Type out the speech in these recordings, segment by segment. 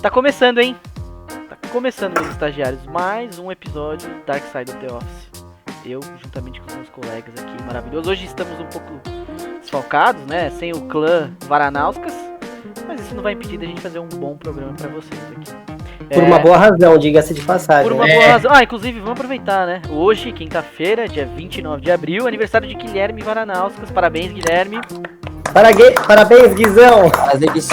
Tá começando, hein? Tá começando, meus estagiários, mais um episódio do Dark Side of the Office. Eu, juntamente com os meus colegas aqui, maravilhosos. Hoje estamos um pouco desfalcados, né? Sem o clã Varanauskas. Mas isso não vai impedir da gente fazer um bom programa pra vocês aqui. Por uma boa razão, diga-se de passagem. Por uma boa razão. Ah, inclusive, vamos aproveitar, né? Hoje, quinta-feira, dia 29 de abril, aniversário de Guilherme Varanauskas. Parabéns, Guilherme. Parabéns, Guizão. Parabéns.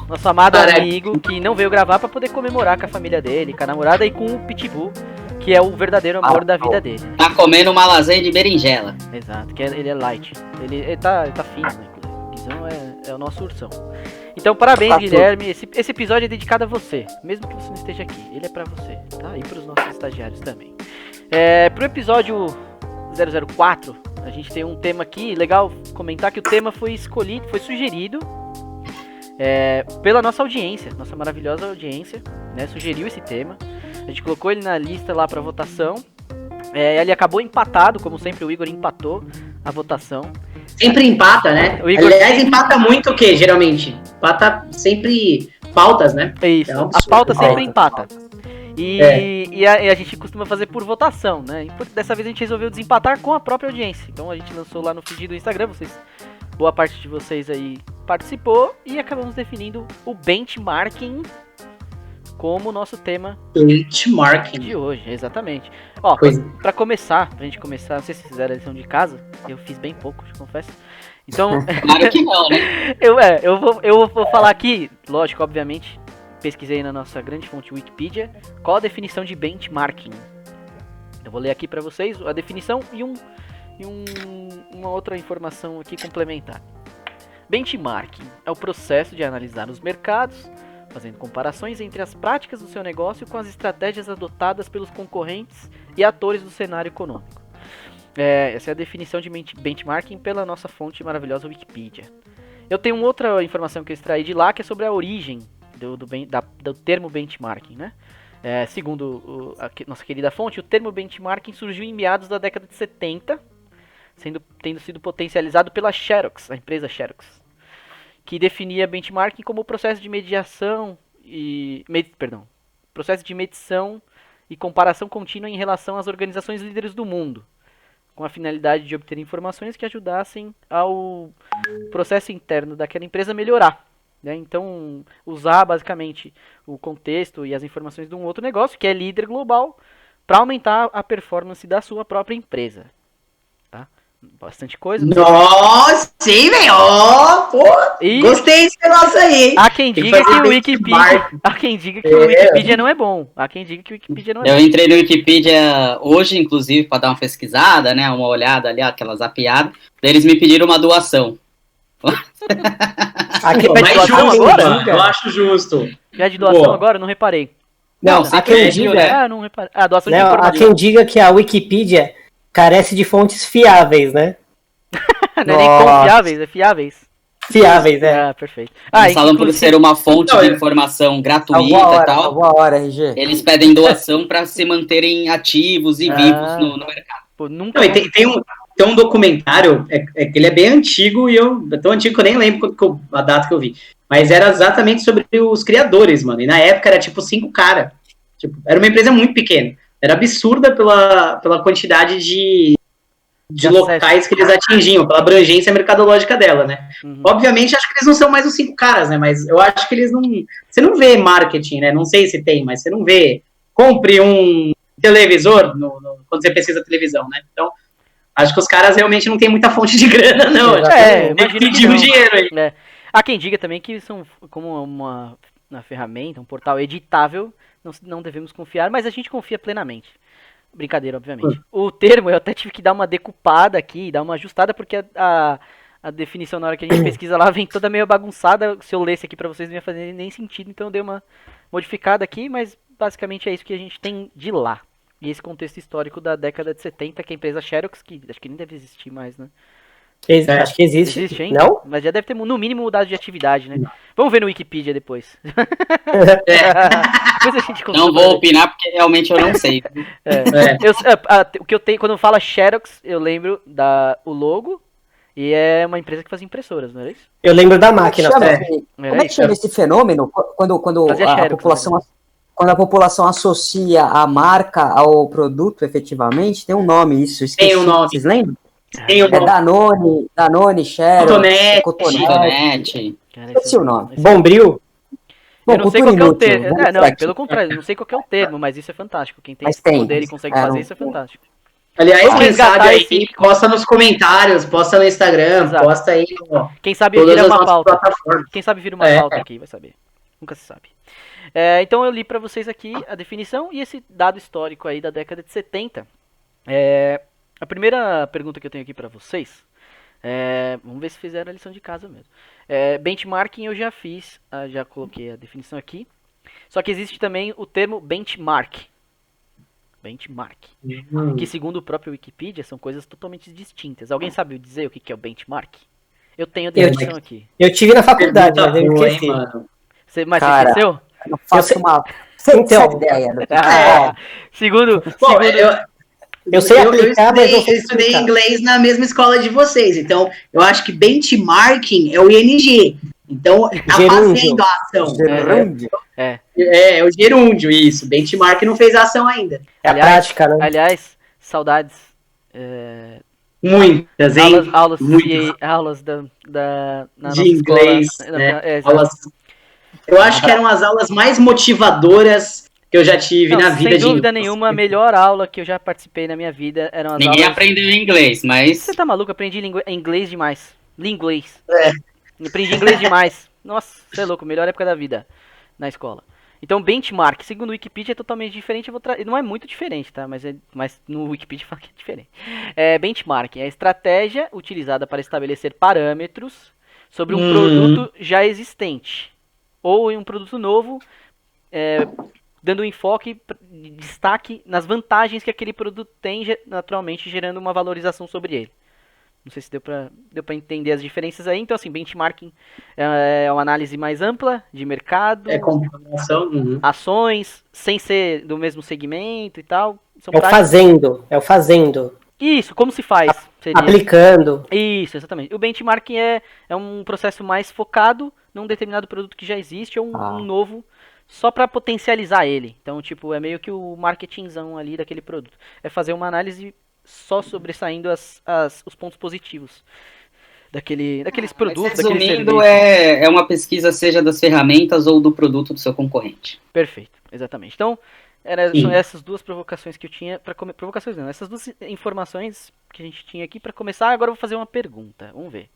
Nosso amado amigo que não veio gravar pra poder comemorar com a família dele, com a namorada e com o Pitbull, que é o verdadeiro amor da vida dele. Tá comendo uma lasanha de berinjela. Exato, que ele é light. Ele tá fino, né? O Guizão é o nosso ursão. Então, parabéns, Guilherme. Esse episódio é dedicado a você, mesmo que você não esteja aqui. Ele é pra você, tá? E pros nossos estagiários também. Pro episódio 004, a gente tem um tema aqui, legal comentar que o tema foi sugerido pela nossa audiência, nossa maravilhosa audiência, né? Sugeriu esse tema. A gente colocou ele na lista lá pra votação. Ele acabou empatado, como sempre o Igor empatou a votação. Sempre empata, né? O Igor... Aliás, empata muito o quê, geralmente? Empata sempre pautas, né? É isso, a pauta sempre empata. E a gente costuma fazer por votação, né? E dessa vez a gente resolveu desempatar com a própria audiência. Então a gente lançou lá no feed do Instagram, boa parte de vocês aí participou e acabamos definindo o benchmarking como nosso tema benchmarking de hoje, exatamente. Ó, pra começar, pra gente começar, não sei se vocês fizeram a lição de casa, eu fiz bem pouco, te confesso. Então, claro que não, né? eu vou falar aqui, lógico, obviamente, pesquisei na nossa grande fonte Wikipedia, qual a definição de benchmarking. Eu vou ler aqui pra vocês a definição e uma outra informação aqui complementar. Benchmarking é o processo de analisar os mercados, fazendo comparações entre as práticas do seu negócio com as estratégias adotadas pelos concorrentes e atores do cenário econômico. Essa é a definição de benchmarking pela nossa fonte maravilhosa Wikipedia. Eu tenho uma outra informação que eu extraí de lá, que é sobre a origem do termo benchmarking, né? Segundo a nossa querida fonte, o termo benchmarking surgiu em meados da década de 70, tendo sido potencializado pela Xerox, a empresa Xerox, que definia benchmarking como o processo de medição e comparação contínua em relação às organizações líderes do mundo, com a finalidade de obter informações que ajudassem ao processo interno daquela empresa melhorar, né? Então, usar basicamente o contexto e as informações de um outro negócio, que é líder global, para aumentar a performance da sua própria empresa. Bastante coisa. Nossa, sim, velho! Gostei desse negócio aí. Há quem diga que o Wikipedia não é bom. Eu entrei no Wikipedia hoje, inclusive, para dar uma pesquisada, né? Uma olhada ali, aquela zapeada. Daí eles me pediram uma doação. Mais justo agora? Eu acho justo. Já de doação agora? Não reparei. Não, há quem diga... não reparei. Doação de informação. Há quem diga que a Wikipedia carece de fontes fiáveis, né? Não é nem confiáveis, é fiáveis. Fiáveis, é. Perfeito. Eles falam por ser uma fonte de informação gratuita e tal. Boa hora, RG. Eles pedem doação para se manterem ativos e vivos no mercado. Pô, nunca... Tem um documentário, que ele é bem antigo, e é tão antigo que eu nem lembro a data que eu vi. Mas era exatamente sobre os criadores, mano. E na época era tipo 5 caras. Tipo, era uma empresa muito pequena. Era absurda pela quantidade de locais que eles atingiam, pela abrangência mercadológica dela, né? Uhum. Obviamente, acho que eles não são mais os 5 caras, né? Mas eu acho que eles não... Você não vê marketing, né? Não sei se tem, mas você não vê... Compre um televisor quando você pesquisa televisão, né? Então, acho que os caras realmente não têm muita fonte de grana, não. Imagina pedir um dinheiro aí. Há quem diga também que são como uma ferramenta, um portal editável, não devemos confiar, mas a gente confia plenamente. Brincadeira, obviamente. O termo, eu até tive que dar uma decupada aqui, dar uma ajustada, porque a definição na hora que a gente pesquisa lá vem toda meio bagunçada. Se eu lesse aqui pra vocês não ia fazer nem sentido, então eu dei uma modificada aqui, mas basicamente é isso que a gente tem de lá. E esse contexto histórico da década de 70, que a empresa Xerox, que acho que nem deve existir mais, né? Acho que existe. Existe ainda? Não? Mas já deve ter, no mínimo, mudado de atividade, né? Vamos ver no Wikipedia depois. Depois a gente não vou opinar, porque realmente eu não sei. O que eu tenho, quando fala Xerox, eu lembro o logo E é uma empresa que faz impressoras, não era isso? Eu lembro da máquina. Como é Só. que chama, Era como é que isso? chama esse fenômeno quando Fazia a xerox, população, quando a população associa a marca ao produto efetivamente? Tem um nome isso, eu esqueci. Tem um nome. Vocês lembram? Tem o É Danone, Xerox, Cotonete. Cotonete. Cara, Esqueci o nome. Bombril. Eu não sei qual que é o termo. Vamos Não, fact. pelo contrário, eu não sei qual que é o termo, mas isso é fantástico. Quem tem Mas esse tem. poder e consegue É, fazer não- isso é fantástico. Aliás, Vamos quem resgatar sabe aí, esse- posta nos comentários, posta no Instagram, Exato. posta aí, ó, Quem sabe todas vira as uma nossas pauta. plataformas. Quem sabe vira uma É. pauta aqui, vai saber. Nunca se sabe. Então eu li pra vocês aqui a definição e esse dado histórico aí da década de 70. A primeira pergunta que eu tenho aqui pra vocês, vamos ver se fizeram a lição de casa mesmo. Benchmarking eu já fiz, já coloquei a definição aqui. Só que existe também o termo benchmark. Benchmark. Que segundo o próprio Wikipedia são coisas totalmente distintas. Alguém sabe dizer o que é o benchmark? Eu tenho a definição aqui. Eu tive na faculdade, mas eu Pergunta boa, esqueci. hein, mano. Mas você Cara, esqueceu? Eu não faço sei- uma Então, ideia do que Segundo, Bom, eu sei aplicar, mas não sei eu estudei explicar. inglês na mesma escola de vocês, então eu acho que benchmarking é o ING. Então, tá Gerúndio. fazendo a ação. Gerúndio. É o gerúndio, isso. Benchmark não fez a ação ainda. É a prática, né? aliás, saudades. Muitas, hein? Aulas Muitas. na nossa De inglês, escola. né? Exato. Aulas... Eu acho que eram as aulas mais motivadoras que eu já tive Não, na vida sem de dúvida inglês. nenhuma, a melhor aula que eu já participei na minha vida eram as Ninguém aulas... aprendeu inglês, mas Você tá maluco? Eu aprendi inglês demais. Linguês. Aprendi inglês demais. Nossa, você é louco. Melhor época da vida na escola. Então, benchmark, segundo o Wikipedia, é totalmente diferente. Não é muito diferente, tá? Mas no Wikipedia fala que é diferente. Benchmark é a estratégia utilizada para estabelecer parâmetros sobre um produto já existente. Ou em um produto novo, dando enfoque, destaque nas vantagens que aquele produto tem, naturalmente gerando uma valorização sobre ele. Não sei se deu pra entender as diferenças aí. Então, assim, benchmarking é uma análise mais ampla de mercado, É comparação. ações, sem ser do mesmo segmento e tal. São É o práticas- fazendo. É o fazendo. Isso, como se faz? Seria. Aplicando. Isso, exatamente. O benchmarking é um processo mais focado num determinado produto que já existe ou um novo, só para potencializar ele. Então, tipo, é meio que o marketingzão ali daquele produto. É fazer uma análise só sobressaindo os pontos positivos daqueles produtos, daqueles resumindo, serviços. é uma pesquisa seja das ferramentas ou do produto do seu concorrente. Perfeito, exatamente. Então, são essas duas provocações que eu tinha para provocações não, essas duas informações que a gente tinha aqui para começar. Agora eu vou fazer uma pergunta. Vamos ver.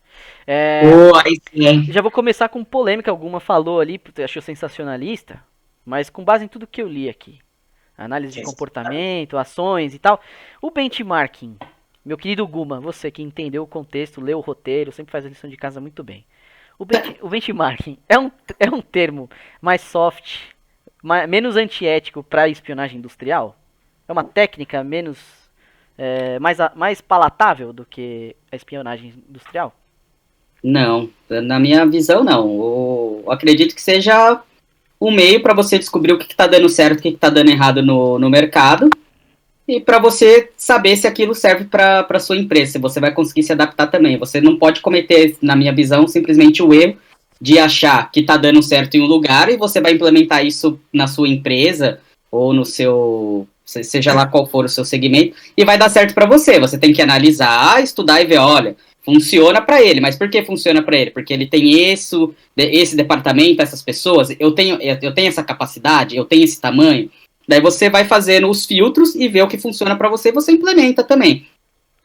Aí sim, hein? Já vou começar com polêmica. Alguma falou ali, achou sensacionalista, mas com base em tudo que eu li aqui. Análise de comportamento, ações e tal. O benchmarking, meu querido Guma, você que entendeu o contexto, leu o roteiro, sempre faz a lição de casa muito bem. O benchmarking é um termo mais soft, menos antiético para espionagem industrial? É uma técnica mais palatável do que a espionagem industrial? Não, na minha visão não. Eu acredito que seja um meio para você descobrir o que está dando certo, o que está dando errado no mercado, e para você saber se aquilo serve para sua empresa, se você vai conseguir se adaptar também. Você não pode cometer, na minha visão, simplesmente o erro de achar que está dando certo em um lugar e você vai implementar isso na sua empresa ou no seu, seja lá qual for o seu segmento, e vai dar certo para você. Você tem que analisar, estudar e ver, olha, funciona para ele, mas por que funciona para ele? Porque ele tem esse departamento, essas pessoas, eu tenho essa capacidade, eu tenho esse tamanho. Daí você vai fazendo os filtros e vê o que funciona para você, você implementa também.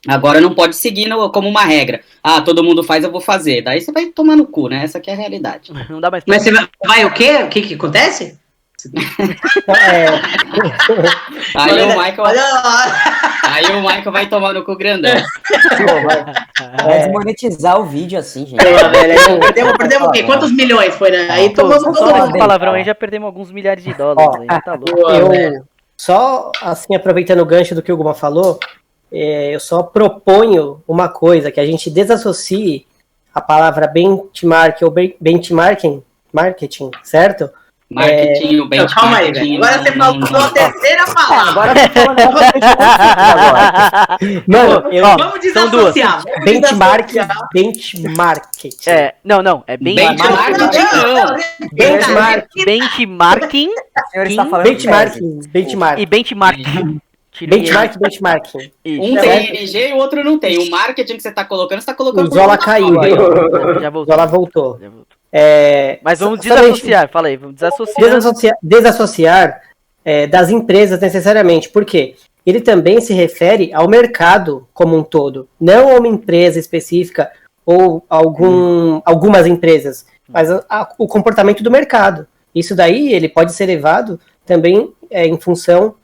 Agora não pode seguir como uma regra. Ah, todo mundo faz, eu vou fazer. Daí você vai tomar no cu, né? Essa aqui é a realidade. Não dá mais pra... Mas você vai o quê? O que acontece? Aí o Michael, Olha lá. aí o Michael vai tomar no cu grandão. Vai desmonetizar o vídeo assim, gente. Pô, velho, perdemos o quê? Quantos milhões foi, né? Aí tomamos Só todo esse mundo. palavrão aí já perdemos alguns milhares de dólares. Aí, tá louco. Pô, velho. Só, assim, aproveitando o gancho do que o Guma falou, eu só proponho uma coisa, que a gente desassocie a palavra benchmark ou benchmarking, marketing, certo? Marketing, o benchmarking. Calma aí, velho. Agora você falou a terceira palavra. Agora eu tô falando agora. Mano, Vamos desassociar. vamos benchmark, desassociar. benchmarking. Não, é benchmarking. Benchmarking não. Benchmarking. Benchmarking O senhor está falando Benchmarking. e benchmarking. Benchmarking. Um tem NG e o outro não tem. O marketing que você tá colocando, você tá colocando... O Zola caiu aí, ó. Já O voltou. Zola voltou. Já voltou. Mas vamos desassociar, fala aí, vamos desassociar. Desassociar das empresas necessariamente. Por quê? Ele também se refere ao mercado como um todo. Não a uma empresa específica ou algumas empresas, mas o comportamento do mercado. Isso daí ele pode ser levado também em função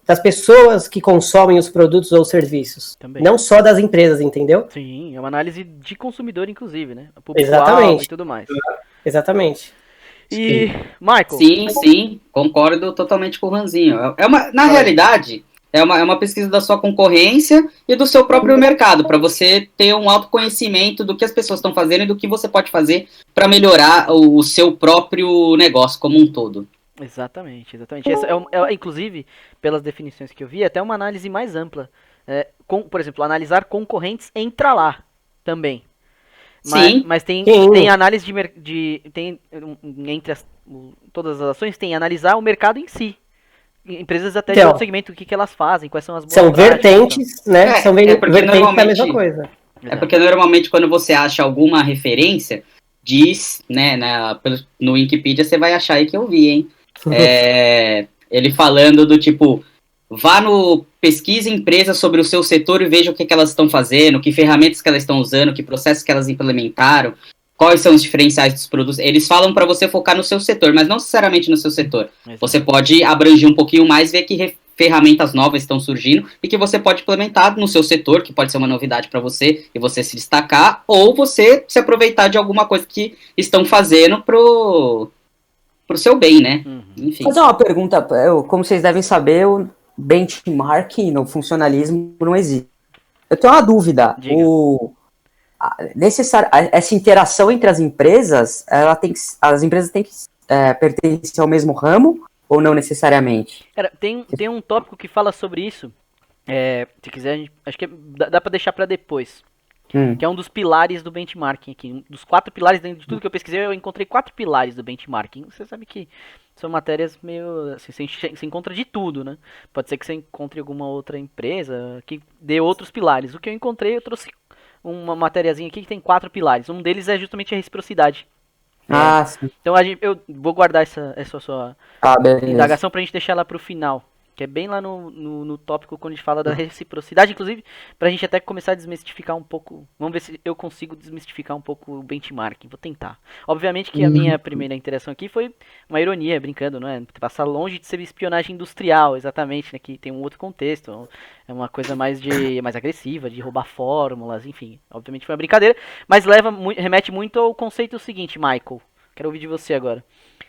das pessoas que consomem os produtos ou serviços. Também. Não só das empresas, entendeu? Sim, é uma análise de consumidor, inclusive, né? Público-alvo Exatamente. e tudo mais. Exatamente. E, Michael? Sim, concordo totalmente com o Ranzinho. Na realidade, é uma pesquisa da sua concorrência e do seu próprio mercado, para você ter um autoconhecimento do que as pessoas estão fazendo e do que você pode fazer para melhorar o seu próprio negócio como um todo. Exatamente. Essa inclusive, pelas definições que eu vi, é até uma análise mais ampla. Por exemplo, analisar concorrentes entra lá também. Mas tem análise entre todas as ações, tem analisar o mercado em si. Empresas até de outro segmento, o que elas fazem, quais são as boas São práticas, vertentes, né? São vertentes da mesma coisa. É porque normalmente quando você acha alguma referência, diz, né, no Wikipedia você vai achar aí que eu vi, hein? Ele falando do tipo, vá no pesquise empresas sobre o seu setor e veja o que elas estão fazendo, que ferramentas que elas estão usando, que processos que elas implementaram, quais são os diferenciais dos produtos. Eles falam para você focar no seu setor, mas não necessariamente no seu setor. Você pode abranger um pouquinho mais, ver que ferramentas novas estão surgindo e que você pode implementar no seu setor, que pode ser uma novidade para você e você se destacar, ou você se aproveitar de alguma coisa que estão fazendo pro seu bem, né? Enfim. Fazer uma pergunta, como vocês devem saber, o benchmarking no funcionalismo não existe. Eu tenho uma dúvida. Essa interação entre as empresas, as empresas têm que pertencer ao mesmo ramo ou não necessariamente? Cara, tem um tópico que fala sobre isso. Se quiser, acho que dá pra deixar pra depois. Que é um dos pilares do benchmarking aqui. Um dos 4 pilares, dentro de tudo que eu pesquisei, eu encontrei 4 pilares do benchmarking. Você sabe que são matérias meio... Assim, você encontra de tudo, né? Pode ser que você encontre alguma outra empresa que dê outros pilares. O que eu encontrei, eu trouxe uma matériazinha aqui que tem 4 pilares. Um deles é justamente a reciprocidade. Sim. Então eu vou guardar essa sua indagação pra gente deixar ela pro final. Que é bem lá no tópico quando a gente fala da reciprocidade, inclusive, pra gente até começar a desmistificar um pouco. Vamos ver se eu consigo desmistificar um pouco o benchmarking. Vou tentar. Obviamente que a minha primeira interação aqui foi uma ironia, brincando, não é? Passar longe de ser espionagem industrial, exatamente, né? Que tem um outro contexto. É uma coisa mais agressiva, de roubar fórmulas, enfim. Obviamente foi uma brincadeira, mas remete muito ao conceito seguinte, Michael. Quero ouvir de você agora.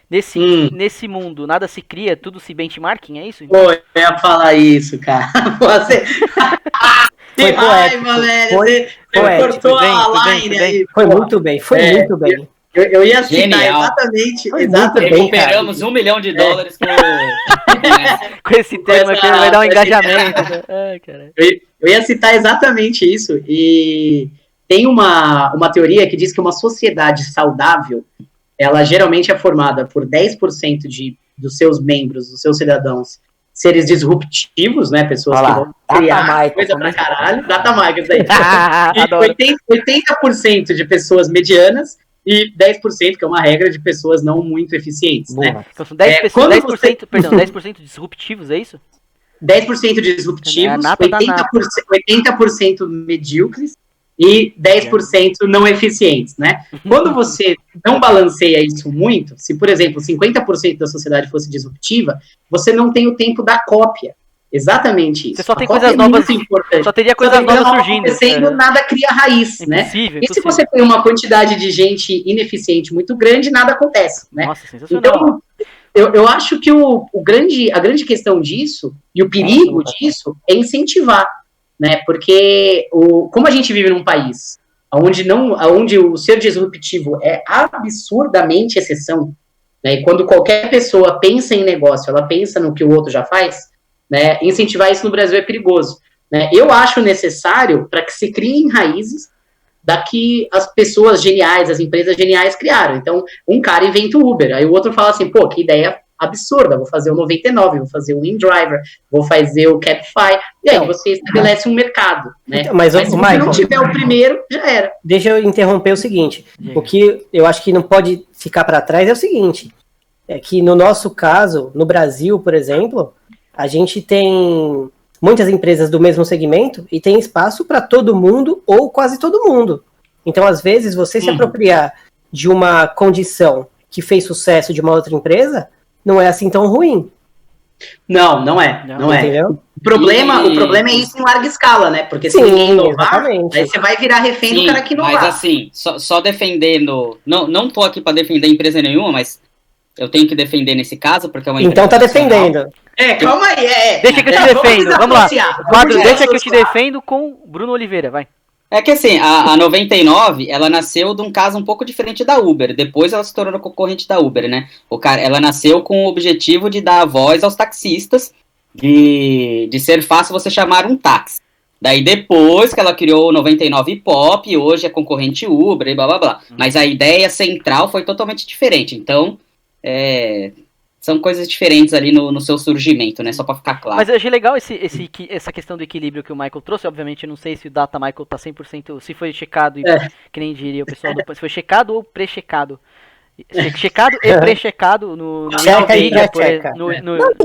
Nesse mundo, nada se cria, tudo se benchmarking, é isso? Pô, eu ia falar isso, cara. Você... Foi raiva, velho. Você cortou a line aí. Foi muito bem. Eu ia citar exatamente. Recuperamos $1 milhão com esse tema aqui, vai dar um engajamento. Eu ia citar exatamente isso. E tem uma teoria que diz que uma sociedade saudável, ela geralmente é formada por 10% dos seus membros, dos seus cidadãos, seres disruptivos, né? Pessoas que vão criar coisa pra caralho. Datamaica, isso daí. E 80% de pessoas medianas e 10%, que é uma regra, de pessoas não muito eficientes, né? Então são 10% disruptivos, é isso? 10% disruptivos, 80% medíocres e 10% não eficientes, né? Quando você não balanceia isso muito, se, por exemplo, 50% da sociedade fosse disruptiva, você não tem o tempo da cópia. Exatamente isso. Você só tem coisas novas, só teria coisas novas surgindo. Nada cria raiz, né? E se você tem uma quantidade de gente ineficiente muito grande, nada acontece, né? Nossa, sensacional. Então, eu acho que a grande questão disso, e o perigo disso, é incentivar, né? Porque como a gente vive num país onde o ser disruptivo é absurdamente exceção, né? E quando qualquer pessoa pensa em negócio, ela pensa no que o outro já faz, né? Incentivar isso no Brasil é perigoso, né? Eu acho necessário para que se criem raízes da que as pessoas geniais, as empresas geniais criaram. Então, um cara inventa o Uber, aí o outro fala assim, pô, que ideia absurda, vou fazer o 99, vou fazer o InDriver, vou fazer o Cabify, e aí você estabelece um mercado, né? Então, mas se você Michael, não tiver o primeiro, já era. Deixa eu interromper o seguinte, o que eu acho que não pode ficar para trás é o seguinte, é que no nosso caso, no Brasil, por exemplo, a gente tem muitas empresas do mesmo segmento e tem espaço para todo mundo ou quase todo mundo. Então, às vezes, você se apropriar de uma condição que fez sucesso de uma outra empresa não é assim tão ruim. Não é. Entendeu? O problema é isso em larga escala, né? Porque se ninguém inovar, aí você vai virar refém do cara que inovar. Mas assim, só defendendo... Não tô aqui para defender empresa nenhuma, mas eu tenho que defender nesse caso, porque é uma empresa... Então tá defendendo. Calma aí. Deixa que eu te defendo, vamos lá. Quadro, deixa que eu te defendo com Bruno Oliveira, vai. É que assim, a 99, ela nasceu de um caso um pouco diferente da Uber. Depois ela se tornou concorrente da Uber, né? Ela nasceu com o objetivo de dar voz aos taxistas, de ser fácil você chamar um táxi. Daí depois que ela criou o 99 Pop, hoje é concorrente Uber e blá blá blá. Mas a ideia central foi totalmente diferente. Então, são coisas diferentes ali no seu surgimento, né? Só pra ficar claro. Mas eu achei legal essa questão do equilíbrio que o Michael trouxe. Obviamente, eu não sei se o Data Michael tá 100%, se foi checado, que nem diria o pessoal, se foi checado ou pré-checado. Checado e pré-checado no Wikipedia. Não,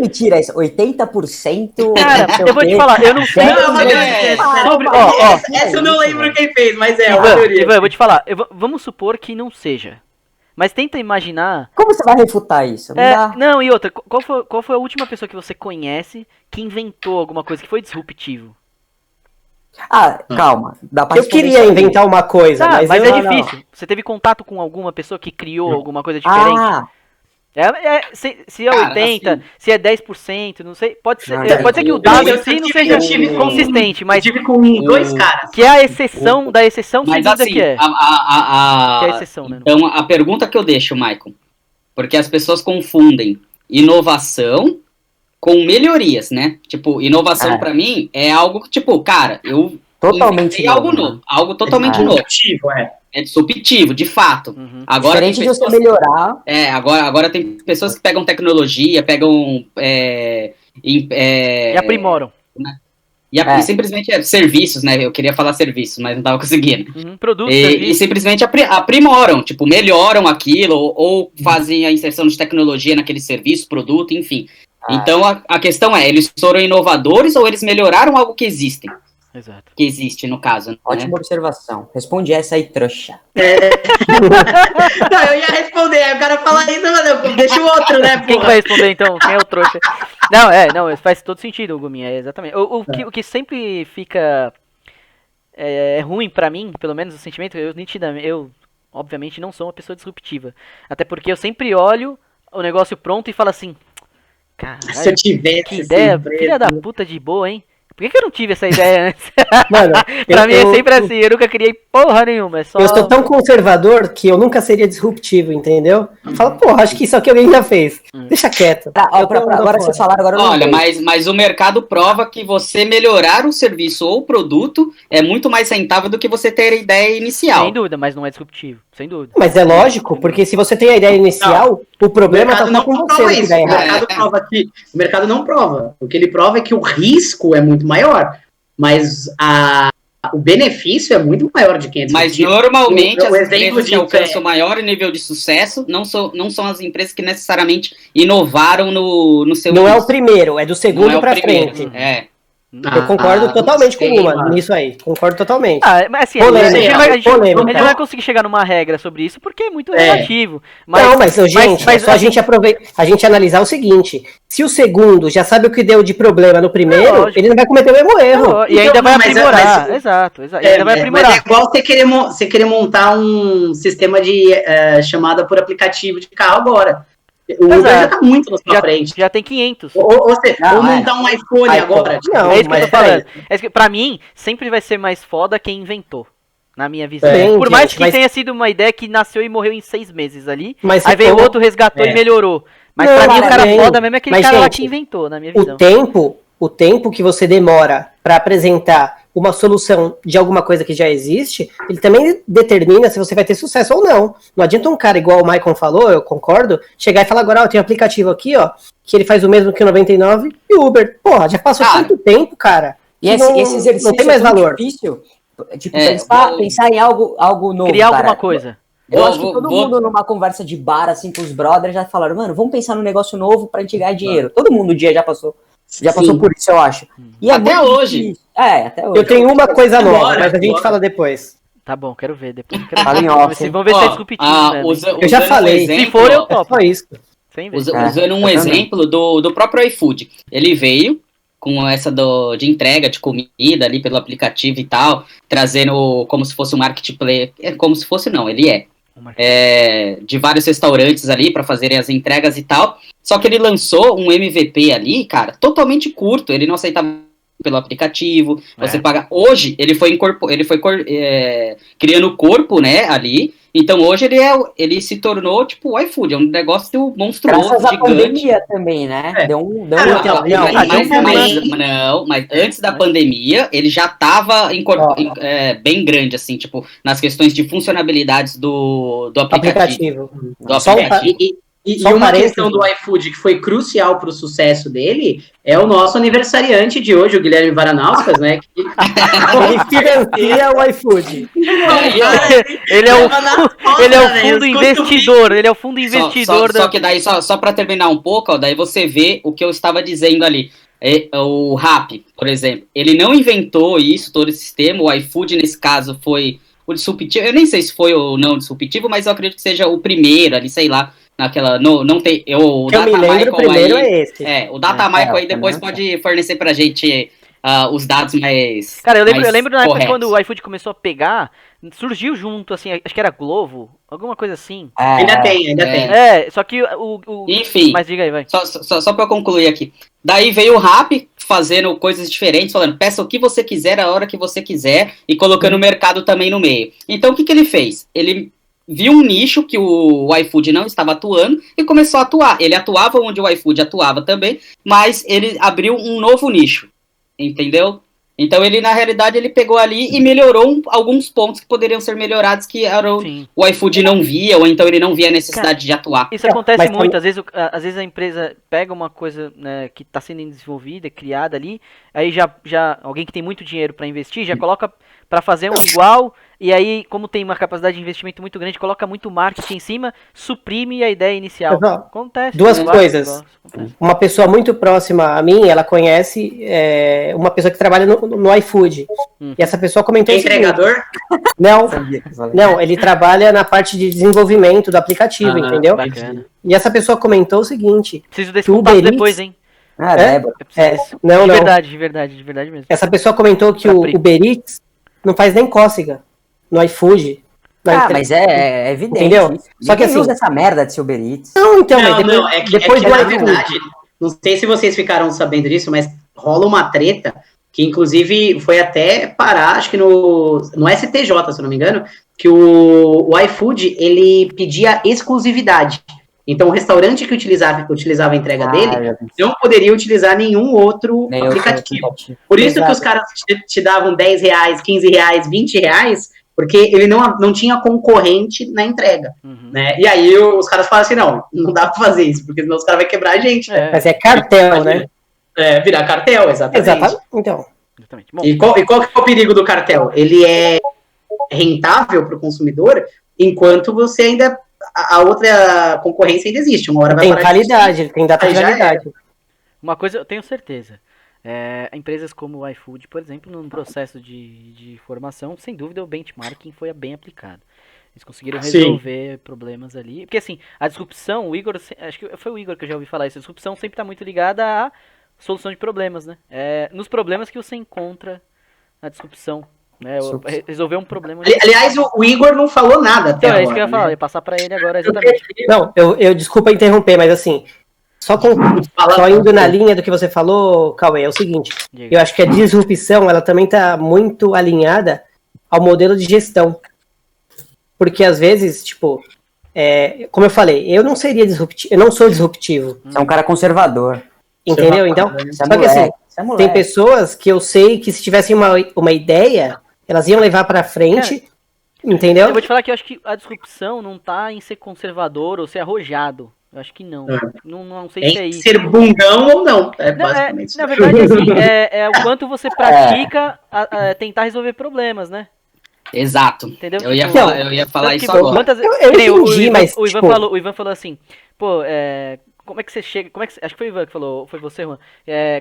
mentira isso, 80%... Cara, eu vou te falar, eu não sei... Essa eu não lembro quem fez, mas Ivan, eu vou te falar, vamos supor que não seja. Mas tenta imaginar... Como você vai refutar isso? Não, e outra, qual foi a última pessoa que você conhece que inventou alguma coisa que foi disruptivo? Calma. Dá pra eu queria inventar uma coisa, mas é difícil. Não. Você teve contato com alguma pessoa que criou alguma coisa diferente? Se é 80%, assim, se é 10%, não sei. Pode ser que o dado em si não seja consistente, mas... Eu tive com 2 caras. Que é a exceção da exceção, mas sem dúvida assim, que é. Que é a exceção, né? Então, a pergunta que eu deixo, Michael, porque as pessoas confundem inovação com melhorias, né? Tipo, inovação pra mim é algo que, tipo, cara, eu totalmente algo novo, algo totalmente novo. É disruptivo, de fato. Agora diferente de você melhorar. Agora tem pessoas que pegam tecnologia, pegam e aprimoram. Né? E simplesmente serviços, né? Eu queria falar serviços, mas não tava conseguindo. Produtos, e simplesmente aprimoram, tipo, melhoram aquilo, ou fazem a inserção de tecnologia naquele serviço, produto, enfim. Então a questão é, eles foram inovadores ou eles melhoraram algo que existe? Exato. Que existe, no caso. Ótima observação. Responde essa aí, trouxa. Não, eu ia responder, aí o cara fala isso, mas deixa o outro, né? Quem vai responder, então? Quem é o trouxa? Não, faz todo sentido, Guminha, exatamente. O que sempre fica ruim pra mim, pelo menos o sentimento, eu obviamente não sou uma pessoa disruptiva. Até porque eu sempre olho o negócio pronto e falo assim, caralho, se eu tivesse que ideia, empresa, filha da puta de boa, hein? Por que eu não tive essa ideia antes? Mano, pra mim é sempre assim, eu nunca criei porra nenhuma, é só... Eu sou tão conservador que eu nunca seria disruptivo, entendeu? Fala, porra, acho que isso aqui alguém já fez. Deixa quieto. Agora vocês falaram, agora eu não Olha, mas o mercado prova que você melhorar um serviço ou produto é muito mais rentável do que você ter a ideia inicial. Sem dúvida, mas não é disruptivo, sem dúvida. Mas é lógico, porque se você tem a ideia inicial, o problema tá só com você que dá errado. O mercado não prova. O que ele prova é que o risco é muito maior, mas o benefício é muito maior de quem é disruptivo. Mas normalmente as empresas que alcançam o maior nível de sucesso não são as empresas que necessariamente inovaram no seu... Não é o primeiro, é do segundo pra frente. Eu concordo totalmente com o Uma nisso aí. Concordo totalmente. Mas assim, a gente não vai conseguir chegar numa regra sobre isso porque é muito relativo. Mas só a gente analisar o seguinte: se o segundo já sabe o que deu de problema no primeiro, ele não vai cometer o mesmo erro. E ainda vai aprimorar. Exato. Ainda vai aprimorar. Mas é igual você querer montar um sistema de chamada por aplicativo de carro agora. O Uber já tá muito na sua frente. Já tem 500. Ou montar um iPhone agora. Não, é isso que eu tô falando. Pra mim, sempre vai ser mais foda quem inventou. Na minha visão. Bem, Por mais gente, que tenha sido uma ideia que nasceu e morreu em 6 meses ali. Mas Aí se veio for- outro, resgatou É. e melhorou. Mas Não, pra mim o mas cara bem, foda mesmo é aquele mas, cara lá gente, que inventou, na minha O visão. tempo que você demora para apresentar uma solução de alguma coisa que já existe, ele também determina se você vai ter sucesso ou não. Não adianta um cara, igual o Maicon falou, eu concordo, chegar e falar agora, ó, tem um aplicativo aqui, ó, que ele faz o mesmo que o 99 e o Uber. Porra, já passou Cara, tanto tempo, cara. E que esse exercício não tem mais é tão valor. difícil. Tipo, É, pensar em algo novo, Criar cara. alguma coisa. Eu Vou- acho que vou- todo vou- mundo numa conversa de bar, assim, com os brothers, já falaram, mano, vamos pensar num negócio novo pra gente ganhar dinheiro. Todo mundo um dia já passou Sim. por isso, eu acho. E é Até muito hoje. difícil. Até hoje. Eu tenho uma coisa nova, Bora, mas a gente bora. fala depois. Tá bom, quero ver depois. Quero Fala ver. em Vamos off, ver se- hein? vamos ver se é disruptivo mesmo. Eu já usando falei. Um exemplo, Se for, eu ó, topo. Só isso. Sem ver. Usando um eu também. exemplo do próprio iFood. Ele veio com essa de entrega de comida ali pelo aplicativo e tal, trazendo como se fosse um marketplace. Como se fosse, não, ele de vários restaurantes ali para fazerem as entregas e tal. Só que ele lançou um MVP ali, cara, totalmente curto. Ele não aceitava pelo aplicativo. Você paga. Hoje ele foi criando o corpo, né, ali. Então hoje ele se tornou tipo o iFood, é um negócio monstruoso, Graças à gigante. pandemia também, né? É. Deu um Mas antes da pandemia, ele já estava bem grande, assim, tipo, nas questões de funcionalidades do aplicativo. Aplicativo. Do Só um aplicativo. E Só um uma parênteses. questão do iFood que foi crucial para o sucesso dele é o nosso aniversariante de hoje, o Guilherme Varanauskas, né? Que... Ele financia o iFood. Ele é o fundo investidor. Ele é o fundo investidor Só que daí, só para terminar um pouco, ó, daí você vê o que eu estava dizendo ali. O Rappi, por exemplo, ele não inventou isso, todo esse sistema. O iFood, nesse caso, foi o disruptivo. Eu nem sei se foi ou não disruptivo, mas eu acredito que seja o primeiro ali, sei lá. Naquela, não tem. O Que eu me Data lembro, Michael o primeiro aí, é esse. o Data Michael aí depois pode fornecer pra gente os dados mais. Cara, eu mais lembro na época corretos. quando o iFood começou a pegar, surgiu junto, assim, acho que era Glovo, alguma coisa assim. Ainda tem. Só que Enfim. Mas diga aí, vai. Só pra eu concluir aqui. Daí veio o Rappi fazendo coisas diferentes, falando, peça o que você quiser, a hora que você quiser, e colocando o mercado também no meio. Então o que ele fez? Ele viu um nicho que o iFood não estava atuando e começou a atuar. Ele atuava onde o iFood atuava também, mas ele abriu um novo nicho, entendeu? Então ele, na realidade, ele pegou ali e melhorou alguns pontos que poderiam ser melhorados que o iFood não via, ou então ele não via a necessidade de atuar. Isso acontece mas muito, às vezes a empresa pega uma coisa, né, que está sendo desenvolvida, criada ali, aí já alguém que tem muito dinheiro para investir, já coloca para fazer um igual, e aí, como tem uma capacidade de investimento muito grande, coloca muito marketing em cima, suprime a ideia inicial. Mas, ó, Acontece. duas tem vários coisas. negócios, acontece. Uma pessoa muito próxima a mim, ela conhece uma pessoa que trabalha no iFood. E essa pessoa comentou É o seguinte, entregador? Não, ele trabalha na parte de desenvolvimento do aplicativo, entendeu? Bacana. E essa pessoa comentou o seguinte, Preciso desse que o contato Uber depois, Eats- hein? Débora. Eu preciso desse. não. De verdade mesmo. Essa pessoa comentou que o Capri. Uber Eats não faz nem cócega no iFood. Mas é evidente. Entendeu? Isso. Só que Ninguém assim- usa essa merda de Uber Eats. Não, então, mas Não, depois que do na iFood. verdade, não sei se vocês ficaram sabendo disso, mas rola uma treta que inclusive foi até parar, acho que no STJ, se eu não me engano, que o iFood, ele pedia exclusividade. Então o restaurante que utilizava a entrega dele não poderia utilizar nenhum outro aplicativo. Por isso Exato. que os caras te davam R$10, R$15, R$20, porque ele não tinha concorrente na entrega. Uhum. Né? E aí os caras falam assim, não dá pra fazer isso, porque senão os caras vão quebrar a gente. Né? Mas é cartel, né? Virar cartel, exatamente. Exatamente. Então, Exatamente. Bom, E qual que é o perigo do cartel? Ele é rentável para o consumidor, enquanto você ainda... A outra concorrência ainda existe. Uma hora vai tem parar de validade, ele tem data Aí de já validade. uma coisa eu tenho certeza. Empresas como o iFood, por exemplo, num processo de formação, sem dúvida o benchmarking foi bem aplicado. Eles conseguiram Sim. resolver problemas ali. Porque assim, a disrupção, o Igor, acho que foi o Igor que eu já ouvi falar isso, a disrupção sempre está muito ligada à solução de problemas, né? Nos problemas que você encontra a disrupção. Né? Resolver um problema. Aliás, o Igor não falou nada até Então, é agora. isso que eu ia falar, né? eu ia passar pra ele agora exatamente. Não, eu desculpa interromper, mas assim, só indo na linha do que você falou, Cauê, é o seguinte, Diga. eu acho que a disrupção, ela também está muito alinhada ao modelo de gestão. Porque às vezes, tipo, como eu falei, eu não seria disruptivo, eu não sou disruptivo. Você é um cara conservador. Entendeu? Então, Você é só que assim, moleque, você é moleque. tem pessoas que eu sei que se tivessem uma ideia, elas iam levar pra frente, entendeu? Eu vou te falar que eu acho que a disrupção não tá em ser conservador ou ser arrojado. Eu acho que não. Não sei se é Em isso. ser bundão ou não. É Não, basicamente na verdade, assim, é o quanto você pratica tentar resolver problemas, né? Exato. Entendeu? Eu ia Tipo, falar tanto isso que agora. quantas vezes- Eu que nem entendi, Ivan, mas, o Ivan tipo- falou assim, pô, como é que você chega, acho que foi o Ivan que falou, foi você, Juan,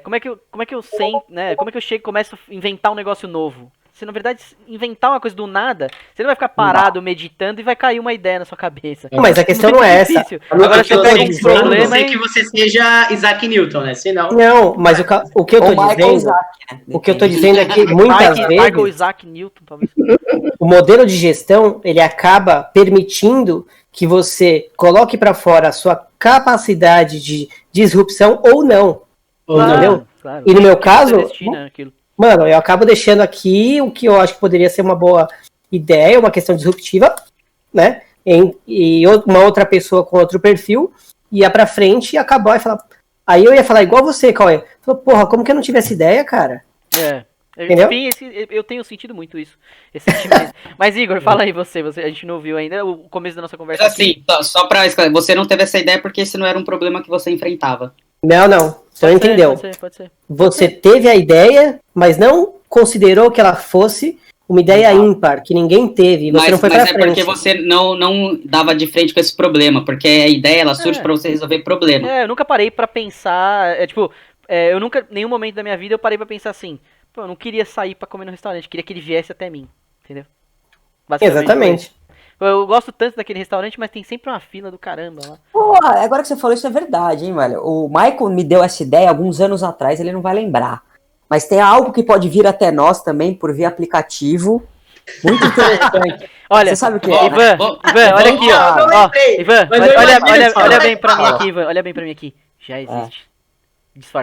como é que eu sei, né, como é que eu chego e começo a inventar um negócio novo? Se na verdade inventar uma coisa do nada, você não vai ficar parado meditando e vai cair uma ideia na sua cabeça. Mas a questão Muito não é essa. difícil. A minha Agora você questão pega é um dizendo- A não problema ser e... que você seja Isaac Newton, né? Senão. Não, mas o que eu tô Ou Michael dizendo, Isaac, né? o que eu tô dizendo é que muitas Michael vezes Isaac Newton, talvez. o modelo de gestão, ele acaba permitindo que você coloque para fora a sua capacidade de disrupção ou não. Entendeu? Claro. E no meu Você caso, destina aquilo. mano, eu acabo deixando aqui o que eu acho que poderia ser uma boa ideia, uma questão disruptiva, né? E uma outra pessoa com outro perfil ia pra frente e acabar e falar. Aí eu ia falar igual você, Cauê. Falou, porra, como que eu não tive essa ideia, cara? Entendeu? Enfim, eu tenho sentido muito isso. Esse sentimento. Mas, Igor, fala aí você. A gente não ouviu ainda o começo da nossa conversa. Mas assim, só pra esclarecer, você não teve essa ideia porque esse não era um problema que você enfrentava. Não. Você não entendeu. Pode ser. Você teve a ideia, mas não considerou que ela fosse uma ideia ímpar, que ninguém teve, e você não foi pra Mas é frente. porque você não dava de frente com esse problema, porque a ideia ela surge pra você resolver problema. Eu nunca parei pra pensar. Eu nunca, em nenhum momento da minha vida, eu parei pra pensar assim. Pô, eu não queria sair pra comer no restaurante, queria que ele viesse até mim. Entendeu? Basicamente, Exatamente. eu gosto tanto daquele restaurante, mas tem sempre uma fila do caramba lá. Pô, agora que você falou isso é verdade, hein, velho. O Michael me deu essa ideia alguns anos atrás, ele não vai lembrar. Mas tem algo que pode vir até nós também por via aplicativo. Muito interessante. Olha, Você sabe o que é? Ivan, olha aqui, ó. Eu não lembrei, Ivan, mas eu imagino só, olha vai bem pra mim falar. aqui, Ivan. Olha bem pra mim aqui. Já existe.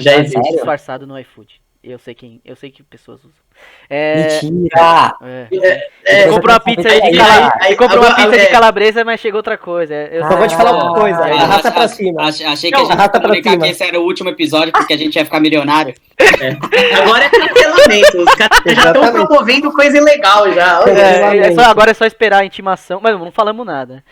Já existe. Disfarçado no iFood. Eu sei que pessoas usam. Mentira! Comprou uma pizza aí de aí, comprou uma agora, pizza de calabresa, mas chegou outra coisa. Eu Só vou te falar uma coisa, Ah, arrasta pra cima. Achei que a gente ia arrasta pra comunicar cima. que esse era o último episódio, porque a gente ia ficar milionário. Agora é cancelamento. Os caras já estão Exatamente. promovendo coisa ilegal já. Agora é só esperar a intimação, mas não falamos nada.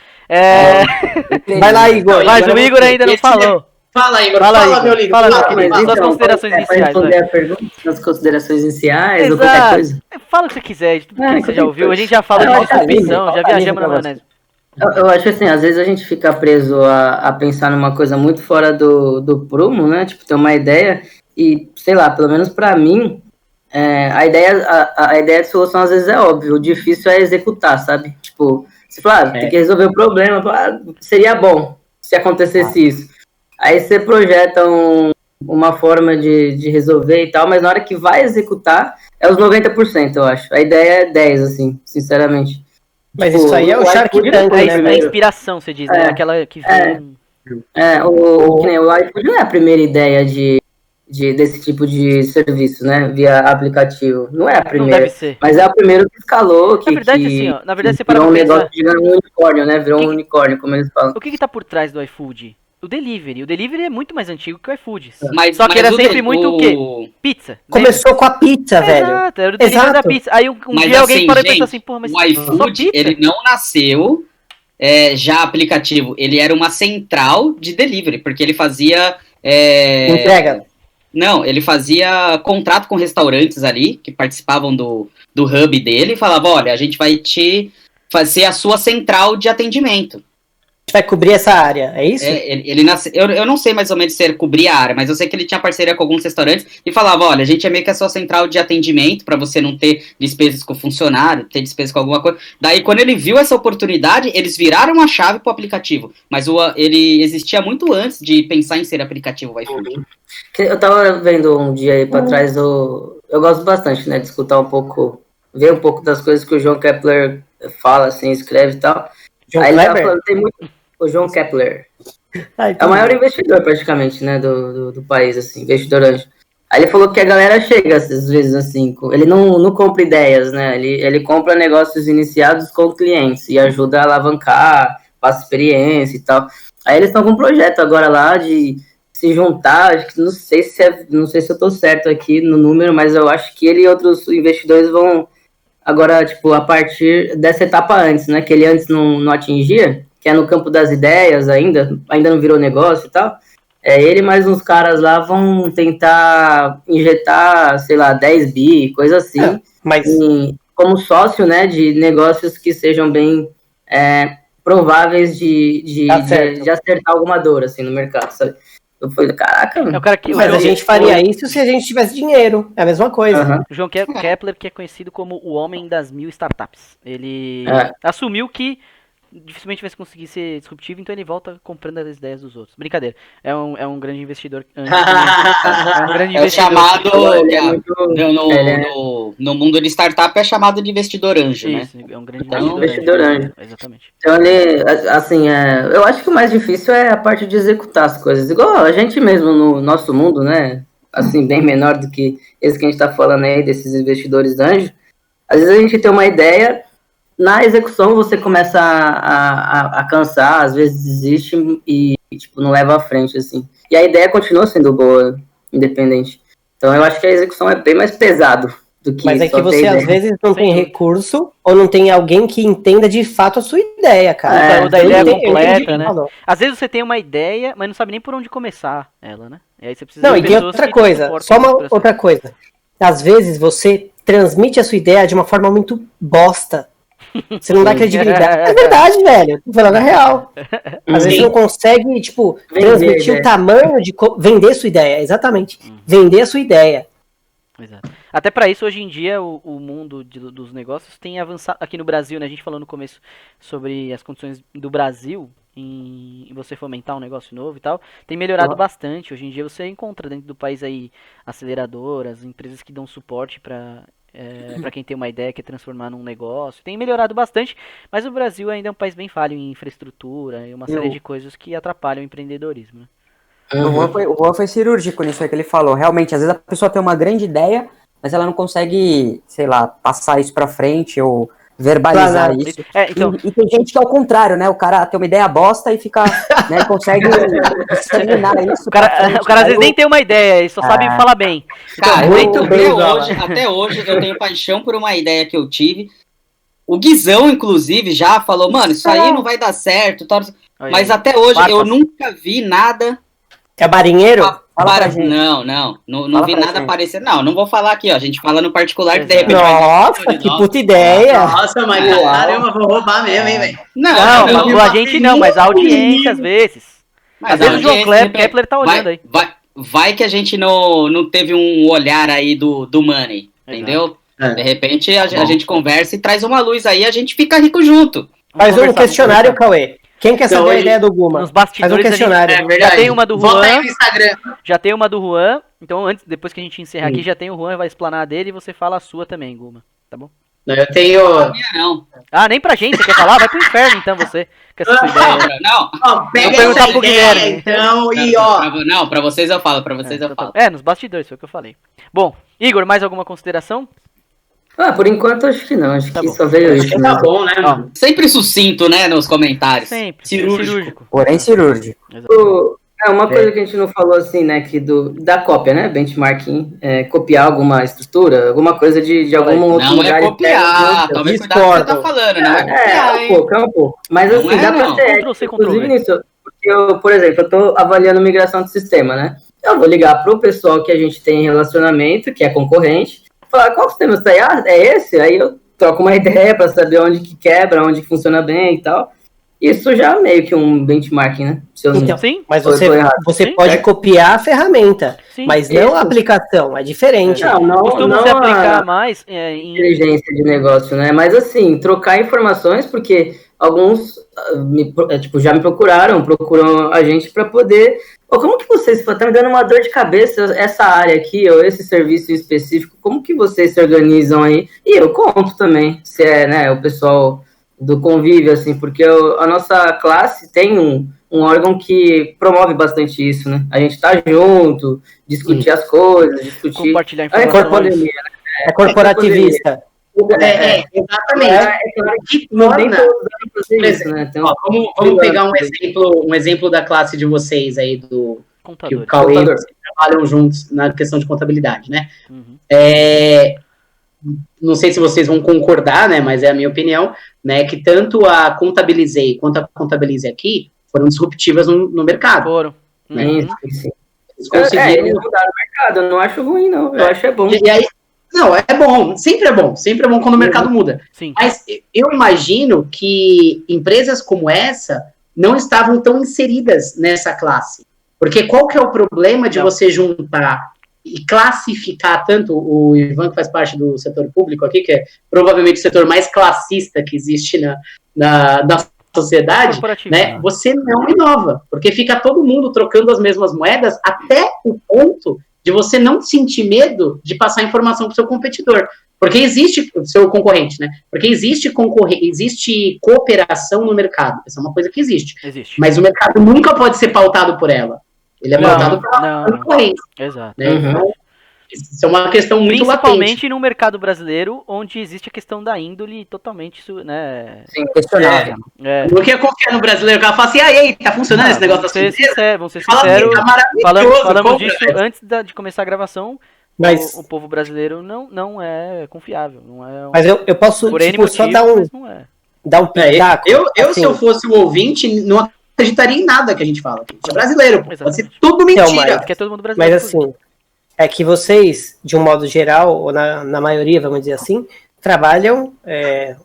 Vai lá, Igor. Mas Agora o Igor ainda não Esse- falou. Fala, Igor. Fala, Fala, Igor. meu lindo. Fala, meu Fala, querido. mas Suas então, considerações Pra iniciais. responder vai. a pergunta, as considerações iniciais ou qualquer Exato. coisa. Fala o que você quiser, de tudo que você qualquer já ouviu. A coisa. gente já falou de Não, tá disrupção, livre, já tá viajamos livre na pra maionese. Eu acho assim, às vezes a gente fica preso a pensar numa coisa muito fora do prumo, né? Tipo, ter uma ideia e, sei lá, pelo menos pra mim, a ideia de solução às vezes é óbvia. O difícil é executar, sabe? Tipo, você fala, tem que resolver o problema. Seria bom se acontecesse isso. Aí você projeta uma forma de resolver e tal, mas na hora que vai executar, é os 90%, eu acho. A ideia é 10%, assim, sinceramente. Mas Tipo, isso aí é o Shark iFood Tank, não foi É o a primeiro. inspiração, você diz, né? Aquela que vem. Que nem o iFood não é a primeira ideia desse tipo de serviço, né? Via aplicativo. Não é a Não primeira. deve ser. Mas é o primeiro que escalou, Na verdade, assim, ó, na verdade, você para virou um pra pensar. negócio de um unicórnio, né? Virou Que- um unicórnio, como eles falam. O que tá por trás do iFood? O delivery. O delivery é muito mais antigo que o iFood. Mas, Só que era o sempre de- muito o quê? Pizza. Começou com a pizza, velho. Exato, era o delivery Exato. da pizza. Aí um Mas dia alguém assim, parou e gente, pensou assim, porra, mas o só iFood, pizza? ele não nasceu já aplicativo, ele era uma central de delivery, porque ele fazia... Entrega. Não, ele fazia contrato com restaurantes ali, que participavam do hub dele, e falava, olha, a gente vai te fazer a sua central de atendimento. A gente vai cobrir essa área, é isso? Ele nasceu, eu não sei mais ou menos se ele cobria a área, mas eu sei que ele tinha parceria com alguns restaurantes e falava, olha, a gente é meio que a sua central de atendimento para você não ter despesas com funcionário, ter despesas com alguma coisa. Daí, quando ele viu essa oportunidade, eles viraram a chave pro aplicativo, mas ele existia muito antes de pensar em ser aplicativo o iFood. Eu tava vendo um dia aí pra trás, eu gosto bastante, né? De escutar um pouco, ver um pouco das coisas que o João Kepler fala, assim, escreve e tal. João Aí ele tava Kleber? falando, tem muito... O João Kepler. Ai, É o maior investidor, praticamente, né, do país, assim, investidor anjo. Aí ele falou que a galera chega, às vezes, assim, ele não compra ideias, né? Ele compra negócios iniciados com clientes e ajuda a alavancar, passa experiência e tal. Aí eles estão com um projeto agora lá de se juntar, acho que não sei se eu tô certo aqui no número, mas eu acho que ele e outros investidores vão agora, tipo, a partir dessa etapa antes, né? Que ele antes não atingia, que é no campo das ideias ainda não virou negócio e tal. Ele mais uns caras lá vão tentar injetar, sei lá, 10 bi, coisa assim, Mas como sócio, né, de negócios que sejam bem prováveis de acertar alguma dor, assim, no mercado, sabe? Eu falei, caraca, mano. Mas a gente faria isso se a gente tivesse dinheiro, é a mesma coisa. O João Kepler, que é conhecido como o homem das 1000 startups. Ele assumiu que dificilmente vai conseguir ser disruptivo, então ele volta comprando as ideias dos outros. Brincadeira. É um grande investidor. É um grande investidor. Chamado. No mundo de startup é chamado de investidor anjo, Isso, né? É um grande investidor anjo. Exatamente. Então ele, assim, eu acho que o mais difícil é a parte de executar as coisas. Igual a gente mesmo no nosso mundo, né? Assim, bem menor do que esse que a gente tá falando aí, desses investidores anjo. Às vezes a gente tem uma ideia. Na execução você começa a cansar, às vezes desiste e tipo, não leva à frente, assim. E a ideia continua sendo boa, independente. Então eu acho que a execução é bem mais pesado do que. Mas é que você às vezes não tem recurso ou não tem alguém que entenda de fato a sua ideia, cara. O da ideia completa, né? Às vezes você tem uma ideia, mas não sabe nem por onde começar ela, né? E aí você precisa de pessoas outra coisa, só uma outra coisa. Às vezes você transmite a sua ideia de uma forma muito bosta. Você não dá credibilidade. É verdade, velho. Tô falando a real. Às vezes você não consegue, tipo, transmitir o tamanho de vender sua ideia. Exatamente. Vender a sua ideia. Exato. Até pra isso, hoje em dia, o mundo dos negócios tem avançado. Aqui no Brasil, né? A gente falou no começo sobre as condições do Brasil em você fomentar um negócio novo e tal. Tem melhorado bastante. Hoje em dia você encontra dentro do país aí aceleradoras, empresas que dão suporte pra quem tem uma ideia, quer transformar num negócio. Tem melhorado bastante, mas o Brasil ainda é um país bem falho em infraestrutura e uma série de coisas que atrapalham o empreendedorismo. Né? O Juan foi cirúrgico nisso aí que ele falou. Realmente, às vezes a pessoa tem uma grande ideia, mas ela não consegue, sei lá, passar isso pra frente ou verbalizar isso. Então... E tem gente que é o contrário, né? O cara tem uma ideia bosta e fica, né, consegue disseminar isso. O cara às vezes nem tem uma ideia, ele só sabe falar bem. Cara, até hoje eu tenho paixão por uma ideia que eu tive. O Guizão, inclusive, já falou, mano, isso aí não vai dar certo. Tal. Mas até hoje eu nunca vi nada. É marinheiro? Não vi nada aparecer. Não vou falar aqui, ó. A gente fala no particular que de repente Nossa, que puta ideia! Nossa, mas caramba, vou roubar mesmo, hein, velho? Não, a gente não, mas a audiência às vezes. Às vezes o João Kepler tá olhando aí. Vai que a gente não teve um olhar aí do money, entendeu? De repente a gente conversa e traz uma luz aí, a gente fica rico junto. Faz um questionário, Cauê. Quem quer saber a ideia do Guma? Nos bastidores faz um questionário. Já tem uma do Juan. Instagram. Já tem uma do Juan. Então, depois que a gente encerrar aqui, já tem o Juan, vai explanar a dele e você fala a sua também, Guma. Tá bom? Não, eu tenho. Não. Ah, nem pra gente, você quer falar? Vai pro inferno então você. Com essa sua ideia. Não. Pega perguntar pro Guilherme. Então, e ó. Não, pra vocês eu falo, nos bastidores, foi o que eu falei. Bom, Igor, mais alguma consideração? Por enquanto acho que não, acho que bom. só veio isso. Tá bom, né, mano? Sempre sucinto, né, nos comentários. Sempre. Cirúrgico. Porém cirúrgico. Uma coisa que a gente não falou assim, né, que da cópia, né, benchmarking, copiar alguma estrutura, alguma coisa de algum outro lugar. Não é copiar, tome cuidado com o que você tá falando, não é copiar, é um pouco. Mas não assim, dá pra ser Ctrl-C, inclusive nisso, porque eu, por exemplo, eu tô avaliando migração de sistema, né, eu vou ligar pro pessoal que a gente tem em relacionamento, que é concorrente, falar, qual sistema você tá aí? É esse? Aí eu troco uma ideia pra saber onde que quebra, onde que funciona bem e tal. Isso já é meio que um benchmarking, né? Então, sim, mas você pode copiar a ferramenta, mas não a aplicação, é diferente. Costuma se aplicar mais em inteligência de negócio, né? Mas assim, trocar informações, porque alguns já me procuram a gente para poder... como que vocês... Tá me dando uma dor de cabeça essa área aqui, ou esse serviço em específico, como que vocês se organizam aí? E eu conto também, se é, né, o pessoal do convívio, assim, porque a nossa classe tem um um órgão que promove bastante isso, né? A gente tá junto, discutir as coisas, discutir... Compartilhar É informações. É corporativista. Exatamente. É claro que não tem todos dá pra fazer isso, né? Então, Ó, vamos pegar um exemplo da classe de vocês aí, que o Contadores. Cauê e Contador. vocês trabalham juntos na questão de contabilidade, né? Uhum. Não sei se vocês vão concordar, né, mas é a minha opinião, né, que tanto a Contabilizei quanto a Contabilize aqui foram disruptivas no mercado. Foram. Uhum. sim. Eles conseguiram... Eles mudaram o mercado, eu não acho ruim, não. Eu acho bom. E aí, não, é bom, sempre é bom quando o mercado muda. Sim. Mas eu imagino que empresas como essa não estavam tão inseridas nessa classe. Porque qual que é o problema de você juntar e classificar tanto o Ivan, que faz parte do setor público aqui, que é provavelmente o setor mais classista que existe na sociedade, né? Você não inova, porque fica todo mundo trocando as mesmas moedas até o ponto de você não sentir medo de passar informação para o seu competidor. Porque existe o seu concorrente, né? Porque existe cooperação no mercado. Essa é uma coisa que existe. Mas o mercado nunca pode ser pautado por ela. Ele é pautado pela concorrência. Exato. Né? Então, isso é uma questão muito principalmente latente. no mercado brasileiro, onde existe a questão da índole totalmente, né? Sim, questionável. Porque eu confio no brasileiro, que ela fala assim, aí, tá funcionando esse negócio da sujeira? Vamos ser sinceros, falamos disso antes de começar a gravação. Mas o povo brasileiro não é confiável. Não é mas eu posso só dar um pitaco. Eu assim, se eu fosse o ouvinte, não acreditaria em nada que a gente fala. A gente é brasileiro, pode ser tudo mentira. Porque é todo mundo brasileiro. Mas assim, é que vocês, de um modo geral, ou na maioria, vamos dizer assim, trabalham,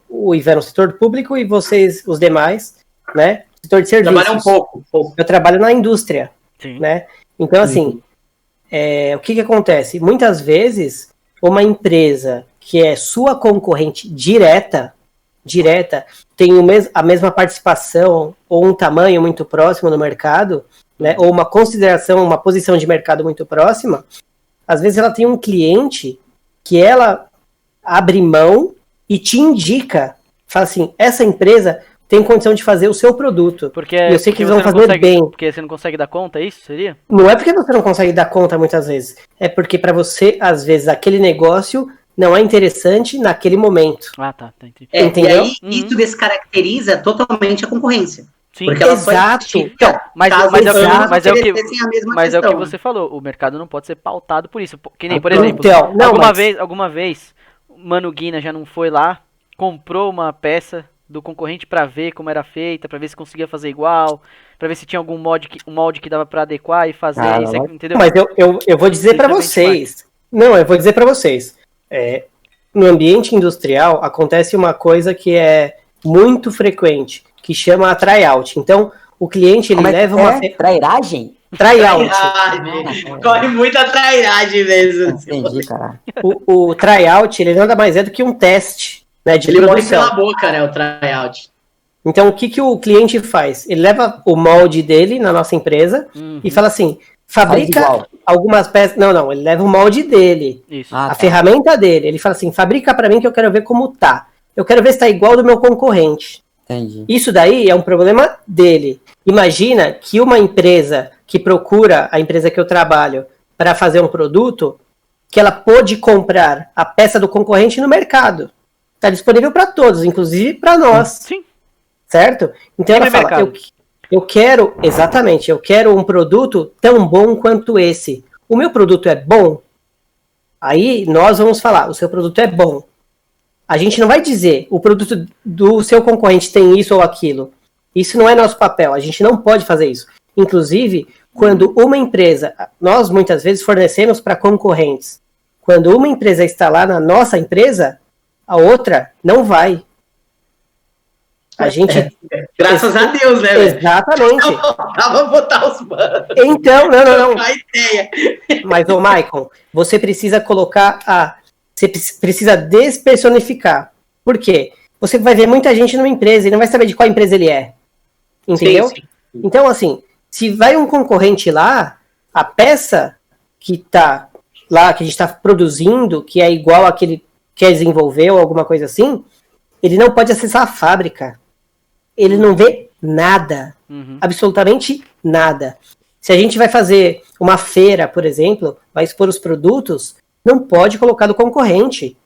o Ivan no setor público e vocês, os demais, né, no setor de serviços. Trabalham um pouco. Eu trabalho na indústria, Sim. né? Então, assim, o que acontece? Muitas vezes, uma empresa que é sua concorrente direta, tem a mesma participação ou um tamanho muito próximo no mercado, né, ou uma consideração, uma posição de mercado muito próxima, às vezes ela tem um cliente que ela abre mão e te indica, fala assim, essa empresa tem condição de fazer o seu produto. Porque e eu sei que eles vão fazer bem. Porque você não consegue dar conta, é isso? Seria? Não é porque você não consegue dar conta muitas vezes, é porque para você, às vezes, aquele negócio não é interessante naquele momento. Ah, tá. Entendi. Entendeu? E aí, isso descaracteriza totalmente a concorrência. Sim. Porque ela Exato. Mas é o que né? você falou, o mercado não pode ser pautado por isso. Que nem, por Então, exemplo, alguma vez, Mano Guina já não foi lá, comprou uma peça do concorrente pra ver como era feita, pra ver se conseguia fazer igual, pra ver se tinha algum molde que dava pra adequar e fazer isso, entendeu? Mas eu vou dizer pra vocês. Não, eu vou dizer pra vocês. No ambiente industrial acontece uma coisa que é muito frequente, que chama a tryout. Então, o cliente ele leva uma trairagem? Tryout. Corre muita trairagem mesmo. Entendi, cara. O tryout, ele nada mais é do que um teste, né, de ele produção. morre pela boca, né, o tryout. Então, o que o cliente faz? Ele leva o molde dele na nossa empresa e fala assim, fabrica algumas peças... Não, ele leva o molde dele, Isso. a ferramenta dele. Ele fala assim, fabrica pra mim que eu quero ver como tá. Eu quero ver se tá igual do meu concorrente. Entendi. Isso daí é um problema dele. Imagina que uma empresa que procura a empresa que eu trabalho para fazer um produto, que ela pode comprar a peça do concorrente no mercado. Está disponível para todos, inclusive para nós. Sim. Certo? Então ela fala, eu quero um produto tão bom quanto esse. O meu produto é bom? Aí nós vamos falar, o seu produto é bom. A gente não vai dizer, o produto do seu concorrente tem isso ou aquilo. Isso não é nosso papel, a gente não pode fazer isso. Inclusive, quando uma empresa, nós muitas vezes fornecemos para concorrentes. Quando uma empresa está lá na nossa empresa, a outra não vai. A gente... Graças a Deus, né? Exatamente. Tava botar os manos. Então, não. A ideia. Mas, ô Michael, você precisa colocar Você precisa despersonificar. Por quê? Você vai ver muita gente numa empresa e não vai saber de qual empresa ele é. Entendeu? Sim. Então, assim, se vai um concorrente lá, a peça que tá lá, que a gente está produzindo, que é igual a que ele quer desenvolver ou alguma coisa assim, ele não pode acessar a fábrica. Ele não vê nada. Uhum. Absolutamente nada. Se a gente vai fazer uma feira, por exemplo, vai expor os produtos, não pode colocar do concorrente.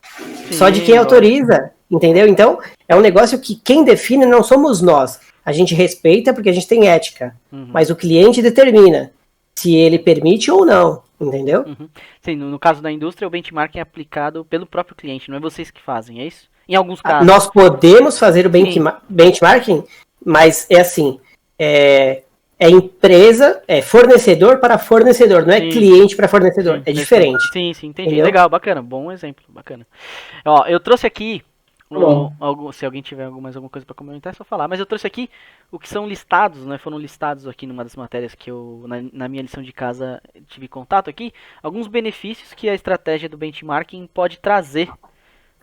Sim, Só de quem lógico. autoriza, entendeu? Então, é um negócio que quem define não somos nós. A gente respeita porque a gente tem ética. Uhum. Mas o cliente determina se ele permite ou não, entendeu? Uhum. Sim, no caso da indústria, o benchmarking é aplicado pelo próprio cliente, não é vocês que fazem, é isso? Em alguns casos. Nós podemos fazer o Sim. benchmarking, mas é assim, é empresa, é fornecedor para fornecedor, não é Sim. cliente para fornecedor, Sim, é diferente. Sim, entendi. Entendeu? Legal, bacana, bom exemplo, bacana. Ó, eu trouxe aqui, Bom. se alguém tiver mais alguma coisa para comentar, é só falar, mas eu trouxe aqui o que são listados, né, foram listados aqui numa das matérias que eu, na minha lição de casa, tive contato aqui, alguns benefícios que a estratégia do benchmarking pode trazer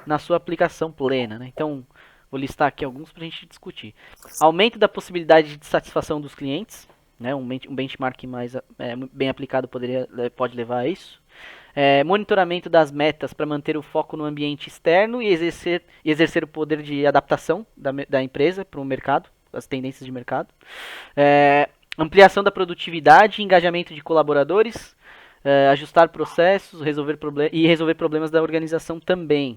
na sua aplicação plena, né, então, vou listar aqui alguns para a gente discutir. Aumento da possibilidade de satisfação dos clientes, né, um benchmark mais bem aplicado pode levar a isso. Monitoramento das metas para manter o foco no ambiente externo e exercer o poder de adaptação da empresa para o mercado, as tendências de mercado. Ampliação da produtividade e engajamento de colaboradores, ajustar processos, resolver problemas da organização também.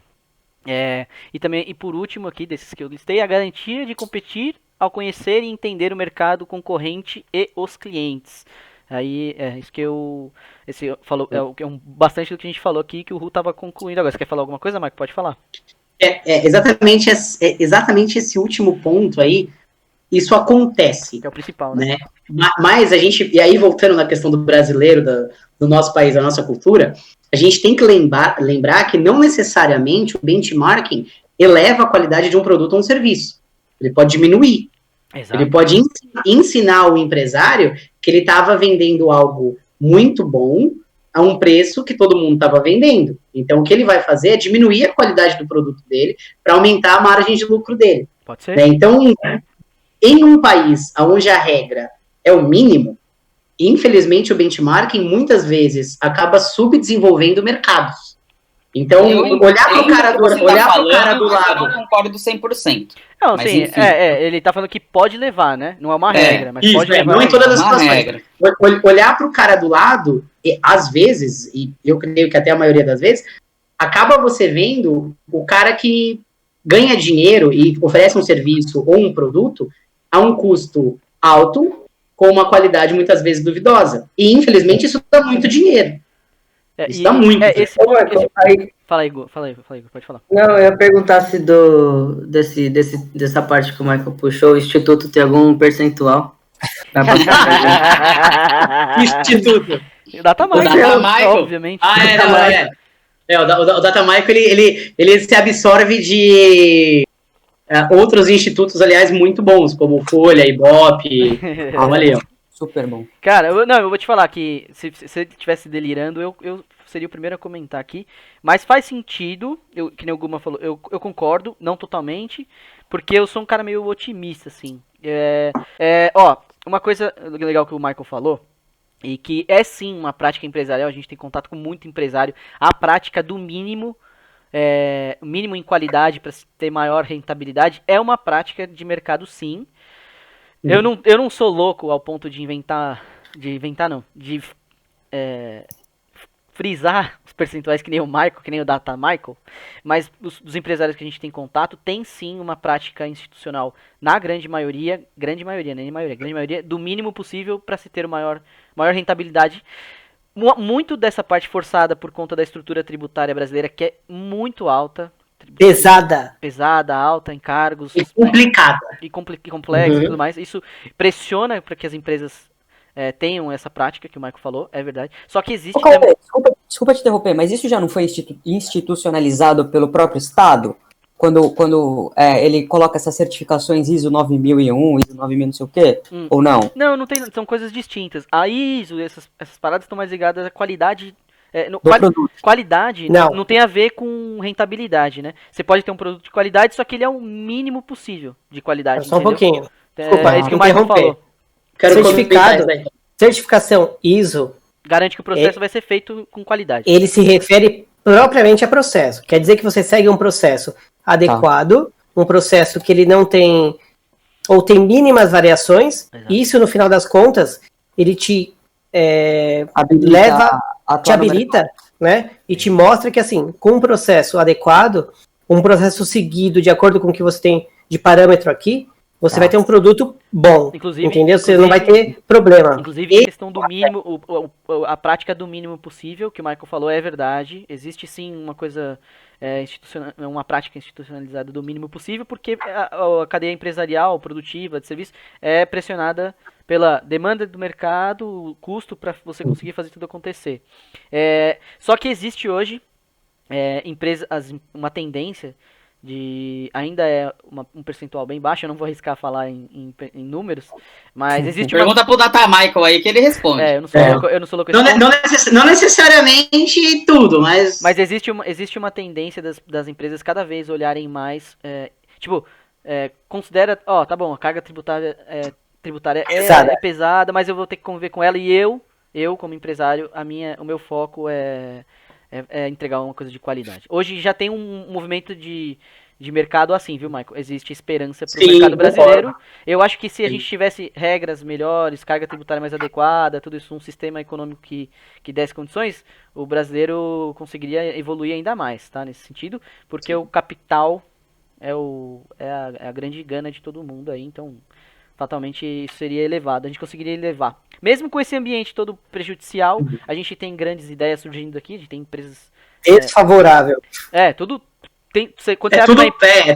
E por último aqui, desses que eu listei, a garantia de competir ao conhecer e entender o mercado concorrente e os clientes. Aí isso que bastante do que a gente falou aqui, que o Ru estava concluindo agora. Você quer falar alguma coisa, Marco? Pode falar. Exatamente esse último ponto aí, isso acontece. Que é o principal, né? Mas a gente, e aí voltando na questão do brasileiro, do nosso país, da nossa cultura, a gente tem que lembrar que não necessariamente o benchmarking eleva a qualidade de um produto ou um serviço. Ele pode diminuir. Exato. Ele pode ensinar o empresário que ele estava vendendo algo muito bom a um preço que todo mundo estava vendendo. Então, o que ele vai fazer é diminuir a qualidade do produto dele para aumentar a margem de lucro dele. Pode ser. Né? Então, em um país onde a regra é o mínimo, infelizmente o benchmarking muitas vezes acaba subdesenvolvendo mercados. Então, olhar para o cara do lado... Eu não concordo 100%. Não, Mas, sim, enfim. ele tá falando que pode levar, né? Não é uma regra, mas Isso, pode levar. não em todas as Uma situações. regra. Olhar para o cara do lado, às vezes, e eu creio que até a maioria das vezes, acaba você vendo o cara que ganha dinheiro e oferece um serviço ou um produto a um custo alto, com uma qualidade muitas vezes duvidosa. E, infelizmente, isso dá muito dinheiro. Isso dá muito. Fala aí, Igor, pode falar. Não, eu ia perguntar se dessa parte que o Michael puxou, o Instituto tem algum percentual. Instituto. Data Michael. Obviamente. O Data Michael, ele se absorve de outros institutos, aliás, muito bons, como Folha, Ibope, ali, ó. Super bom. Cara, eu vou te falar que se ele estivesse delirando, eu seria o primeiro a comentar aqui. Mas faz sentido, que nem o Guma falou, eu concordo, não totalmente, porque eu sou um cara meio otimista, assim. Uma coisa legal que o Michael falou, e que é sim uma prática empresarial, a gente tem contato com muito empresário, a prática do mínimo, mínimo em qualidade para ter maior rentabilidade, é uma prática de mercado sim. Eu não sou louco ao ponto de frisar os percentuais que nem o Michael, que nem o Data Michael, mas dos empresários que a gente tem contato, tem sim uma prática institucional, na grande maioria, do mínimo possível para se ter maior rentabilidade. Muito dessa parte forçada por conta da estrutura tributária brasileira, que é muito alta. Pesada, alta, encargos. E complicada. E complexa e tudo mais. Isso pressiona para que as empresas tenham essa prática que o Michael falou, é verdade. Só que existe... Desculpa te interromper, mas isso já não foi institucionalizado pelo próprio Estado? Quando ele coloca essas certificações ISO 9001, ISO 9000 não sei o quê? Ou não? Não tem, são coisas distintas. A ISO, essas paradas estão mais ligadas à qualidade... Qualidade não tem a ver com rentabilidade, né? Você pode ter um produto de qualidade, só que ele é o mínimo possível de qualidade. Só um pouquinho. Desculpa, é isso que o Michael falou. Certificação ISO garante que o processo vai ser feito com qualidade. Ele se refere propriamente a processo. Quer dizer que você segue um processo adequado, um processo que ele não tem ou tem mínimas variações, Exato. e isso, no final das contas, ele te Habilita leva, a te atuar no habilita, né? E te mostra que, assim, com um processo adequado, um processo seguido de acordo com o que você tem de parâmetro aqui, você vai ter um produto bom, Inclusive- entendeu? Você não vai ter problema. Inclusive, a questão do mínimo, a prática do mínimo possível, que o Michael falou, é verdade. Existe sim uma coisa uma prática institucionalizada do mínimo possível, porque a cadeia empresarial, produtiva, de serviço, é pressionada pela demanda do mercado, o custo para você conseguir fazer tudo acontecer. Só que existe hoje uma tendência ainda é um percentual bem baixo, eu não vou arriscar falar em números, mas existe uma... Pergunta pro Data Michael aí que ele responde. Eu não sou louco esse ponto. Não necessariamente tudo, mas Existe uma tendência das empresas cada vez olharem mais, considera, tá bom, a carga tributária é pesada, mas eu vou ter que conviver com ela, e eu como empresário, o meu foco é entregar uma coisa de qualidade. Hoje já tem um movimento de mercado assim, viu, Michael? Existe esperança para o mercado brasileiro. Concordo. Eu acho que se a gente tivesse regras melhores, carga tributária mais adequada, tudo isso, um sistema econômico que desse condições, o brasileiro conseguiria evoluir ainda mais, tá? Nesse sentido, porque o capital é a grande gana de todo mundo aí, então fatalmente isso seria elevado, a gente conseguiria elevar. Mesmo com esse ambiente todo prejudicial, a gente tem grandes ideias surgindo aqui, a gente tem empresas... Desfavorável. Quando É você tudo abre uma empresa,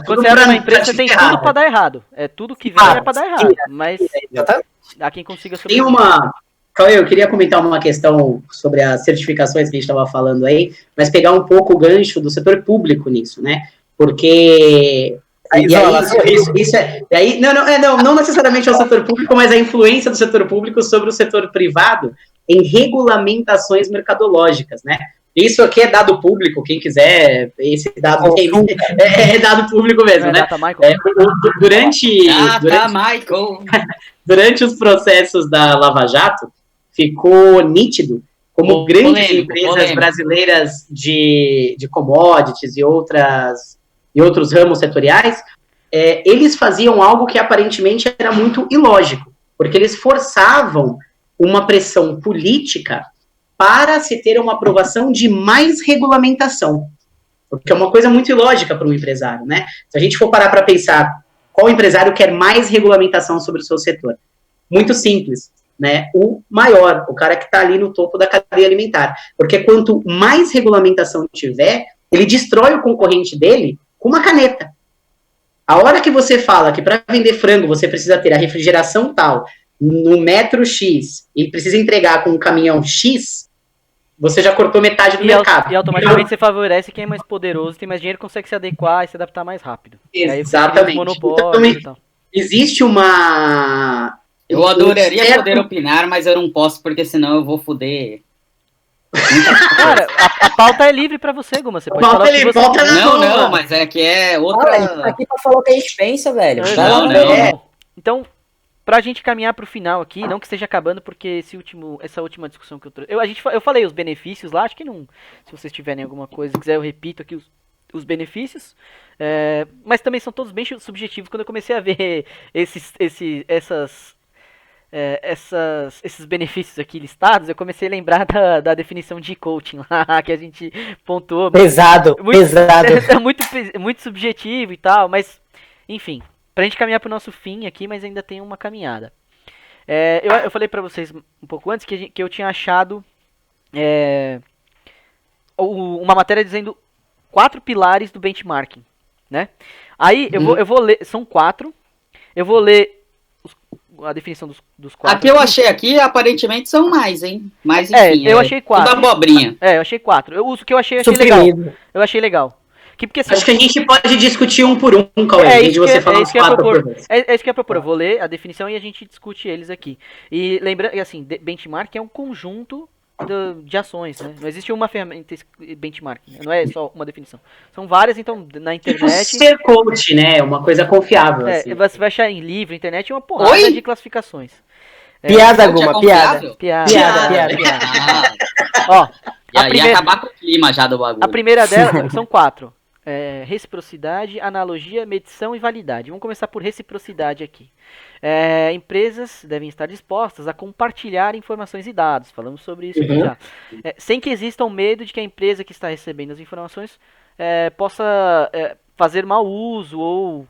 pra você te tem ferrar, tudo pra dar errado. Tudo que vem é pra dar errado, mas Exatamente. há quem consiga Tem sobreviver. Cauê, eu queria comentar uma questão sobre as certificações que a gente estava falando aí, mas pegar um pouco o gancho do setor público nisso, né? Porque... Não necessariamente é o setor público, mas a influência do setor público sobre o setor privado em regulamentações mercadológicas, né? Isso aqui é dado público, quem quiser, esse dado é dado público mesmo, né? Data Michael. Durante os processos da Lava Jato, ficou nítido como grandes empresas brasileiras de commodities e outros ramos setoriais, eles faziam algo que aparentemente era muito ilógico, porque eles forçavam uma pressão política para se ter uma aprovação de mais regulamentação, porque é uma coisa muito ilógica para um empresário, né? Se a gente for parar para pensar qual empresário quer mais regulamentação sobre o seu setor, muito simples, né? O maior, o cara que está ali no topo da cadeia alimentar, porque quanto mais regulamentação tiver, ele destrói o concorrente dele com uma caneta. A hora que você fala que para vender frango você precisa ter a refrigeração tal, no metro X, e precisa entregar com um caminhão X, você já cortou metade do mercado. E automaticamente você favorece quem é mais poderoso, tem mais dinheiro, consegue se adequar e se adaptar mais rápido. Exatamente. Então, existe uma... Eu adoraria poder opinar, mas eu não posso, porque senão eu vou foder. Cara, a pauta é livre pra você, Guma. Você pode falar o que você quiser. Não, mas é que é outra... A gente tá aqui pra falar o que a gente pensa, velho. Não. Então, pra gente caminhar pro final aqui, não que esteja acabando, porque essa última discussão que eu trouxe... Eu falei os benefícios lá, acho que não... Se vocês tiverem alguma coisa, se quiser eu repito aqui os benefícios. Mas também são todos bem subjetivos. Quando eu comecei a ver esses benefícios aqui listados, eu comecei a lembrar da definição de coaching lá, que a gente pontuou. Pesado. É muito subjetivo e tal, mas, enfim, pra gente caminhar pro nosso fim aqui, mas ainda tem uma caminhada. Eu falei pra vocês um pouco antes que eu tinha achado uma matéria dizendo 4 pilares do benchmarking, né? Aí, eu vou ler, são 4, eu vou ler a definição dos 4. Aqui eu achei aqui, aparentemente são mais, hein? Mas enfim, eu achei 4. Tudo abobrinha. Eu achei 4. Eu uso o que eu achei legal. Eu achei legal. Porque, assim, acho que a gente pode discutir um por um, Cauê, em vez de você falar os 4 por vez. É isso que eu ia propor. Eu vou ler a definição e a gente discute eles aqui. E lembrando, assim, benchmark é um conjunto de ações, né? Não existe uma ferramenta benchmark, né? Não é só uma definição. São várias, então, na internet... Tipo ser coach, né? Uma coisa confiável, assim. Você vai achar em livro, internet, uma porrada de classificações. Piada alguma, piada. Ó, e aí acabar com o clima já do bagulho. a primeira delas, são 4. reciprocidade, analogia, medição e validade. Vamos começar por reciprocidade aqui. Empresas devem estar dispostas a compartilhar informações e dados. Falamos sobre isso aqui já. Sem que exista o medo de que a empresa que está recebendo as informações possa fazer mau uso ou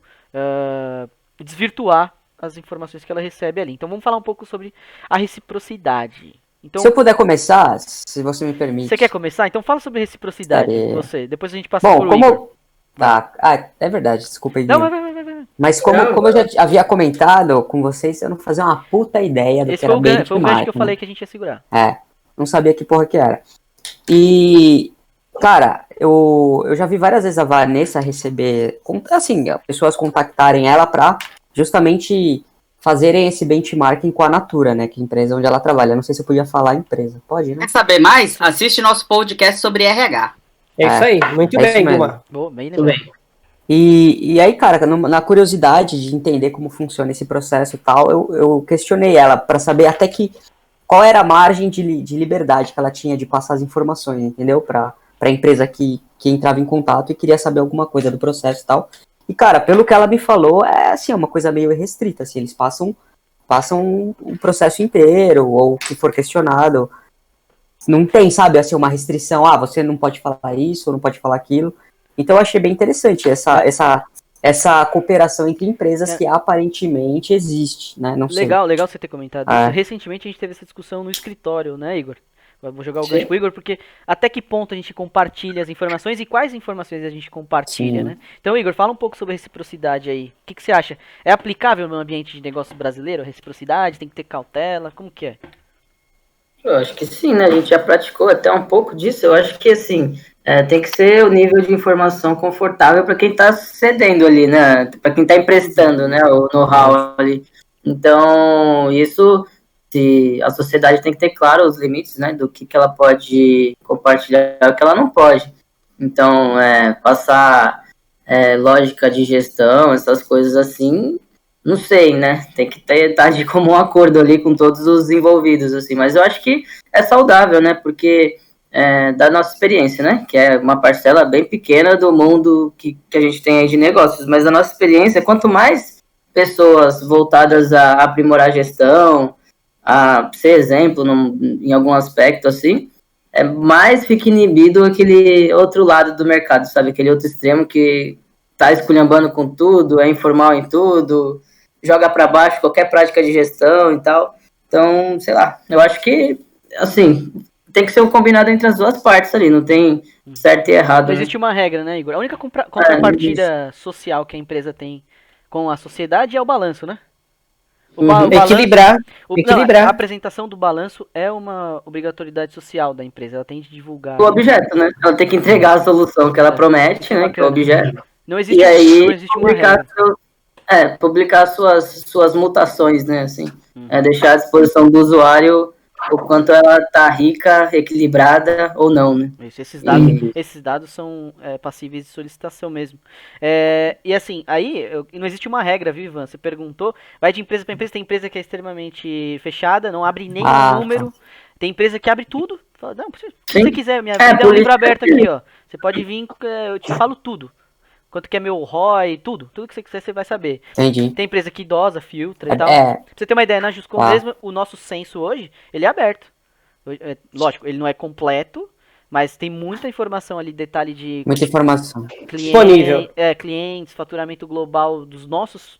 desvirtuar as informações que ela recebe ali. Então vamos falar um pouco sobre a reciprocidade. Então, se eu puder começar, se você me permite. Você quer começar? Então fala sobre reciprocidade. Você. Depois a gente passa Bom, por como Igor. Tá. É verdade, desculpa aí. Não, vai. Mas como eu já havia comentado com vocês, eu não fazia uma puta ideia do que era benchmarking. Foi o gancho que eu falei que a gente ia segurar. Não sabia que porra que era. E, cara, eu já vi várias vezes a Vanessa receber, assim, pessoas contactarem ela pra justamente fazerem esse benchmarking com a Natura, né, que é a empresa onde ela trabalha. Não sei se eu podia falar a empresa. Pode, né? Quer saber mais? Assiste nosso podcast sobre RH. É isso aí, muito bem, Guma. Bem, Tudo bem. E aí, cara, na curiosidade de entender como funciona esse processo e tal, eu questionei ela pra saber até qual era a margem de liberdade que ela tinha de passar as informações, entendeu? Pra empresa que entrava em contato e queria saber alguma coisa do processo e tal. E, cara, pelo que ela me falou, assim, uma coisa meio restrita, assim, eles passam o processo inteiro, ou o que for questionado. Não tem, sabe, assim, uma restrição, você não pode falar isso, ou não pode falar aquilo. Então eu achei bem interessante essa cooperação entre empresas que aparentemente existe, né? Não sei. Legal você ter comentado isso. Recentemente a gente teve essa discussão no escritório, né, Igor? Vou jogar o gancho pro Igor, porque até que ponto a gente compartilha as informações e quais informações a gente compartilha, né? Então, Igor, fala um pouco sobre reciprocidade aí. O que você acha? É aplicável no ambiente de negócio brasileiro a reciprocidade? Tem que ter cautela? Como que é? Eu acho que sim, né? A gente já praticou até um pouco disso. Eu acho que, assim, tem que ser o nível de informação confortável para quem está cedendo ali, né? Para quem está emprestando, né? O know-how ali. Então, isso, se a sociedade tem que ter claro os limites, né? Do que ela pode compartilhar e o que ela não pode. Então, passar lógica de gestão, essas coisas assim, não sei, né? Tem que estar de comum acordo ali com todos os envolvidos, assim. Mas eu acho que é saudável, né? Porque da nossa experiência, né? Que é uma parcela bem pequena do mundo que a gente tem aí de negócios. Mas a nossa experiência, quanto mais pessoas voltadas a aprimorar a gestão, a ser exemplo em algum aspecto, assim, mais fica inibido aquele outro lado do mercado, sabe? Aquele outro extremo que tá esculhambando com tudo, é informal em tudo, joga para baixo qualquer prática de gestão e tal. Então, sei lá, eu acho que, assim, tem que ser um combinado entre as duas partes ali, não tem certo e errado. Não existe uma regra, né, Igor? A única contrapartida social que a empresa tem com a sociedade é o balanço, né? Equilibrar. A apresentação do balanço é uma obrigatoriedade social da empresa, ela tem de divulgar. O objeto, né? Ela tem que entregar a solução que ela promete, né? Que é o objeto. Não existe, e aí, não existe uma regra. Publicar suas mutações, né? Assim, deixar à disposição do usuário o quanto ela tá rica, equilibrada ou não, né? Isso, esses dados são passíveis de solicitação mesmo. E assim, aí não existe uma regra, viu, Ivan? Você perguntou, vai de empresa para empresa, tem empresa que é extremamente fechada, não abre nenhum número, tem empresa que abre tudo, fala, não, se você quiser, minha vida é um livro aberto aqui, ó. Você pode vir, eu te falo tudo. Quanto que é meu ROI, tudo que você quiser você vai saber. Entendi. Tem empresa que idosa, filtra e tal. Pra você ter uma ideia, na Juscom mesmo, o nosso censo hoje, ele é aberto. Lógico, ele não é completo, mas tem muita informação ali, detalhe de... Muita informação. Disponível. Clientes, faturamento global dos nossos,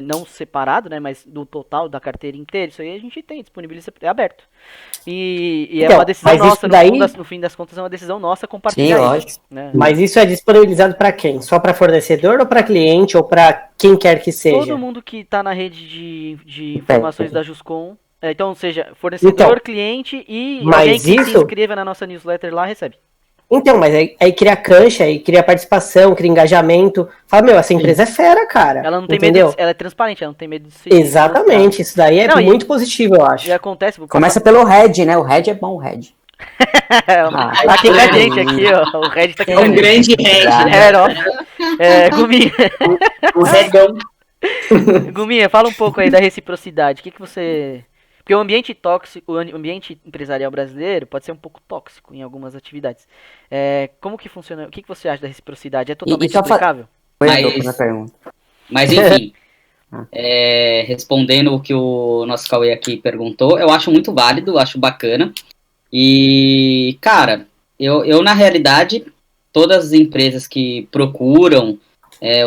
não separado, né, mas do total da carteira inteira, isso aí a gente tem disponível, é aberto. E então, é uma decisão nossa, no fim das contas é uma decisão nossa compartilhar. Sim, lógico. Né? Mas isso é disponibilizado para quem? Só para fornecedor ou para cliente ou para quem quer que seja? Todo mundo que está na rede de informações da Juscom, então seja fornecedor, cliente e alguém que se inscreva na nossa newsletter lá recebe. Então, mas aí cria cancha, aí cria participação, cria engajamento. Fala, essa empresa é fera, cara. Ela não tem entendeu? medo, ela é transparente, ela não tem medo de se... Exatamente, isso daí é muito positivo, eu acho. E acontece... Começa pelo Red, né? O Red é bom, o Red. Tá aqui com a gente, aqui, ó. O Red tá aqui. É um grande Red. Guminha. O Redão. Guminha, fala um pouco aí da reciprocidade. O que você Porque o ambiente tóxico, o ambiente empresarial brasileiro pode ser um pouco tóxico em algumas atividades. Como que funciona? O que você acha da reciprocidade? É totalmente só fa- aplicável? Mas- Na pergunta. Mas enfim, respondendo o que o nosso Cauê aqui perguntou, eu acho muito válido, acho bacana. E, cara, eu na realidade, todas as empresas que procuram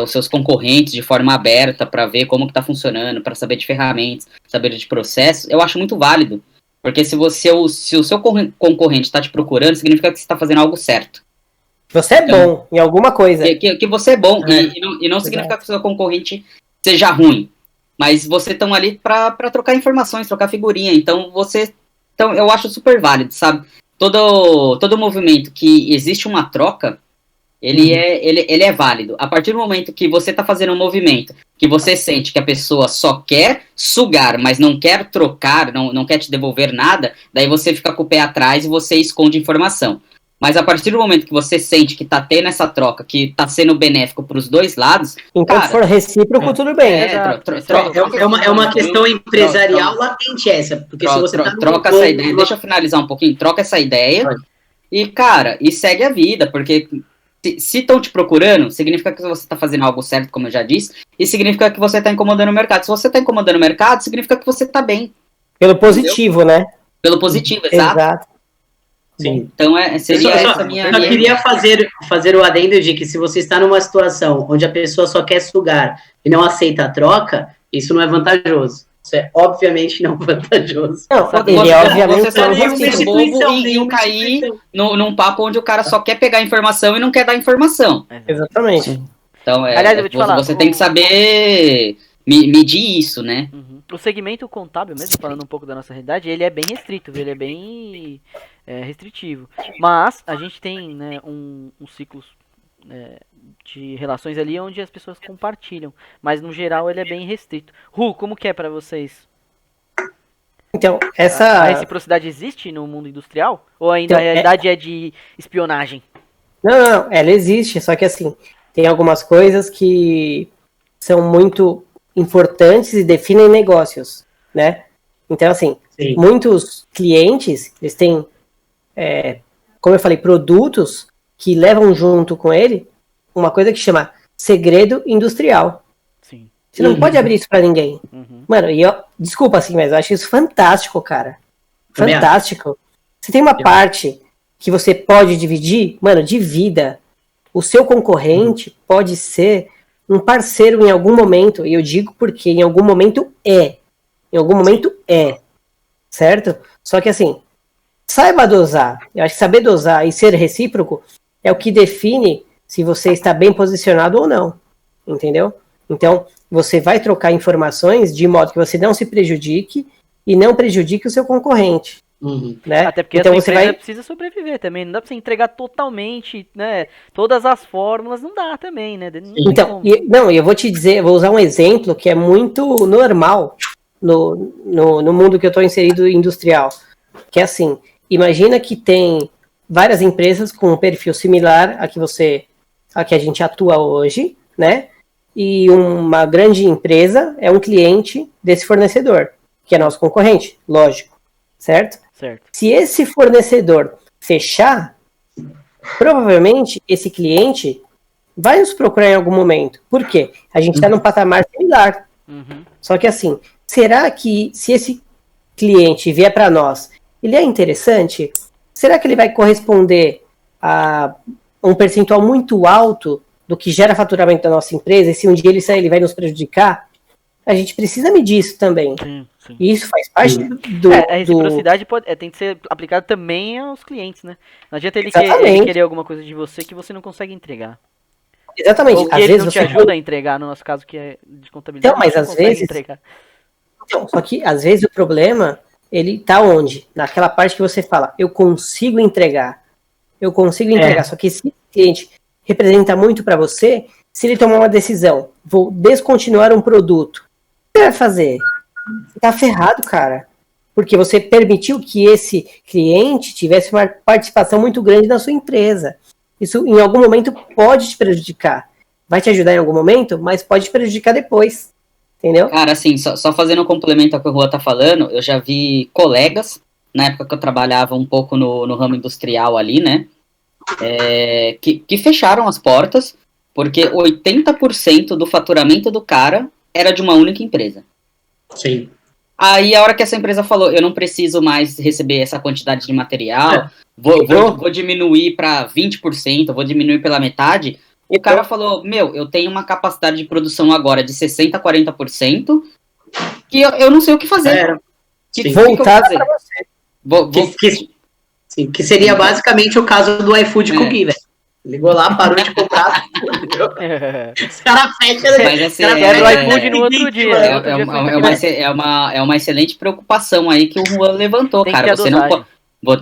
os seus concorrentes de forma aberta para ver como que tá funcionando, para saber de ferramentas, saber de processos, eu acho muito válido. Porque se o seu concorrente está te procurando, significa que você está fazendo algo certo. Você é bom em alguma coisa. Que você é bom, e não significa que o seu concorrente seja ruim. Mas vocês estão ali para trocar informações, trocar figurinha. Então, eu acho super válido, sabe? Todo movimento que existe uma troca, ele é válido. A partir do momento que você está fazendo um movimento que você sente que a pessoa só quer sugar, mas não quer trocar, não quer te devolver nada, daí você fica com o pé atrás e você esconde informação. Mas a partir do momento que você sente que tá tendo essa troca, que tá sendo benéfico pros dois lados... Então, se for recíproco, tudo bem. É uma questão empresarial latente essa. Porque se você troca essa ideia, deixa eu finalizar um pouquinho, troca essa ideia e, cara, e segue a vida, porque se estão te procurando, significa que você tá fazendo algo certo, como eu já disse, e significa que você tá incomodando o mercado. Se você tá incomodando o mercado, significa que você tá bem. Pelo positivo, né? Pelo positivo, exato. Sim. Então, seria essa minha... Eu queria fazer o adendo de que se você está numa situação onde a pessoa só quer sugar e não aceita a troca, isso não é vantajoso. Isso é obviamente não vantajoso. Não, ele é obviamente você sabe não ser bobo em cair num papo onde o cara só quer pegar informação e não quer dar informação. Exatamente. Então, Aliás, eu vou te falar, você tem que saber medir isso, né? O segmento contábil, mesmo falando um pouco da nossa realidade, ele é bem restrito, ele é bem restritivo. Mas a gente tem, né, um ciclo de relações ali onde as pessoas compartilham. Mas no geral ele é bem restrito. Como que é pra vocês? Então, A reciprocidade existe no mundo industrial? Ou ainda Então, a realidade é de espionagem? Não, ela existe, só que assim, tem algumas coisas que são muito importantes e definem negócios, né? Então, assim, muitos clientes, eles têm, como eu falei, produtos que levam junto com ele uma coisa que chama segredo industrial. Sim. Você não pode abrir isso pra ninguém. Mano, desculpa assim, mas eu acho isso fantástico, cara. Fantástico. Você tem uma parte que você pode dividir, mano, divida. O seu concorrente pode ser um parceiro em algum momento, e eu digo porque em algum momento Em algum momento certo? Só que assim, saiba dosar. Eu acho que saber dosar e ser recíproco é o que define se você está bem posicionado ou não. Entendeu? Então, você vai trocar informações de modo que você não se prejudique e não prejudique o seu concorrente. Né? Até porque então a sua empresa precisa sobreviver também. Não dá pra você entregar totalmente, né? Todas as fórmulas, não dá também, né? Então, eu vou te dizer, vou usar um exemplo que é muito normal no mundo que eu estou inserido industrial. Que é assim, imagina que tem várias empresas com um perfil similar a que a gente atua hoje, né? E uma grande empresa é um cliente desse fornecedor, que é nosso concorrente, lógico, certo? Se esse fornecedor fechar, provavelmente esse cliente vai nos procurar em algum momento. Por quê? A gente está num patamar similar. Só que assim, será que se esse cliente vier para nós, ele é interessante? Será que ele vai corresponder a um percentual muito alto do que gera faturamento da nossa empresa? E se um dia ele sair, ele vai nos prejudicar? A gente precisa medir isso também. Sim. E isso faz parte a reciprocidade tem que ser aplicada também aos clientes, né? Não adianta ele querer alguma coisa de você que você não consegue entregar. Exatamente. Ou que ele não te ajuda a entregar, no nosso caso que é de contabilidade. Então, mas às vezes... entregar. Então, só que às vezes o problema, ele tá onde? Naquela parte que você fala, eu consigo entregar. Só que se o cliente representa muito para você, se ele tomar uma decisão, vou descontinuar um produto, o que você vai fazer? Você tá ferrado, cara. Porque você permitiu que esse cliente tivesse uma participação muito grande na sua empresa. Isso, em algum momento, pode te prejudicar. Vai te ajudar em algum momento, mas pode te prejudicar depois. entendeu? Cara, assim, só fazendo um complemento ao que o Rua tá falando, eu já vi colegas, na época que eu trabalhava um pouco no ramo industrial ali, né, que fecharam as portas, porque 80% do faturamento do cara era de uma única empresa. Sim. Aí, a hora que essa empresa falou, eu não preciso mais receber essa quantidade de material, vou diminuir para 20%, vou diminuir pela metade, o cara falou, eu tenho uma capacidade de produção agora de 60%, 40%, que eu não sei o que fazer. Sim. Voltada para você. Que seria basicamente o caso do iFood Cookie, velho. Ligou lá, parou de comprar. Os caras fecham. Mas assim, Quero o iFood no outro dia. É uma excelente preocupação aí que o Juan levantou, Tem cara. que ter Você não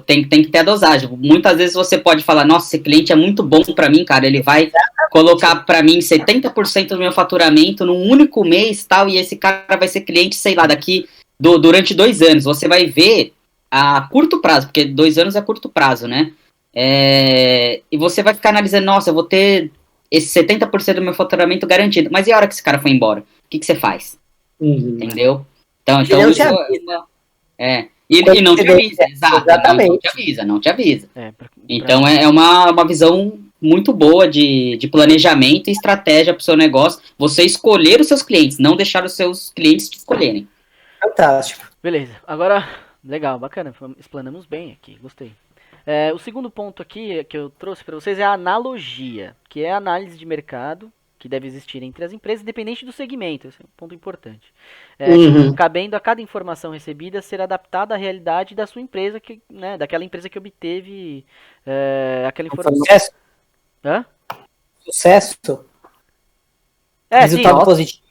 tem que ter a dosagem. Muitas vezes você pode falar, nossa, esse cliente é muito bom pra mim, cara. Ele vai colocar pra mim 70% do meu faturamento num único mês, tal, e esse cara vai ser cliente, sei lá, durante 2 anos. Você vai ver a curto prazo, porque 2 anos é curto prazo, né? E você vai ficar analisando, nossa, eu vou ter esse 70% do meu faturamento garantido. Mas e a hora que esse cara foi embora? O que você faz? Entendeu? Então isso E não te avisa, exato. Não te avisa. Então é uma visão muito boa de planejamento e estratégia para o seu negócio. Você escolher os seus clientes, não deixar os seus clientes te escolherem. Fantástico. Beleza, agora, legal, bacana, explanamos bem aqui, gostei. O segundo ponto aqui que eu trouxe para vocês é a analogia, que é a análise de mercado que deve existir entre as empresas, independente do segmento. Esse é um ponto importante. Cabendo a cada informação recebida ser adaptada à realidade da sua empresa, daquela empresa que obteve aquela informação. Sucesso. Hã? Sucesso. Resultado positivo.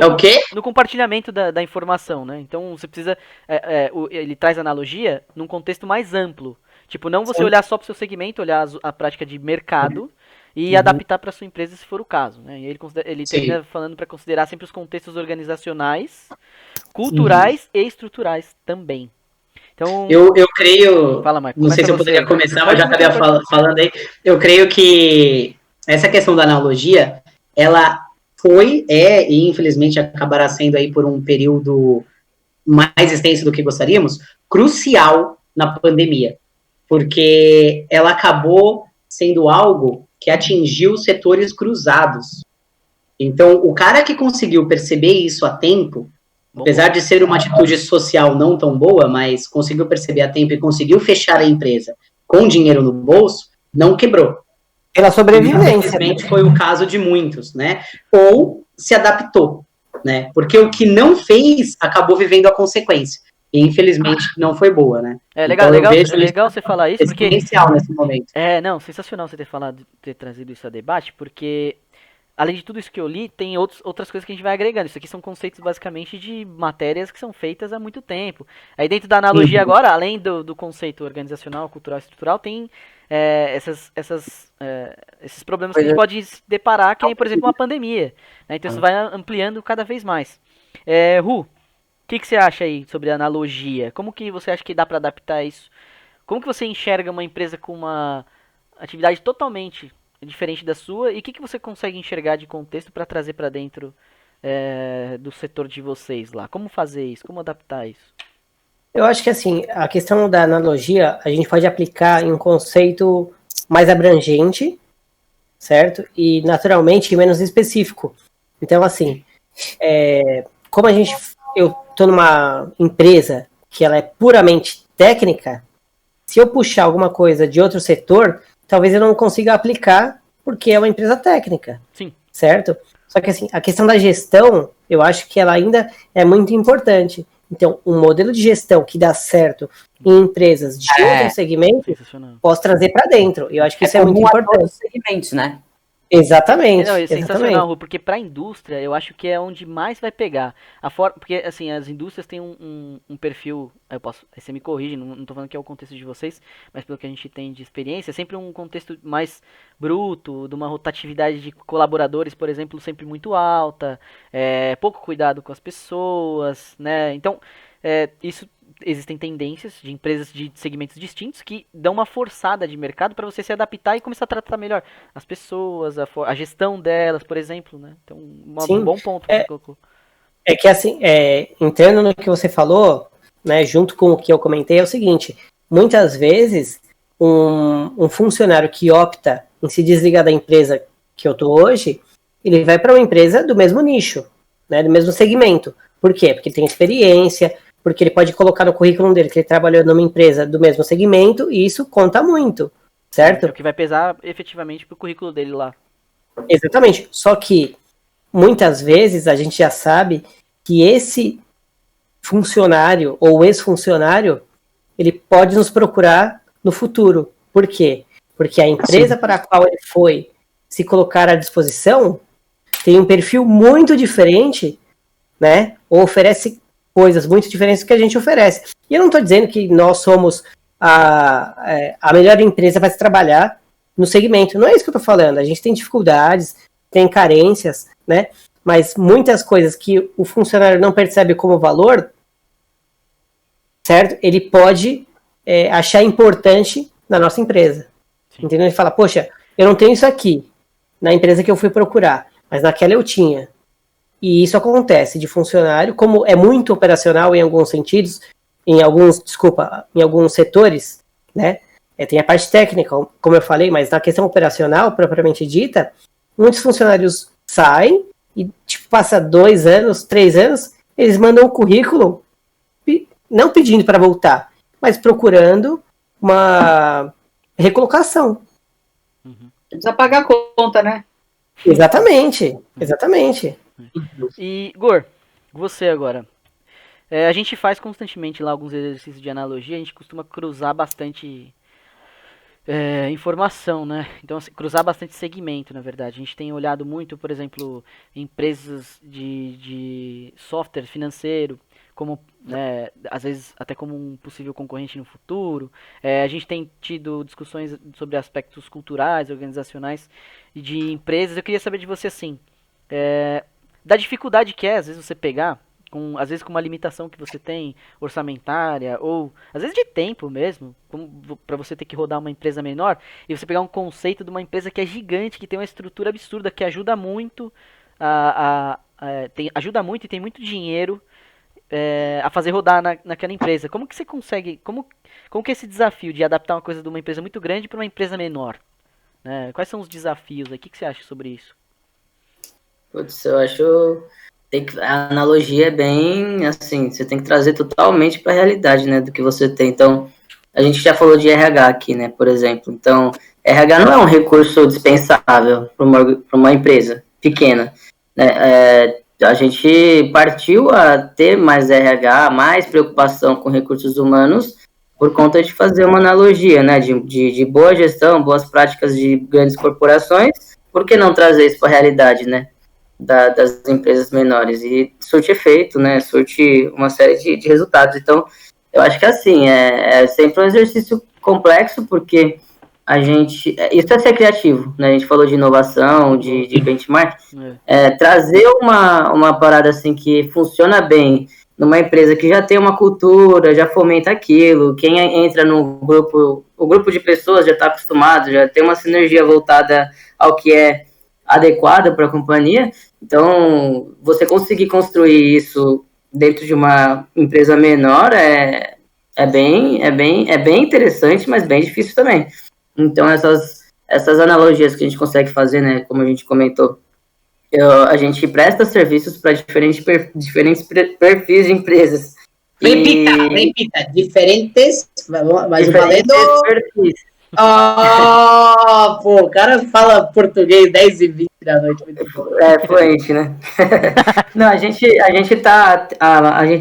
É o quê? No compartilhamento da informação, né? Então você precisa. Ele traz analogia num contexto mais amplo. Tipo, não você olhar só para o seu segmento, olhar a prática de mercado e adaptar para sua empresa se for o caso, né? E ele termina falando para considerar sempre os contextos organizacionais, culturais e estruturais também. Então, eu creio. Fala, Marco, não sei se eu poderia começar, mas já estaria falando aí. Eu creio que essa questão da analogia, ela e infelizmente acabará sendo aí por um período mais extenso do que gostaríamos, crucial na pandemia. Porque ela acabou sendo algo que atingiu setores cruzados. Então, o cara que conseguiu perceber isso a tempo, apesar de ser uma atitude social não tão boa, mas conseguiu perceber a tempo e conseguiu fechar a empresa com dinheiro no bolso, não quebrou. Pela sobrevivência. Infelizmente foi o caso de muitos, né? Ou se adaptou, né? Porque o que não fez acabou vivendo a consequência. E infelizmente não foi boa, né? Legal você falar isso, porque essencial nesse momento. Não, sensacional você ter trazido isso a debate, porque além de tudo isso que eu li, tem outras coisas que a gente vai agregando. Isso aqui são conceitos basicamente de matérias que são feitas há muito tempo. Aí dentro da analogia agora, além do conceito organizacional, cultural e estrutural, tem esses problemas que a gente pode se deparar, que nem, por exemplo, uma pandemia. Né? Então isso vai ampliando cada vez mais. Ru, o que você acha aí sobre a analogia? Como que você acha que dá para adaptar isso? Como que você enxerga uma empresa com uma atividade totalmente diferente da sua? E o que você consegue enxergar de contexto para trazer para dentro do setor de vocês lá? Como fazer isso? Como adaptar isso? Eu acho que assim, a questão da analogia, a gente pode aplicar em um conceito mais abrangente, certo? E naturalmente menos específico. Então, assim, como eu estou numa empresa que ela é puramente técnica, se eu puxar alguma coisa de outro setor, talvez eu não consiga aplicar porque é uma empresa técnica. Sim. Certo? Só que assim, a questão da gestão, eu acho que ela ainda é muito importante. Então, um modelo de gestão que dá certo em empresas de outros segmentos, posso trazer para dentro. Eu acho que isso é muito importante. Segmentos, né? Exatamente. Não, é sensacional, porque para a indústria eu acho que é onde mais vai pegar. Porque assim, as indústrias têm um perfil, aí você me corrige, não estou falando que é o contexto de vocês, mas pelo que a gente tem de experiência, é sempre um contexto mais bruto, de uma rotatividade de colaboradores, por exemplo, sempre muito alta, pouco cuidado com as pessoas, né? Então, existem tendências de empresas de segmentos distintos que dão uma forçada de mercado para você se adaptar e começar a tratar melhor as pessoas, a gestão delas, por exemplo, né? Então, um bom ponto que você colocou. É que assim, entrando no que você falou, né, junto com o que eu comentei, é o seguinte, muitas vezes um funcionário que opta em se desligar da empresa que eu estou hoje, ele vai para uma empresa do mesmo nicho, né, do mesmo segmento. Por quê? Porque ele tem experiência, porque ele pode colocar no currículo dele que ele trabalhou numa empresa do mesmo segmento, e isso conta muito, certo? É o que vai pesar efetivamente pro currículo dele lá. Exatamente. Só que muitas vezes a gente já sabe que esse funcionário ou ex-funcionário ele pode nos procurar no futuro. Por quê? Porque a empresa para a qual ele foi se colocar à disposição tem um perfil muito diferente, né? Ou oferece coisas muito diferentes do que a gente oferece. E eu não estou dizendo que nós somos a melhor empresa para se trabalhar no segmento. Não é isso que eu estou falando. A gente tem dificuldades, tem carências, né? Mas muitas coisas que o funcionário não percebe como valor, certo? Ele pode achar importante na nossa empresa. Sim. Entendeu? Ele fala, poxa, eu não tenho isso aqui na empresa que eu fui procurar, mas naquela eu tinha. E isso acontece de funcionário, como é muito operacional em alguns sentidos, em alguns setores, né? Tem a parte técnica, como eu falei, mas na questão operacional, propriamente dita, muitos funcionários saem e, tipo, passa 2 anos, 3 anos, eles mandam um currículo, não pedindo para voltar, mas procurando uma recolocação. Precisa pagar a conta, né? Exatamente. E, Gor, você agora. A gente faz constantemente lá alguns exercícios de analogia, a gente costuma cruzar bastante informação, né? Então, assim, cruzar bastante segmento, na verdade. A gente tem olhado muito, por exemplo, empresas de software financeiro, como, né, às vezes até como um possível concorrente no futuro. A gente tem tido discussões sobre aspectos culturais, organizacionais e de empresas. Eu queria saber de você, assim, da dificuldade que às vezes, você pegar, às vezes com uma limitação que você tem, orçamentária, ou às vezes de tempo mesmo, para você ter que rodar uma empresa menor, e você pegar um conceito de uma empresa que é gigante, que tem uma estrutura absurda, que ajuda muito, ajuda muito e tem muito dinheiro a fazer rodar naquela empresa. Como que você consegue, como que é esse desafio de adaptar uma coisa de uma empresa muito grande para uma empresa menor? Né? Quais são os desafios aí? O que você acha sobre isso? Putz, eu acho a analogia é bem assim, você tem que trazer totalmente para a realidade, né, do que você tem. Então, a gente já falou de RH aqui, né, por exemplo. Então, RH não é um recurso dispensável para uma empresa pequena, né? A gente partiu a ter mais RH, mais preocupação com recursos humanos por conta de fazer uma analogia, né, de boa gestão, boas práticas de grandes corporações. Por que não trazer isso para a realidade, né, das empresas menores? E surte efeito, né, surte uma série de resultados. Então, eu acho que assim, é sempre um exercício complexo, porque a gente... Isso é ser criativo, né? A gente falou de inovação, de benchmark. Trazer uma parada assim que funciona bem numa empresa que já tem uma cultura, já fomenta aquilo, quem entra no grupo, o grupo de pessoas já está acostumado, já tem uma sinergia voltada ao que é adequado para a companhia. Então, você conseguir construir isso dentro de uma empresa menor é bem interessante, mas bem difícil também. Então, essas analogias que a gente consegue fazer, né, como a gente comentou, a gente presta serviços para diferentes perfis de empresas. Repita, diferentes, mas diferentes perfis. Pô, o cara fala português 10h20 da noite. Fluente, né? Não, a gente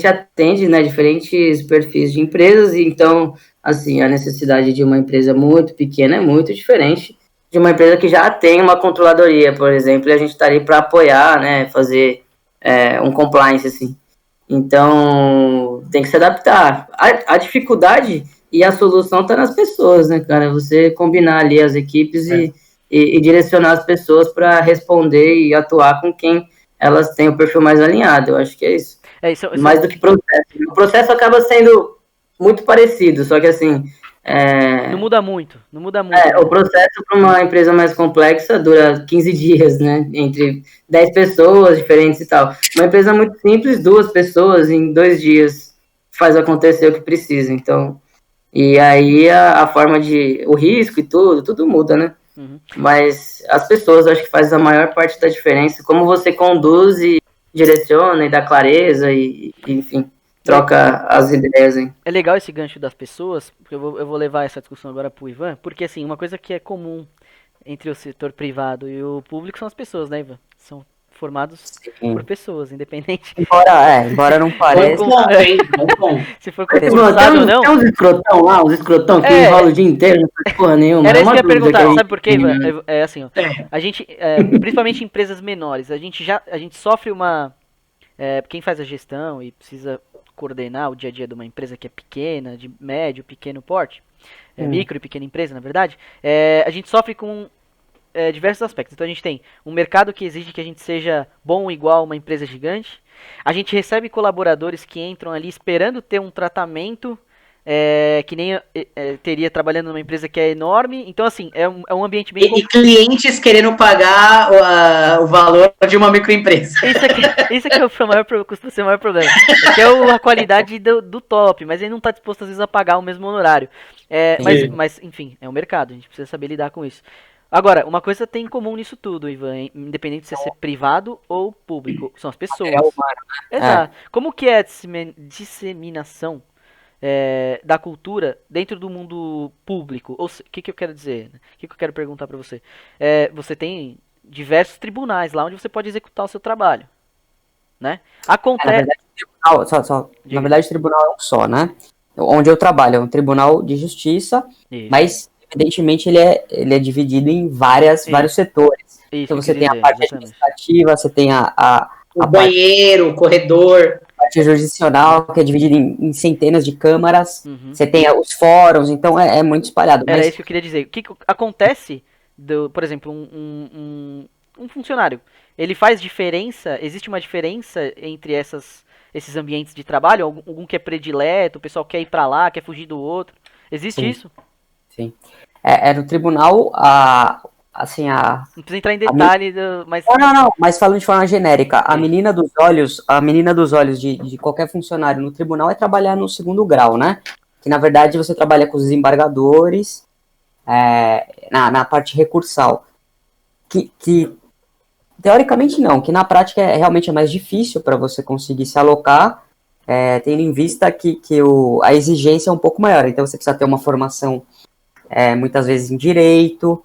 atende, né, diferentes perfis de empresas, e então, assim, a necessidade de uma empresa muito pequena é muito diferente de uma empresa que já tem uma controladoria, por exemplo, e a gente está ali para apoiar, né, fazer um compliance, assim. Então, tem que se adaptar. A dificuldade e a solução está nas pessoas, né, cara? Você combinar ali as equipes e direcionar as pessoas para responder e atuar com quem elas têm o perfil mais alinhado. Eu acho que é isso. Mais do que processo. O processo acaba sendo muito parecido, só que assim, Não muda muito, não muda muito. O processo para uma empresa mais complexa dura 15 dias, né? Entre 10 pessoas diferentes e tal. Uma empresa muito simples, 2 pessoas em 2 dias faz acontecer o que precisa. Então, e aí a forma o risco e tudo muda, né? Uhum. Mas as pessoas, acho que faz a maior parte da diferença. Como você conduz e direciona e dá clareza e enfim, troca as ideias, hein? É legal esse gancho das pessoas, porque eu vou levar essa discussão agora pro Ivan, porque assim, uma coisa que é comum entre o setor privado e o público são as pessoas, né, Ivan? São formados por pessoas, independente. Embora não pareça. Bom ponto, hein? Bom ponto. Se for concursado ou não. Tem uns escrotão lá, uns escrotão que enrola o dia inteiro, não faz porra nenhuma. Era É isso que uma eu ia dúvida perguntar, que sabe por quê, Ivan? É assim, ó. É. A gente, principalmente em empresas menores, a gente sofre uma. Quem faz a gestão e precisa coordenar o dia a dia de uma empresa que é pequena, de médio, pequeno porte, micro e pequena empresa, na verdade, a gente sofre com diversos aspectos. Então a gente tem um mercado que exige que a gente seja bom igual a uma empresa gigante. A gente recebe colaboradores que entram ali esperando ter um tratamento que nem teria trabalhando numa empresa que é enorme. Então, assim, é um ambiente bem... E clientes querendo pagar o valor de uma microempresa. Isso aqui costuma ser o maior problema. Que é a qualidade do top, mas ele não está disposto, às vezes, a pagar o mesmo honorário. Mas, enfim, é um mercado, a gente precisa saber lidar com isso. Agora, uma coisa tem em comum nisso tudo, Ivan, independente de ser privado ou público, são as pessoas. Exato. Como que é a disseminação da cultura dentro do mundo público? O que eu quero dizer? O que eu quero perguntar pra você? Você tem diversos tribunais lá onde você pode executar o seu trabalho, né? Acontece... Na verdade, o tribunal é um só, né? Onde eu trabalho é um tribunal de justiça, Isso. mas evidentemente ele é dividido em vários setores. Então você tem a parte administrativa, você tem a banheiro, o corredor, parte jurisdicional, que é dividida em centenas de câmaras, você tem os fóruns, então é muito espalhado. Era isso que eu queria dizer. O que acontece, por exemplo, um funcionário, ele faz diferença, existe uma diferença entre esses ambientes de trabalho? Algum que é predileto, o pessoal quer ir pra lá, quer fugir do outro? Existe isso? Sim. No tribunal, não precisa entrar em detalhe, mas... Não, mas falando de forma genérica, a menina dos olhos de qualquer funcionário no tribunal é trabalhar no segundo grau, né? Que na verdade você trabalha com os desembargadores na parte recursal. Que teoricamente não, que na prática realmente é mais difícil para você conseguir se alocar, tendo em vista que a exigência é um pouco maior. Então você precisa ter uma formação muitas vezes em direito,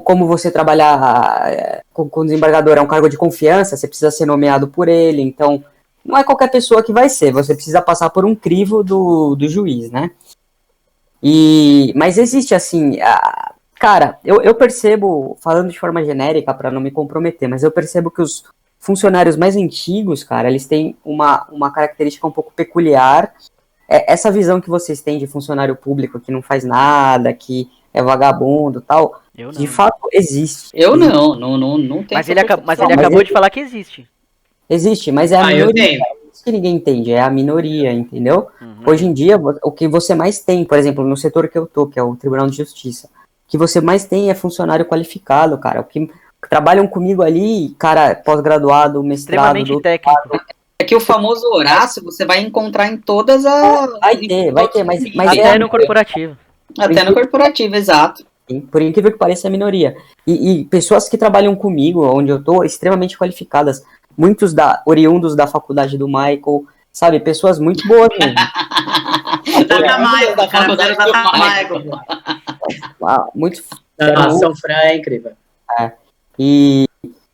como você trabalhar com desembargador é um cargo de confiança, você precisa ser nomeado por ele, então não é qualquer pessoa que vai ser, você precisa passar por um crivo do juiz, né? Mas existe assim, cara, eu percebo, falando de forma genérica para não me comprometer, mas eu percebo que os funcionários mais antigos, cara, eles têm uma característica um pouco peculiar. Essa visão que vocês têm de funcionário público que não faz nada, que é vagabundo e tal, de fato existe. Eu não tenho. Mas ele acabou de falar que existe. Existe, mas é a minoria. Isso que ninguém entende, é a minoria, entendeu? Hoje em dia, o que você mais tem, por exemplo, no setor que eu tô, que é o Tribunal de Justiça, o que você mais tem é funcionário qualificado, cara. O que trabalham comigo ali, cara, pós-graduado, mestrado... Extremamente técnico. É que o famoso Horácio você vai encontrar em todas as... Vai ter, mas até no corporativo. Até no corporativo, exato. Por incrível que pareça, é a minoria. E pessoas que trabalham comigo, onde eu tô, extremamente qualificadas. Muitos oriundos da faculdade do Michael, sabe? Pessoas muito boas mesmo. da faculdade do Michael. Muito... São Fran é incrível.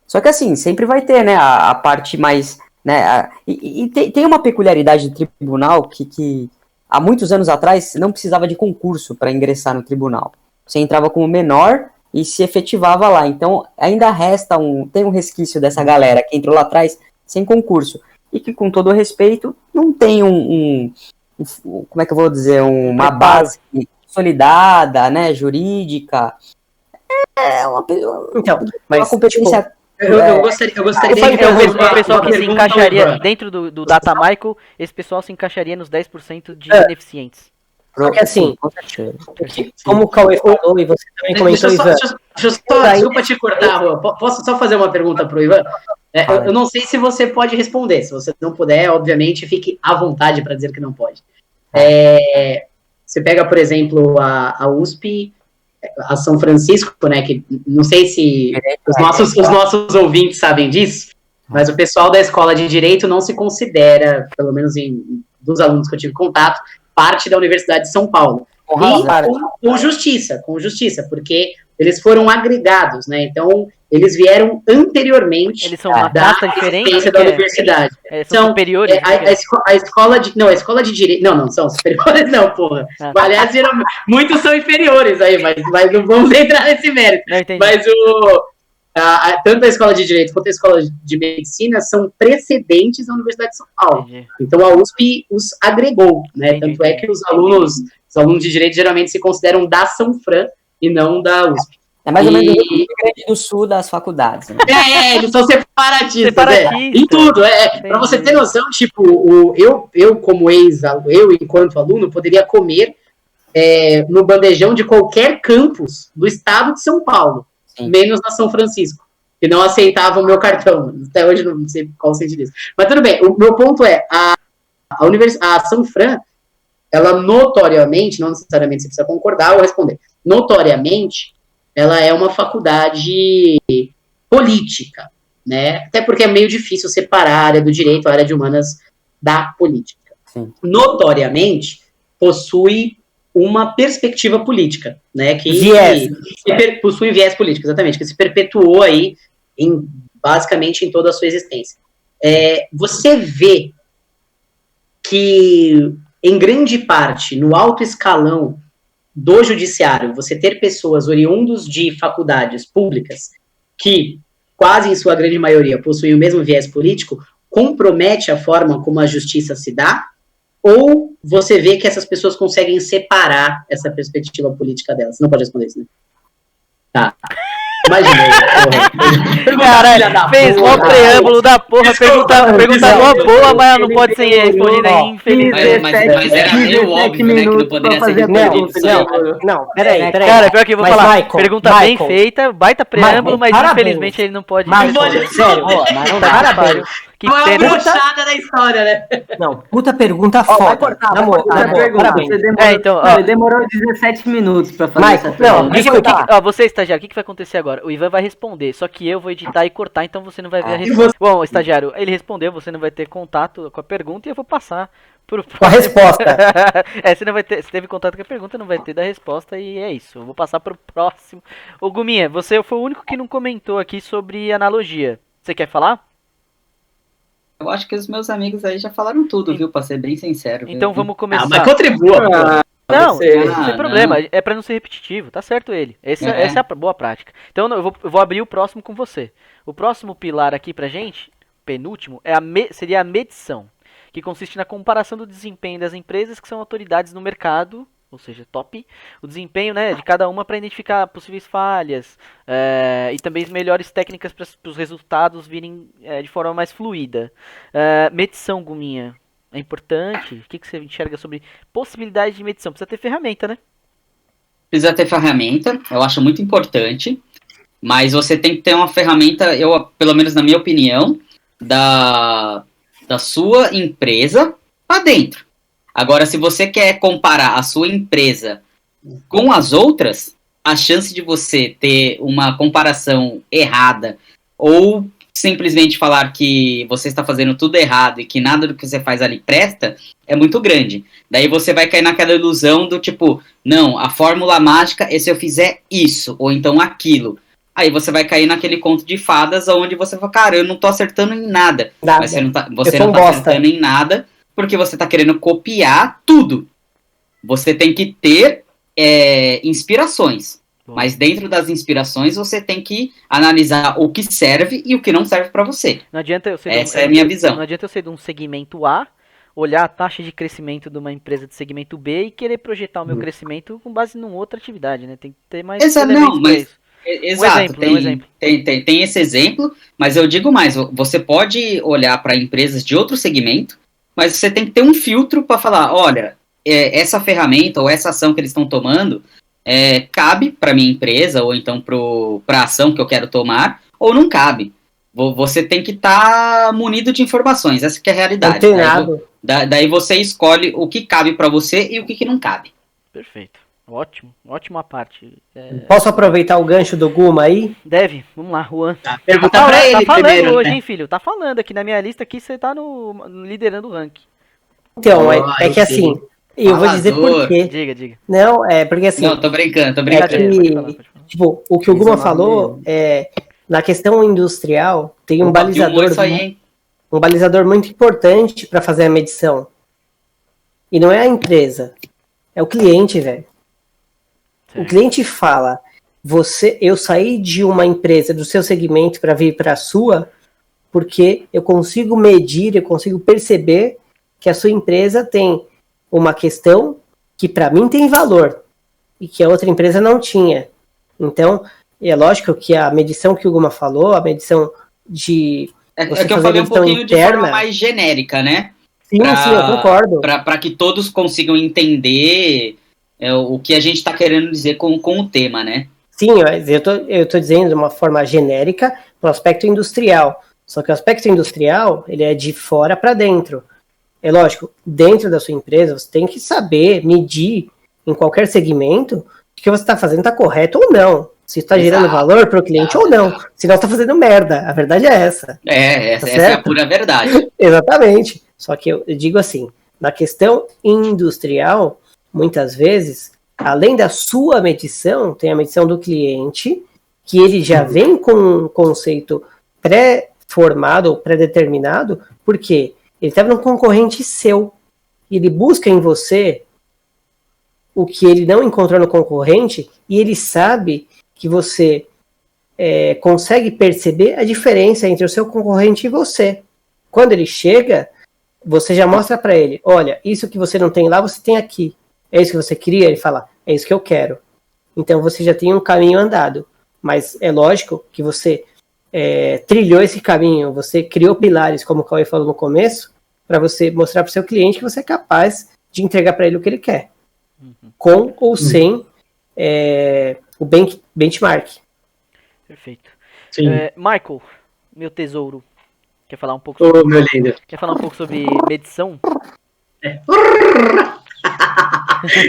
Só que assim, sempre vai ter, né, a parte mais... Né, e tem uma peculiaridade do tribunal que há muitos anos atrás não precisava de concurso para ingressar no tribunal. Você entrava como menor e se efetivava lá. Então ainda tem um resquício dessa galera que entrou lá atrás sem concurso. E que, com todo respeito, não tem como é que eu vou dizer, uma base consolidada, né, jurídica. Uma competência Eu gostaria de O pessoal uma que se pergunta ao encaixaria Ivan. dentro do Data Michael, esse pessoal se encaixaria nos 10% de ineficientes. Porque assim, Sim, com certeza. como o Cauê falou e você também comentou, Ivan, Deixa eu só, desculpa te cortar, Rô. Posso só fazer uma pergunta pro Ivan? Eu não sei se você pode responder. Se você não puder, obviamente, fique à vontade para dizer que não pode. Você pega, por exemplo, a USP, a São Francisco, né? Que não sei se os nossos ouvintes sabem disso, mas o pessoal da escola de Direito não se considera, pelo menos dos alunos que eu tive contato, parte da Universidade de São Paulo. Com justiça, porque eles foram agregados, né? Então, eles vieram anteriormente Eles são uma da casta diferente existência da universidade. são superiores. A escola de direito. Não são superiores, não, porra. Ah. Aliás, muitos são inferiores aí, mas não vamos entrar nesse mérito. Não entendi. Mas tanto a escola de direito quanto a escola de medicina são precedentes da Universidade de São Paulo. Entendi. Então a USP os agregou, né? Entendi. Tanto é que os alunos de direito geralmente se consideram da São Fran e não da USP. É mais ou menos o Rio Grande do Sul das faculdades. Né? Eles são separatistas. Separatistas. Em tudo. Pra você ter noção, tipo, eu como eu enquanto aluno, poderia comer no bandejão de qualquer campus do estado de São Paulo, Sim. menos na São Francisco, que não aceitavam o meu cartão. Até hoje não sei qual o sentido disso. Mas tudo bem, o meu ponto é, a São Fran, ela notoriamente, não necessariamente você precisa concordar ou responder, notoriamente, ela é uma faculdade política, né? Até porque é meio difícil separar a área do direito, a área de humanas da política. Sim. Notoriamente, possui uma perspectiva política, né? Que possui viés político, exatamente, que se perpetuou aí basicamente em toda a sua existência. Você vê que, em grande parte, no alto escalão do judiciário, você ter pessoas oriundos de faculdades públicas que, quase em sua grande maioria, possuem o mesmo viés político, compromete a forma como a justiça se dá? Ou você vê que essas pessoas conseguem separar essa perspectiva política delas? Você não pode responder isso, né? Tá. Imaginei. Caralho, fez mó preâmbulo da porra, pergunta mó boa, mas ela não pode ser respondida aí, infelizmente. Mas era meio óbvio, né, que não poderia ser respondido. Não, peraí. Cara, pior que eu vou falar, Michael, pergunta bem feita, baita preâmbulo, mas parabéns. infelizmente ele não pode responder. Sério, Não dá, parabéns. Que Não é a pena. brochada da história, né? Não, puta pergunta Vai foda. cortar, Na moral, parabéns. Você demorou, Então, ó. ele demorou 17 minutos pra fazer Michael, essa pergunta. não, Deixa Escuta. você, estagiário, o que vai acontecer agora? O Ivan vai responder, só que eu vou editar e cortar, então você não vai ver a E resposta. Bom, estagiário, ele respondeu, você não vai ter contato com a pergunta e eu vou passar pro Com a resposta. você não vai ter, se teve contato com a pergunta, não vai ter da resposta e é isso. Eu vou passar pro próximo. Ô Guminha, você foi o único que não comentou aqui sobre analogia. Você quer falar? Eu acho que os meus amigos aí já falaram tudo, viu? Pra ser bem sincero. Então viu? vamos começar. Mas contribua, pô. Não, Você- sem problema, é pra não ser repetitivo, tá certo ele. Essa é a boa prática. Então eu vou abrir o próximo com você. O próximo pilar aqui pra gente, penúltimo, seria a medição, que consiste na comparação do desempenho das empresas que são autoridades no mercado, ou seja, top, o desempenho, né, de cada uma para identificar possíveis falhas e também as melhores técnicas para os resultados virem de forma mais fluida. Medição, Guminha. É importante? O que você enxerga sobre possibilidade de medição? Precisa ter ferramenta, né? Precisa ter ferramenta, eu acho muito importante, mas você tem que ter uma ferramenta, pelo menos na minha opinião, da sua empresa para dentro. Agora, se você quer comparar a sua empresa com as outras, a chance de você ter uma comparação errada ou simplesmente falar que você está fazendo tudo errado e que nada do que você faz ali presta, é muito grande. Daí você vai cair naquela ilusão do tipo, não, a fórmula mágica é se eu fizer isso, ou então aquilo. Aí você vai cair naquele conto de fadas onde você fala, cara, eu não tô acertando em nada. Mas você não tá acertando em nada porque você tá querendo copiar tudo. Você tem que ter inspirações. Bom. Mas dentro das inspirações você tem que analisar o que serve e o que não serve para você. Não adianta eu ser Essa é a minha visão. Não adianta eu ser de um segmento A, olhar a taxa de crescimento de uma empresa de segmento B e querer projetar o meu crescimento com base em outra atividade, né? Tem que ter mais elementos para isso. Exato, exemplo, um exemplo. tem esse exemplo, mas eu digo mais, você pode olhar para empresas de outro segmento, mas você tem que ter um filtro para falar, olha, essa ferramenta ou essa ação que eles estão tomando cabe para minha empresa, ou então para a ação que eu quero tomar, ou não cabe. Você tem que estar munido de informações, essa que é a realidade. Antenado. Daí você escolhe o que cabe para você e o que não cabe. Perfeito. Ótimo. Ótima parte. Posso aproveitar o gancho do Guma aí? Deve. Vamos lá, Juan. Pergunta pra ele tá falando primeiro, hoje, né? hein, filho? Tá falando aqui na minha lista aqui, você tá liderando o ranking. Então, é eu que sei. assim, eu vou dizer por Falador. quê. Diga. Não, é porque assim, Não, tô brincando, é Brincadeira, que, pode falar. tipo, o que o Guma falou é, na questão industrial, tem um Opa, balizador, filmou isso aí, hein? um balizador muito importante para fazer a medição. E não é a empresa, é o cliente, velho. O Certo. cliente fala, eu saí de uma empresa do seu segmento para vir para a sua, porque eu consigo medir, eu consigo perceber que a sua empresa tem uma questão que para mim tem valor e que a outra empresa não tinha. Então, é lógico que a medição que o Guma falou, a medição de você Que eu fazer falei um medição pouquinho de interna, forma mais genérica, né? sim, eu concordo. Para que todos consigam entender o que a gente está querendo dizer com o tema, né? Sim, mas eu tô dizendo de uma forma genérica para o aspecto industrial. Só que o aspecto industrial, ele é de fora para dentro. É lógico, dentro da sua empresa, você tem que saber medir em qualquer segmento o que você está fazendo está correto ou não. Se está gerando valor para o cliente ou não. Senão está fazendo merda. A verdade é essa. Essa é a certo? pura verdade. Exatamente. Só que eu digo assim, na questão industrial, muitas vezes, além da sua medição, tem a medição do cliente, que ele já vem com um conceito pré-formado ou pré-determinado, porque ele estava num concorrente seu. Ele busca em você o que ele não encontrou no concorrente e ele sabe que você consegue perceber a diferença entre o seu concorrente e você. Quando ele chega, você já mostra para ele, olha, isso que você não tem lá, você tem aqui. É isso que você queria? Ele fala, é isso que eu quero. Então você já tem um caminho andado. Mas é lógico que você trilhou esse caminho, você criou pilares, como o Cauê falou no começo, para você mostrar para o seu cliente que você é capaz de entregar para ele o que ele quer. Com ou sem o benchmark. Perfeito. Sim. Michael, meu tesouro, quer falar um pouco Ô, sobre, meu lindo. quer falar um pouco sobre medição?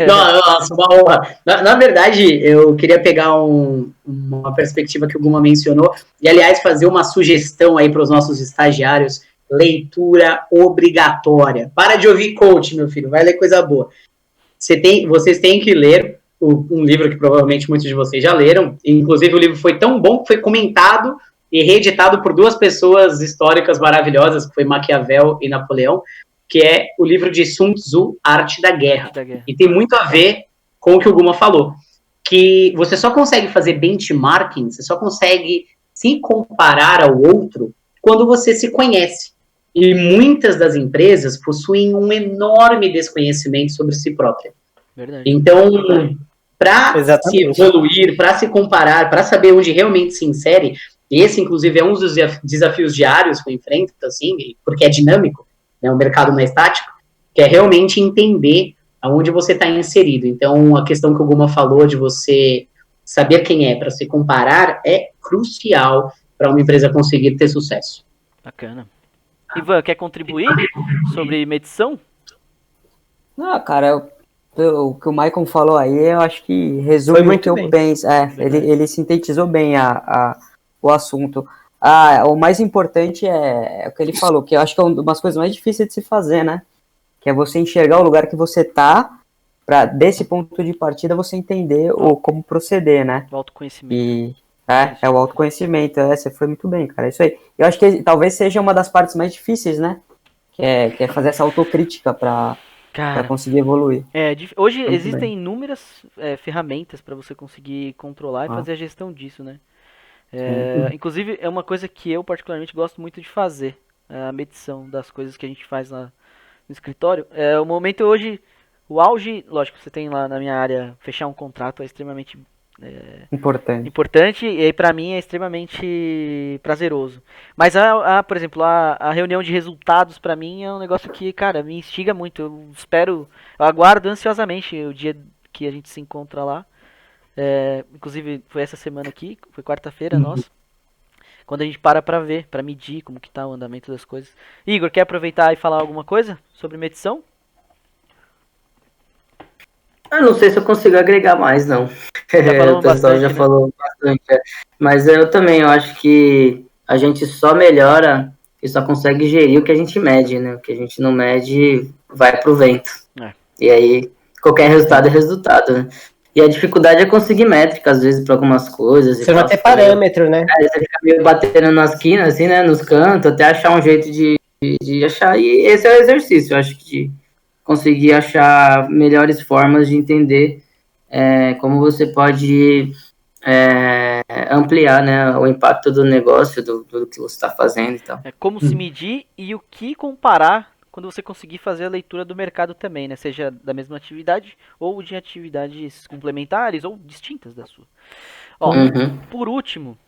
Nossa, uma honra. Na verdade, eu queria pegar uma perspectiva que o Guma mencionou e, aliás, fazer uma sugestão aí para os nossos estagiários. Leitura obrigatória. Para de ouvir coach, meu filho. Vai ler coisa boa. Vocês têm que ler um livro que provavelmente muitos de vocês já leram. Inclusive, o livro foi tão bom que foi comentado e reeditado por duas pessoas históricas maravilhosas, que foi Maquiavel e Napoleão, que é o livro de Sun Tzu, Arte da Guerra. E tem muito a ver com o que o Guma falou, que você só consegue fazer benchmarking, você só consegue se comparar ao outro quando você se conhece. E muitas das empresas possuem um enorme desconhecimento sobre si própria. Verdade. Então, para se Exatamente. evoluir, para se comparar, para saber onde realmente se insere, esse, inclusive, é um dos desafios diários que eu enfrento, assim, porque é dinâmico, né, o mercado não é estático, que é realmente entender aonde você está inserido. Então, a questão que o Guma falou de você saber quem é para se comparar é crucial para uma empresa conseguir ter sucesso. Bacana. Ivan, quer contribuir sobre medição? Não, cara, o que o Maicon falou aí, eu acho que resume Foi muito o que eu bem. penso. Ele sintetizou bem o assunto. O mais importante é o que ele falou, que eu acho que é uma das coisas mais difíceis de se fazer, né? Que é você enxergar o lugar que você tá, para desse ponto de partida você entender como proceder, né? O autoconhecimento. E é o autoconhecimento. Você foi muito bem, cara. É isso aí. Eu acho que talvez seja uma das partes mais difíceis, né? Que é fazer essa autocrítica para conseguir evoluir. Hoje Muito existem bem. inúmeras ferramentas para você conseguir controlar e fazer a gestão disso, né? Inclusive, é uma coisa que eu particularmente gosto muito de fazer, a medição das coisas que a gente faz no escritório. O momento hoje, o auge, lógico, você tem lá na minha área, fechar um contrato é extremamente Importante. importante e para mim é extremamente prazeroso. Mas por exemplo, a reunião de resultados para mim é um negócio que, cara, me instiga muito. Eu aguardo ansiosamente o dia que a gente se encontra lá. Inclusive foi essa semana aqui, foi quarta-feira, nossa. Quando a gente para ver, para medir como que tá o andamento das coisas. Igor, quer aproveitar e falar alguma coisa sobre medição? Eu não sei se eu consigo agregar mais, não. falamos O pessoal bastante, já né? falou bastante. Mas eu também, eu acho que a gente só melhora e só consegue gerir o que a gente mede, né? O que a gente não mede vai pro vento. É. E aí, qualquer resultado é resultado, né? E a dificuldade é conseguir métrica, às vezes, para algumas coisas. Você não tem parâmetro, né? Aí você fica meio batendo nas quinas, assim, né? Nos cantos, até achar um jeito de achar. E esse é o exercício, eu acho que de conseguir achar melhores formas de entender como você pode ampliar, né, o impacto do negócio, do que você está fazendo e tal. Como se medir e o que comparar quando você conseguir fazer a leitura do mercado também, né? Seja da mesma atividade ou de atividades complementares ou distintas da sua. Ó, por último,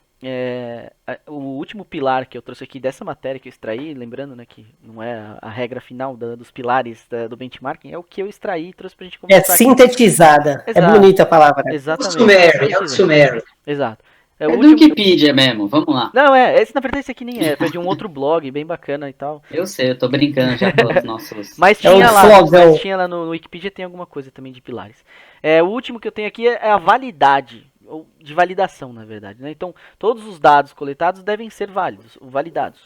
o último pilar que eu trouxe aqui dessa matéria que eu extraí, lembrando, né, que não é a regra final dos pilares do benchmarking, é o que eu extraí e trouxe pra gente conversar aqui. Sintetizada. Exato. É bonita a palavra. Exatamente. É o sumério. Exato. É do Wikipedia mesmo, vamos lá. Não, na verdade esse aqui nem foi de um outro blog bem bacana e tal. Eu sei, eu tô brincando já com os nossos... Mas tinha lá no Wikipedia tem alguma coisa também de pilares. O último que eu tenho aqui é a validade, ou de validação, na verdade, né? Então, todos os dados coletados devem ser validados.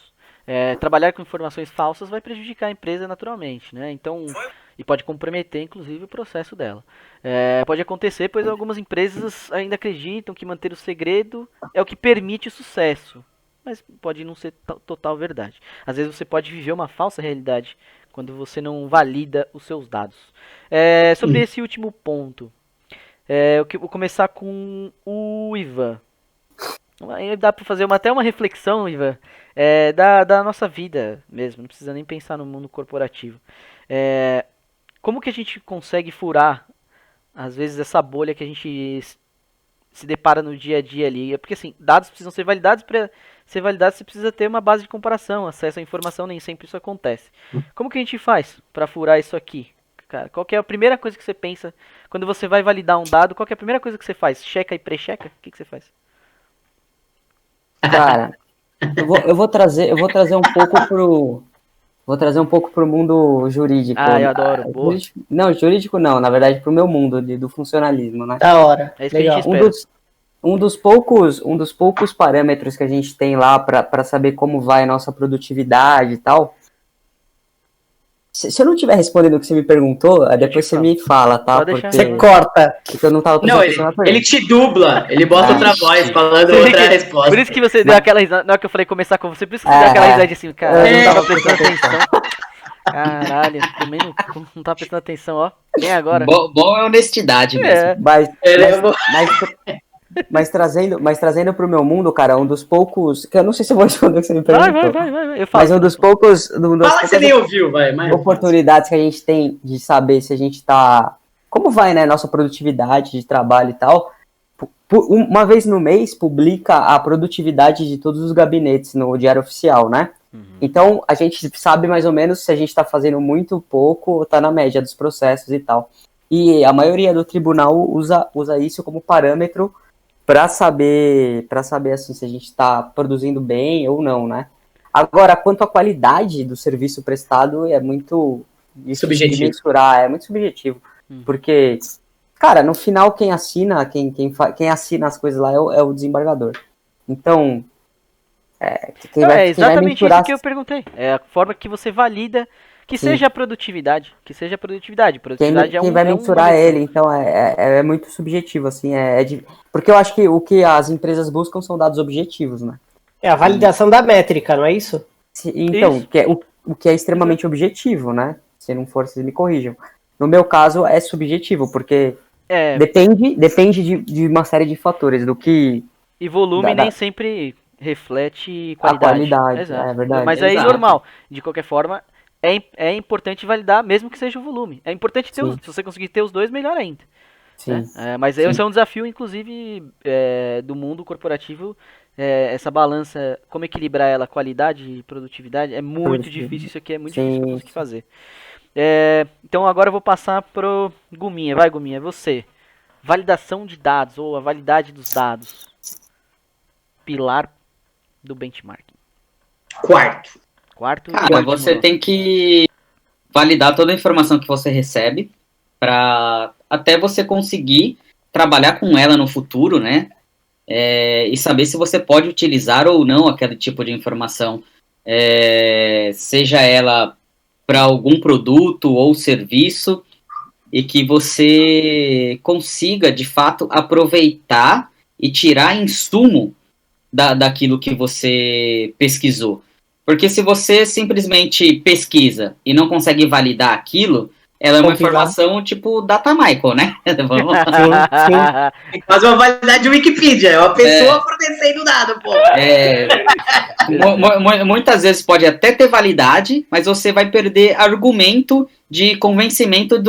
Trabalhar com informações falsas vai prejudicar a empresa naturalmente, né? Então, e pode comprometer, inclusive, o processo dela. Pode acontecer, pois algumas empresas ainda acreditam que manter o segredo é o que permite o sucesso. Mas pode não ser total verdade. Às vezes você pode viver uma falsa realidade quando você não valida os seus dados. Sobre esse último ponto, eu vou começar com o Ivan. Aí dá para fazer até uma reflexão, Ivan, da nossa vida mesmo. Não precisa nem pensar no mundo corporativo. Como que a gente consegue furar, às vezes, essa bolha que a gente se depara no dia a dia ali? Porque, assim, dados precisam ser validados. Para ser validado, você precisa ter uma base de comparação, acesso à informação, nem sempre isso acontece. Como que a gente faz para furar isso aqui? Cara, qual que é a primeira coisa que você pensa quando você vai validar um dado? Qual que é a primeira coisa que você faz? Checa e pré-checa? O que você faz? Cara, eu vou trazer um pouco pro mundo jurídico. Eu adoro. Boa. Jurídico não, na verdade pro meu mundo do funcionalismo, né? Da hora. É isso que a gente espera. Um dos poucos parâmetros que a gente tem lá para saber como vai a nossa produtividade e tal. Se eu não estiver respondendo o que você me perguntou, depois você me fala, tá? Porque você corta. Porque eu não tava prestando atenção. Ele te dubla, ele bota outra voz falando outra resposta. Por isso que você deu aquela risada. Na hora que eu falei começar com você, por isso que você deu aquela risada assim, cara. Eu não tava prestando atenção. Caralho, também não tava prestando atenção, ó. Nem agora. Bom é honestidade mesmo. Mas trazendo pro meu mundo, cara, um dos poucos. Que eu não sei se eu vou responder o que você me perguntou. Vai. Eu falo. Mas um dos poucos. Fala que você nem ouviu, vai. Oportunidades que a gente tem de saber se a gente tá. Como vai, né? Nossa produtividade de trabalho e tal. Uma vez no mês publica a produtividade de todos os gabinetes no Diário Oficial, né? Então a gente sabe mais ou menos se a gente tá fazendo muito pouco ou tá na média dos processos e tal. E a maioria do tribunal usa isso como parâmetro para saber assim, se a gente está produzindo bem ou não, né? Agora, quanto à qualidade do serviço prestado, é muito subjetivo. De mensurar, é muito subjetivo. Porque, cara, no final quem assina as coisas lá é o desembargador. Então, é exatamente isso que eu perguntei. É a forma que você valida que seja a produtividade. Produtividade quem vai mensurar ele, então é muito subjetivo, assim. Porque eu acho que o que as empresas buscam são dados objetivos, né? É a validação da métrica, não é isso? Então, isso. O que é extremamente objetivo, né? Se não for, vocês me corrijam. No meu caso, é subjetivo, porque depende de uma série de fatores, do que... E volume nem sempre reflete qualidade. A qualidade, Exato. É verdade. Mas aí normal. De qualquer forma, é importante validar, mesmo que seja o volume. É importante ter se você conseguir ter os dois, melhor ainda. Sim. Mas esse é um desafio, inclusive, do mundo corporativo. Essa balança, como equilibrar ela, qualidade e produtividade, é muito difícil. Isso aqui é muito difícil de conseguir fazer. Então agora eu vou passar pro Guminha. Vai, Guminha, é você. Validação de dados, ou a validade dos dados. Pilar do benchmarking. Quarto. Cara, você tem que validar toda a informação que você recebe para até você conseguir trabalhar com ela no futuro, né? E saber se você pode utilizar ou não aquele tipo de informação, seja ela para algum produto ou serviço, e que você consiga, de fato, aproveitar e tirar insumo daquilo que você pesquisou. Porque se você simplesmente pesquisa e não consegue validar aquilo, ela é uma informação tipo Data Michael, né? Vamos lá. Tem que fazer uma validade de Wikipedia, é uma pessoa fornecendo dado, pô. Muitas vezes pode até ter validade, mas você vai perder argumento de convencimento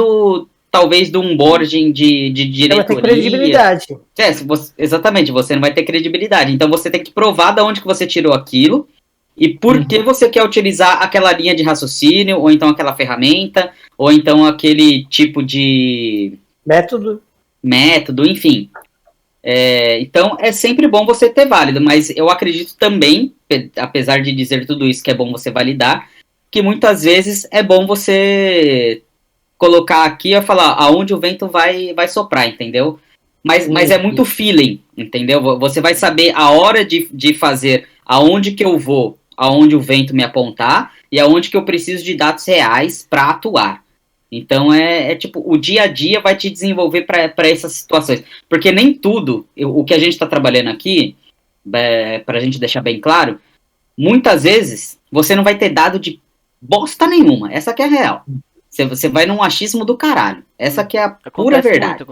talvez do onboarding de diretoria. Não vai ter credibilidade. Exatamente, você não vai ter credibilidade. Então você tem que provar de onde que você tirou aquilo e por que você quer utilizar aquela linha de raciocínio, ou então aquela ferramenta, ou então aquele tipo de método, enfim. Então é sempre bom você ter válido, mas eu acredito também, apesar de dizer tudo isso que é bom você validar, que muitas vezes é bom você colocar aqui e falar aonde o vento vai soprar, entendeu? Mas é muito feeling, entendeu? Você vai saber a hora de fazer aonde que eu vou, aonde o vento me apontar e aonde que eu preciso de dados reais para atuar. Então tipo, o dia a dia vai te desenvolver para essas situações. Porque nem tudo, o que a gente está trabalhando aqui, para a gente deixar bem claro, muitas vezes você não vai ter dado de bosta nenhuma. Essa que é a real. Você vai num achismo do caralho. Essa que é a pura verdade.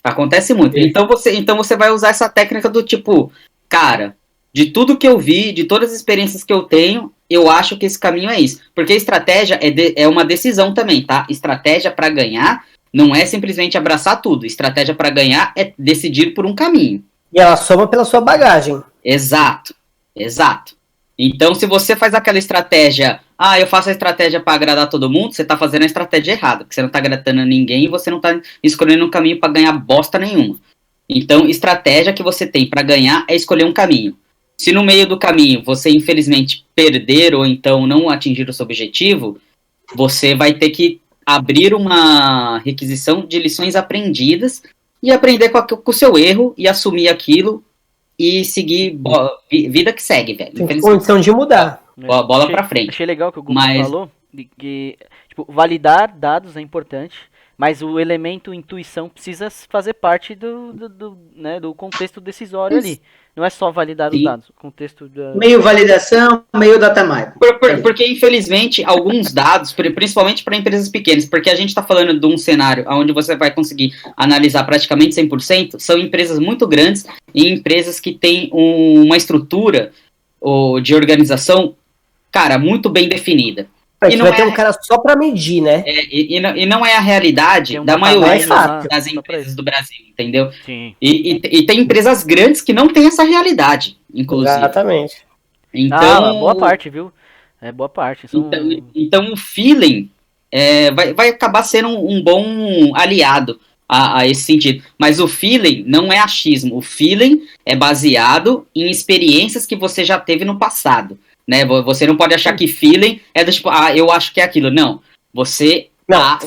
Acontece muito. Então você vai usar essa técnica do tipo, cara, de tudo que eu vi, de todas as experiências que eu tenho, eu acho que esse caminho é isso. Porque estratégia é uma decisão também, tá? Estratégia para ganhar não é simplesmente abraçar tudo. Estratégia para ganhar é decidir por um caminho. E ela soma pela sua bagagem. Exato. Então, se você faz aquela estratégia, eu faço a estratégia para agradar todo mundo, você tá fazendo a estratégia errada, porque você não tá agradando ninguém e você não tá escolhendo um caminho para ganhar bosta nenhuma. Então, estratégia que você tem para ganhar é escolher um caminho. Se no meio do caminho você, infelizmente, perder ou então não atingir o seu objetivo, você vai ter que abrir uma requisição de lições aprendidas e aprender com o seu erro e assumir aquilo e seguir vida que segue, velho. Tem condição de mudar. Bola pra frente. Achei legal que o Guto falou, que tipo, validar dados é importante, mas o elemento intuição precisa fazer parte do contexto decisório ali. Não é só validar os dados, o contexto meio validação, meio data mining. Porque, infelizmente, alguns dados, principalmente para empresas pequenas, porque a gente está falando de um cenário onde você vai conseguir analisar praticamente 100%, são empresas muito grandes e empresas que têm uma estrutura de organização, cara, muito bem definida. E não vai ter um cara só para medir, né? E não é a realidade da maioria das empresas do Brasil, entendeu? Sim. E tem empresas grandes que não têm essa realidade, inclusive. Exatamente. Então, boa parte, viu? Boa parte. Então o feeling vai acabar sendo um bom aliado a esse sentido. Mas o feeling não é achismo. O feeling é baseado em experiências que você já teve no passado. Né? Você não pode achar que feeling é do tipo, eu acho que é aquilo. Não.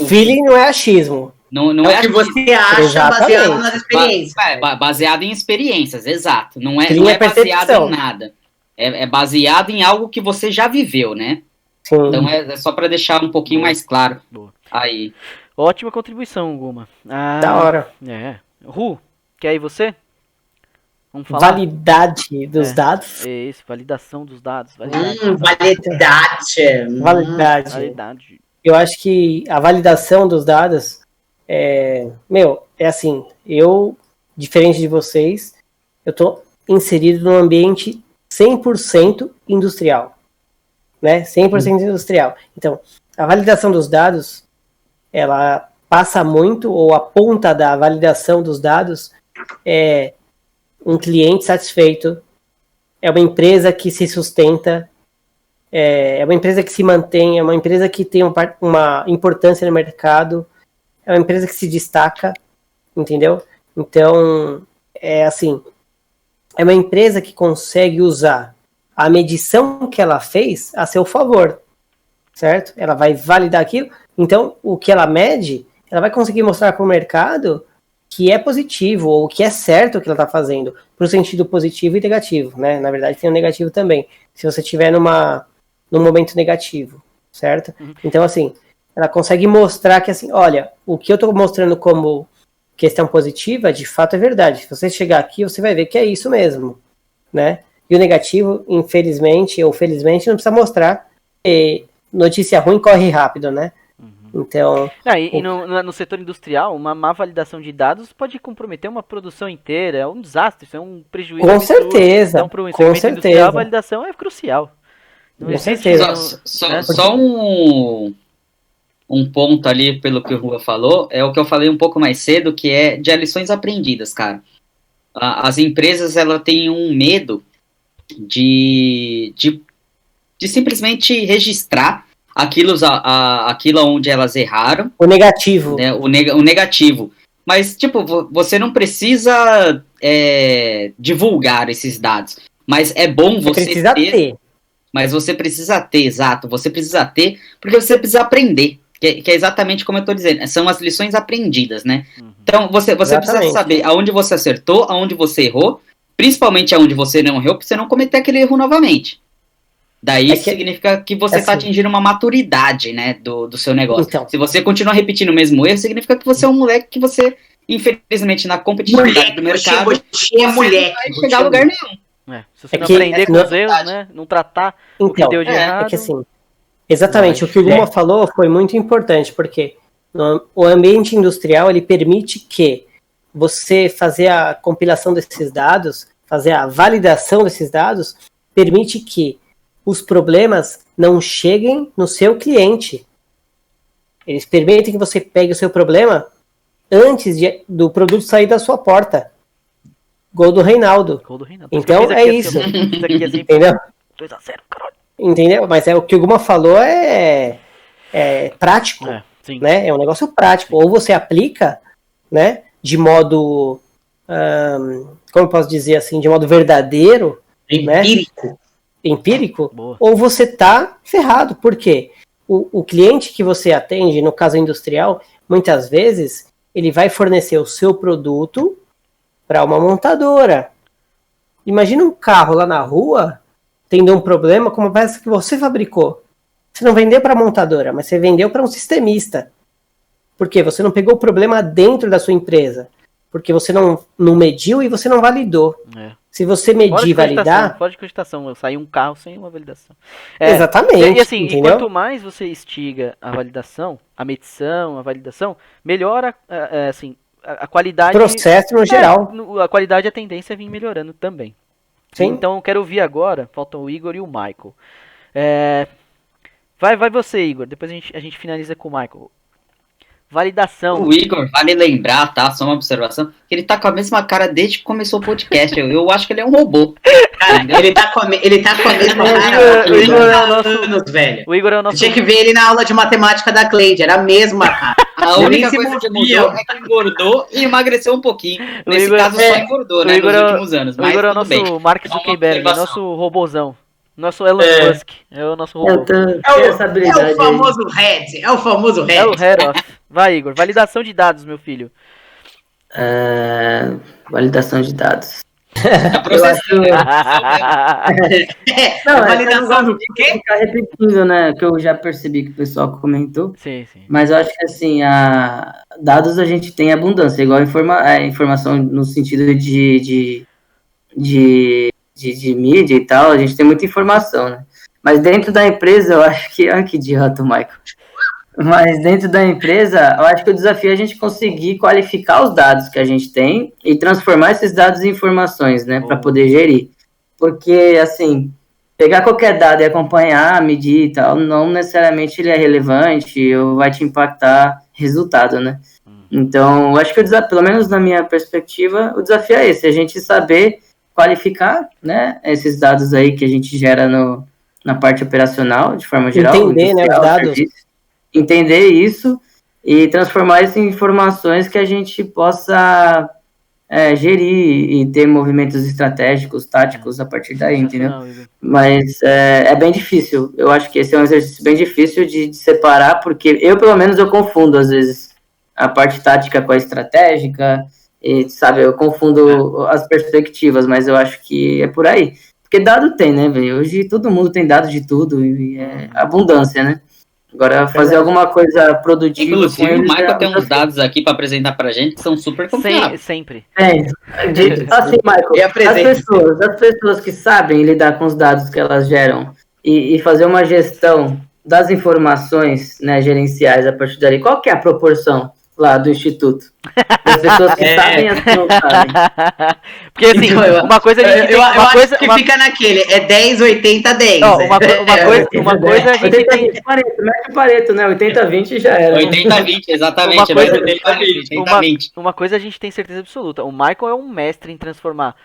Feeling não é achismo. Não é o que você acha baseado nas experiências. Baseado em experiências, exato. Não é baseado em nada. É baseado em algo que você já viveu, né? Sim. Então é só para deixar um pouquinho mais claro. Boa. Aí. Ótima contribuição, Guma. Da hora. Ru, quer ir você? Vamos falar? Validade dos dados. Isso, validação dos dados. Validade. Eu acho que a validação dos dados é assim, eu, diferente de vocês, eu tô inserido num ambiente 100% industrial, né? 100% industrial. Então, a validação dos dados, ela passa muito, ou a ponta da validação dos dados é um cliente satisfeito, é uma empresa que se sustenta, é uma empresa que se mantém, é uma empresa que tem uma importância no mercado, é uma empresa que se destaca, entendeu? Então, é assim, é uma empresa que consegue usar a medição que ela fez a seu favor, certo? Ela vai validar aquilo, então o que ela mede, ela vai conseguir mostrar para o mercado que é positivo, ou que é certo o que ela está fazendo, para o sentido positivo e negativo, né? Na verdade tem o negativo também, se você estiver num momento negativo, certo? Então assim, ela consegue mostrar que assim, olha, o que eu estou mostrando como questão positiva, de fato é verdade. Se você chegar aqui, você vai ver que é isso mesmo, né? E o negativo, infelizmente ou felizmente, não precisa mostrar. E notícia ruim corre rápido, né? Então... E no setor industrial, uma má validação de dados pode comprometer uma produção inteira. É um desastre, isso é um prejuízo. Com absurdo. certeza, Então, para o com segmento industrial, certeza. a validação é crucial. Não Com existe certeza. Só um ponto ali, pelo que o Rua falou, é o que eu falei um pouco mais cedo, que é de lições aprendidas, cara. As empresas, elas têm um medo de simplesmente registrar aquilo onde elas erraram. O negativo. Né, o negativo. Mas, tipo, você não precisa divulgar esses dados. Mas é bom você precisa ter. Mas você precisa ter, exato. Você precisa ter, porque você precisa aprender. Que é exatamente como eu estou dizendo. São as lições aprendidas, né? Então, você precisa saber aonde você acertou, aonde você errou, principalmente aonde você não errou, para você não cometer aquele erro novamente. Daí isso significa que você está atingindo uma maturidade, né, do seu negócio. Então, se você continuar repetindo o mesmo erro, significa que você é um moleque que você, infelizmente, na competitividade do mercado, você não vai chegar a lugar nenhum. Se você não aprender com os erros, né, não tratar o que deu de errado... É que assim, exatamente, o que o Guma falou foi muito importante, porque o ambiente industrial, ele permite que você fazer a compilação desses dados, fazer a validação desses dados, permite que os problemas não cheguem no seu cliente. Eles permitem que você pegue o seu problema antes do produto sair da sua porta. Gol do Reinaldo. Então é isso. Entendeu? 2-0, caralho. Entendeu? Mas o que o Guma falou é prático. Né? É um negócio prático. Ou você aplica, né, de modo, como eu posso dizer assim, de modo verdadeiro, empírico, ou você tá ferrado. Por quê? O cliente que você atende, no caso industrial, muitas vezes ele vai fornecer o seu produto para uma montadora. Imagina um carro lá na rua tendo um problema como a peça que você fabricou. Você não vendeu para a montadora, mas você vendeu para um sistemista. Por quê? Você não pegou o problema dentro da sua empresa. Porque você não mediu e você não validou. Se você medir e validar... Fora de cogitação, eu saí um carro sem uma validação. Exatamente. E assim, e quanto mais você instiga a validação, a medição, a validação, melhora assim, a qualidade... O processo no geral. A qualidade e a tendência é vir melhorando também. Sim. Então eu quero ouvir agora, faltam o Igor e o Michael. Vai você, Igor, depois a gente finaliza com o Michael. Validação. O Igor, vale lembrar, tá? Só uma observação, que ele tá com a mesma cara desde que começou o podcast. Eu acho que ele é um robô. Cara, ele tá com a mesma cara. O Igor é o nosso... anos, velho. O Igor é o nosso... Tinha que ver ele na aula de matemática da Cleide, era a mesma cara. A única coisa que mudou é que engordou e emagreceu um pouquinho. Nesse caso só engordou, né, nos últimos anos. O Igor é o nosso Mark Zuckerberg, nosso robôzão. Nosso Elon Musk, é o nosso robô. É o famoso Red, É o Head Off. Vai, Igor, validação de dados, meu filho. Validação de dados. Validação do quê? Ficar repetindo, né? Que eu já percebi que o pessoal comentou. Sim. Mas eu acho que assim, dados a gente tem abundância, igual informação no sentido de mídia e tal, a gente tem muita informação, né? Mas dentro da empresa, eu acho que... Ai, que idiota, Michael. Mas dentro da empresa, eu acho que o desafio é a gente conseguir qualificar os dados que a gente tem e transformar esses dados em informações, né? Para poder gerir. Porque, assim, pegar qualquer dado e acompanhar, medir e tal, não necessariamente ele é relevante ou vai te impactar resultado, né? Então, eu acho que pelo menos na minha perspectiva, o desafio é esse, a gente saber qualificar, né, esses dados aí que a gente gera na parte operacional, de forma geral. Entender, né, os dados. Entender isso e transformar isso em informações que a gente possa gerir e ter movimentos estratégicos, táticos a partir daí, entendeu? Mas é bem difícil. Eu acho que esse é um exercício bem difícil de separar, porque pelo menos, eu confundo, às vezes, a parte tática com a estratégica, e, sabe, eu confundo as perspectivas, mas eu acho que é por aí. Porque dado tem, né, velho? Hoje todo mundo tem dados de tudo, e é abundância, né? Agora, fazer alguma coisa produtiva... Inclusive, o Michael tem uns dados aqui para apresentar pra gente que são super confiáveis. Sempre. Assim, Michael, as pessoas que sabem lidar com os dados que elas geram e fazer uma gestão das informações, né, gerenciais a partir dali, qual que é a proporção lá do Instituto? As pessoas que sabem e as que não sabem. Porque assim, então, uma coisa a gente tem, eu acho que fica naquele, é 10, 80, 10. Não, uma coisa a gente 80, tem... 20, Pareto, mete o Pareto, né? 80, 20 já era. 80, 20, exatamente. Uma coisa a gente tem certeza absoluta. O Michael é um mestre em transformar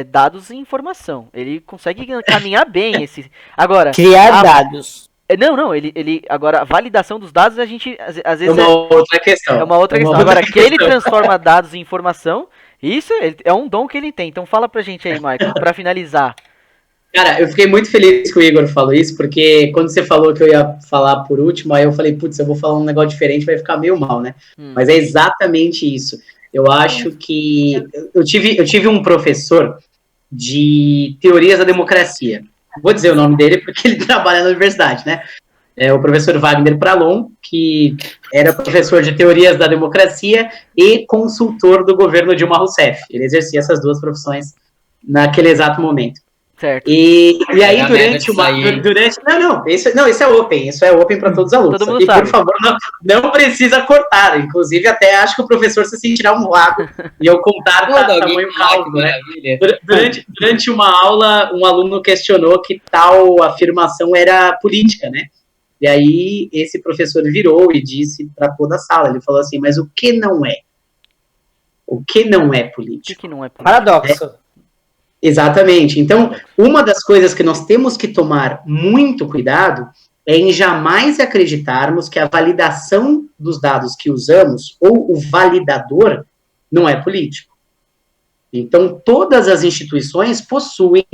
dados em informação. Ele consegue caminhar bem esse... Agora... Criar dados. Não, ele agora, a validação dos dados a gente, às vezes... É uma outra questão. É uma outra questão. Agora, que ele transforma dados em informação, isso é um dom que ele tem. Então fala pra gente aí, Michael, pra finalizar. Cara, eu fiquei muito feliz que o Igor falou isso, porque quando você falou que eu ia falar por último, aí eu falei, putz, eu vou falar um negócio diferente, vai ficar meio mal, né? Mas é exatamente isso. Eu acho que... Eu tive um professor de teorias da democracia. Vou dizer o nome dele porque ele trabalha na universidade, né? É o professor Wagner Pralon, que era professor de teorias da democracia e consultor do governo Dilma Rousseff. Ele exercia essas duas profissões naquele exato momento. Certo. E aí, isso é open, isso é open para todos os alunos. Todo mundo e, sabe. por favor, não precisa cortar. Inclusive, até acho que o professor se sentirá honrado e eu contar tamanho cálculo, né? Durante uma aula, um aluno questionou que tal afirmação era política, né? E aí, esse professor virou e disse para toda a sala, ele falou assim, mas o que não é? O que não é político? O que não é político? Paradoxo. Exatamente. Então, uma das coisas que nós temos que tomar muito cuidado é em jamais acreditarmos que a validação dos dados que usamos, ou o validador, não é político. Então, todas as instituições possuem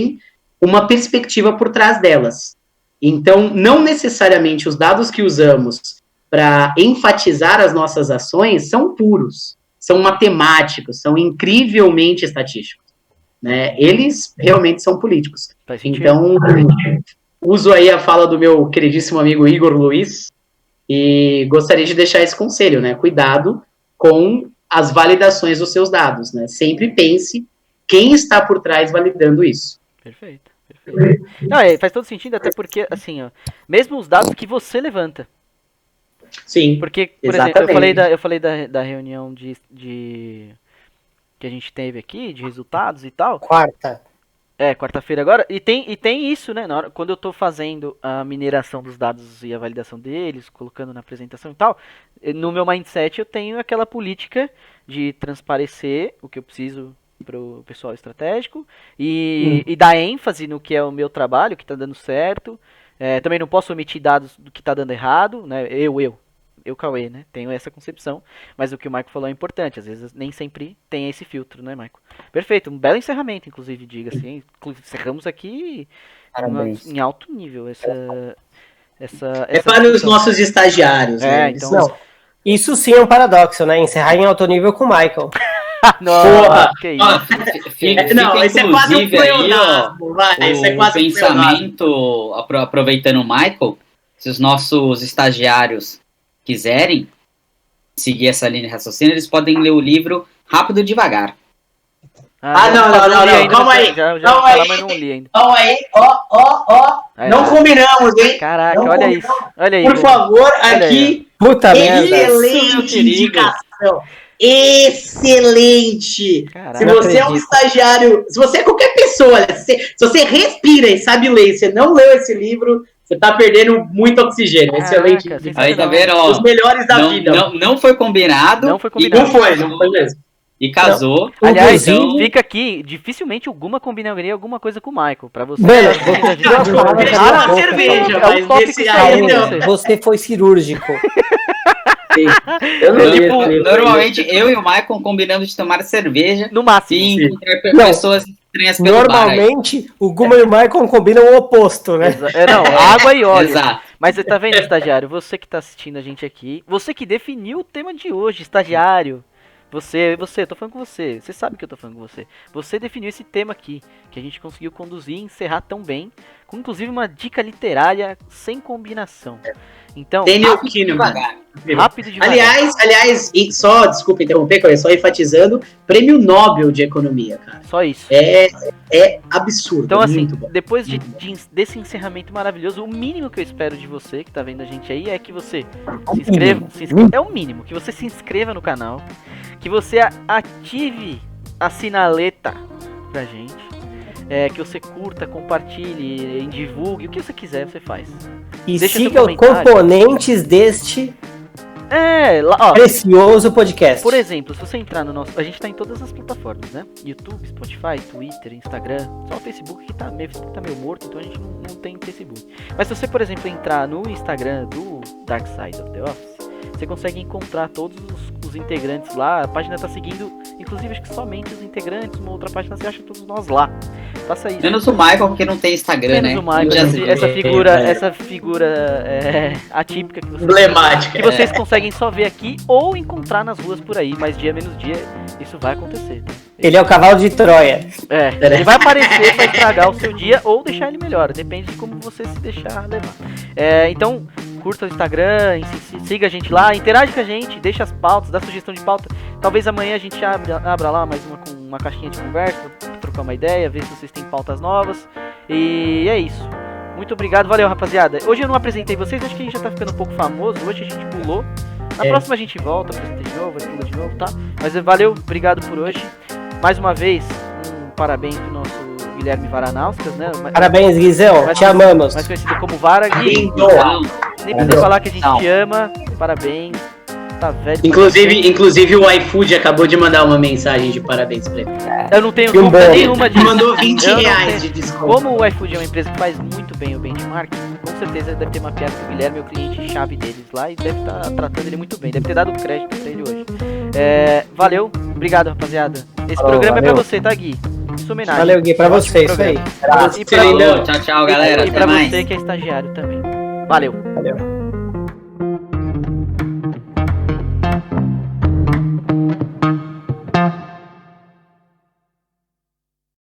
uma perspectiva por trás delas. Então, não necessariamente os dados que usamos para enfatizar as nossas ações são puros, são matemáticos, são incrivelmente estatísticos. Né? Eles realmente são políticos. Então, uso aí a fala do meu queridíssimo amigo Igor Luiz e gostaria de deixar esse conselho, né? Cuidado com as validações dos seus dados, né? Sempre pense quem está por trás validando isso. Perfeito. Não, faz todo sentido, até porque, assim, ó, mesmo os dados que você levanta. Sim, porque, por exatamente. exemplo, eu falei da reunião de que a gente teve aqui, de resultados e tal. Quarta-feira agora. E tem isso, né? Quando eu tô fazendo a mineração dos dados e a validação deles, colocando na apresentação e tal, no meu mindset eu tenho aquela política de transparecer o que eu preciso pro pessoal estratégico e dar ênfase no que é o meu trabalho, que tá dando certo. Também não posso omitir dados do que tá dando errado, né? Eu, Cauê, né? Tenho essa concepção, mas o que o Michael falou é importante, às vezes nem sempre tem esse filtro, né, Michael? Perfeito, um belo encerramento, inclusive, diga-se. Encerramos aqui em alto nível essa para os nossos estagiários. Né? Então... Não, isso sim é um paradoxo, né? Encerrar em alto nível com o Michael. Nossa, que isso. Não, isso é quase um pleonasmo, isso é quase pensamento, aproveitando o Michael, se os nossos estagiários quiserem seguir essa linha de raciocínio, eles podem ler o livro Rápido e Devagar. Não, calma aí. Mas não li ainda. Calma aí, não combinamos, hein? Caraca, não olha isso. Olha aí. Por favor, aqui, puta merda. excelente indicação. excelente. Caraca, Se você é um acredito. estagiário, se você é qualquer pessoa, olha, se você respira e sabe ler, e você não leu esse livro, você tá perdendo muito oxigênio. Excelente. Caraca, Aí tá sensacional. vendo, ó. Os melhores da vida. Não foi combinado. Não foi e combinado. Não foi mesmo. E casou. Aliás, Inclusive- fica aqui, dificilmente alguma combinaria alguma coisa com o Michael. Pra você. Mano, tá assistindo a gente. vou falar Deixa na na boca, cerveja, é um mas tópico nesse isso aí aí, não. né? Você foi cirúrgico. Eu não li Tipo, esse livro. normalmente eu e o Michael combinamos de tomar cerveja No máximo. e encontrar Não. pessoas estranhas pelo bar. aí. Normalmente, o Guma e o Michael combinam o oposto, né? Não, água e óleo. Exato. Mas você tá vendo, estagiário? Você que tá assistindo a gente aqui, você que definiu o tema de hoje, estagiário. Você, eu tô falando com você. Você sabe que eu tô falando com você. Você definiu esse tema aqui, que a gente conseguiu conduzir e encerrar tão bem, com inclusive uma dica literária sem combinação. Então, Daniel Kahneman. rápido e devagar. Aliás, e só, desculpa interromper, só enfatizando, prêmio Nobel de Economia, cara. Só isso. É absurdo, Então, assim, muito bom. depois desse encerramento maravilhoso, o mínimo que eu espero de você que tá vendo a gente aí é que você se inscreva. É o mínimo, que você se inscreva no canal, que você ative a sinaleta pra gente, que você curta, compartilhe, divulgue, o que você quiser, você faz. E Deixa seu siga os comentário. componentes deste Lá, ó. precioso podcast. Por exemplo, se você entrar no nosso... A gente tá em todas as plataformas, né? YouTube, Spotify, Twitter, Instagram. Só o Facebook que tá meio morto, então a gente não tem Facebook. Mas se você, por exemplo, entrar no Instagram do Dark Side of the Office, você consegue encontrar todos os integrantes lá. A página tá seguindo, inclusive, acho que somente os integrantes. Uma outra página você acha todos nós lá. Faça isso. Menos o Michael, porque não tem Instagram, Menos né? o Michael, Já essa figura atípica que vocês, Emblemática. que vocês conseguem só ver aqui ou encontrar nas ruas por aí, mas dia menos dia isso vai acontecer. Tá? Ele é o cavalo de Troia. Ele vai aparecer pra estragar o seu dia ou deixar ele melhor, depende de como você se deixar levar. Então, curta o Instagram, siga a gente lá, interage com a gente, deixa as pautas, dá sugestão de pauta. Talvez amanhã a gente abra lá mais uma caixinha de conversa, pra trocar uma ideia, ver se vocês têm pautas novas. E é isso. Muito obrigado, valeu rapaziada. Hoje eu não apresentei vocês, acho que a gente já tá ficando um pouco famoso, hoje a gente pulou. Na próxima a gente volta, apresenta de novo, pula de novo, tá? Mas valeu, obrigado por hoje. Mais uma vez, um parabéns pro nosso Guilherme Varanauskas, né? Parabéns, Guizão. Te amamos. Mais conhecido como Vara. Gui, Lindo. nem precisa falar que a gente te ama. Parabéns. Tá velho. Inclusive o iFood acabou de mandar uma mensagem de parabéns pra ele. Eu não tenho Que dúvida bom. nenhuma disso. Mandou 20 Eu não reais tenho- de desconto. Como o iFood é uma empresa que faz muito bem o benchmark, com certeza deve ter mapeado que o Guilherme é o cliente-chave deles lá e deve estar tratando ele muito bem. Deve ter dado crédito pra ele hoje. Valeu, obrigado rapaziada. Esse Falou, programa é valeu. pra você, tá, Gui? Sua homenagem. Valeu, Gui, pra Ótimo você, isso aí. programa. E pra, Lindão. Tchau, tchau, galera. e Até pra mais. você que é estagiário também. Valeu. Valeu.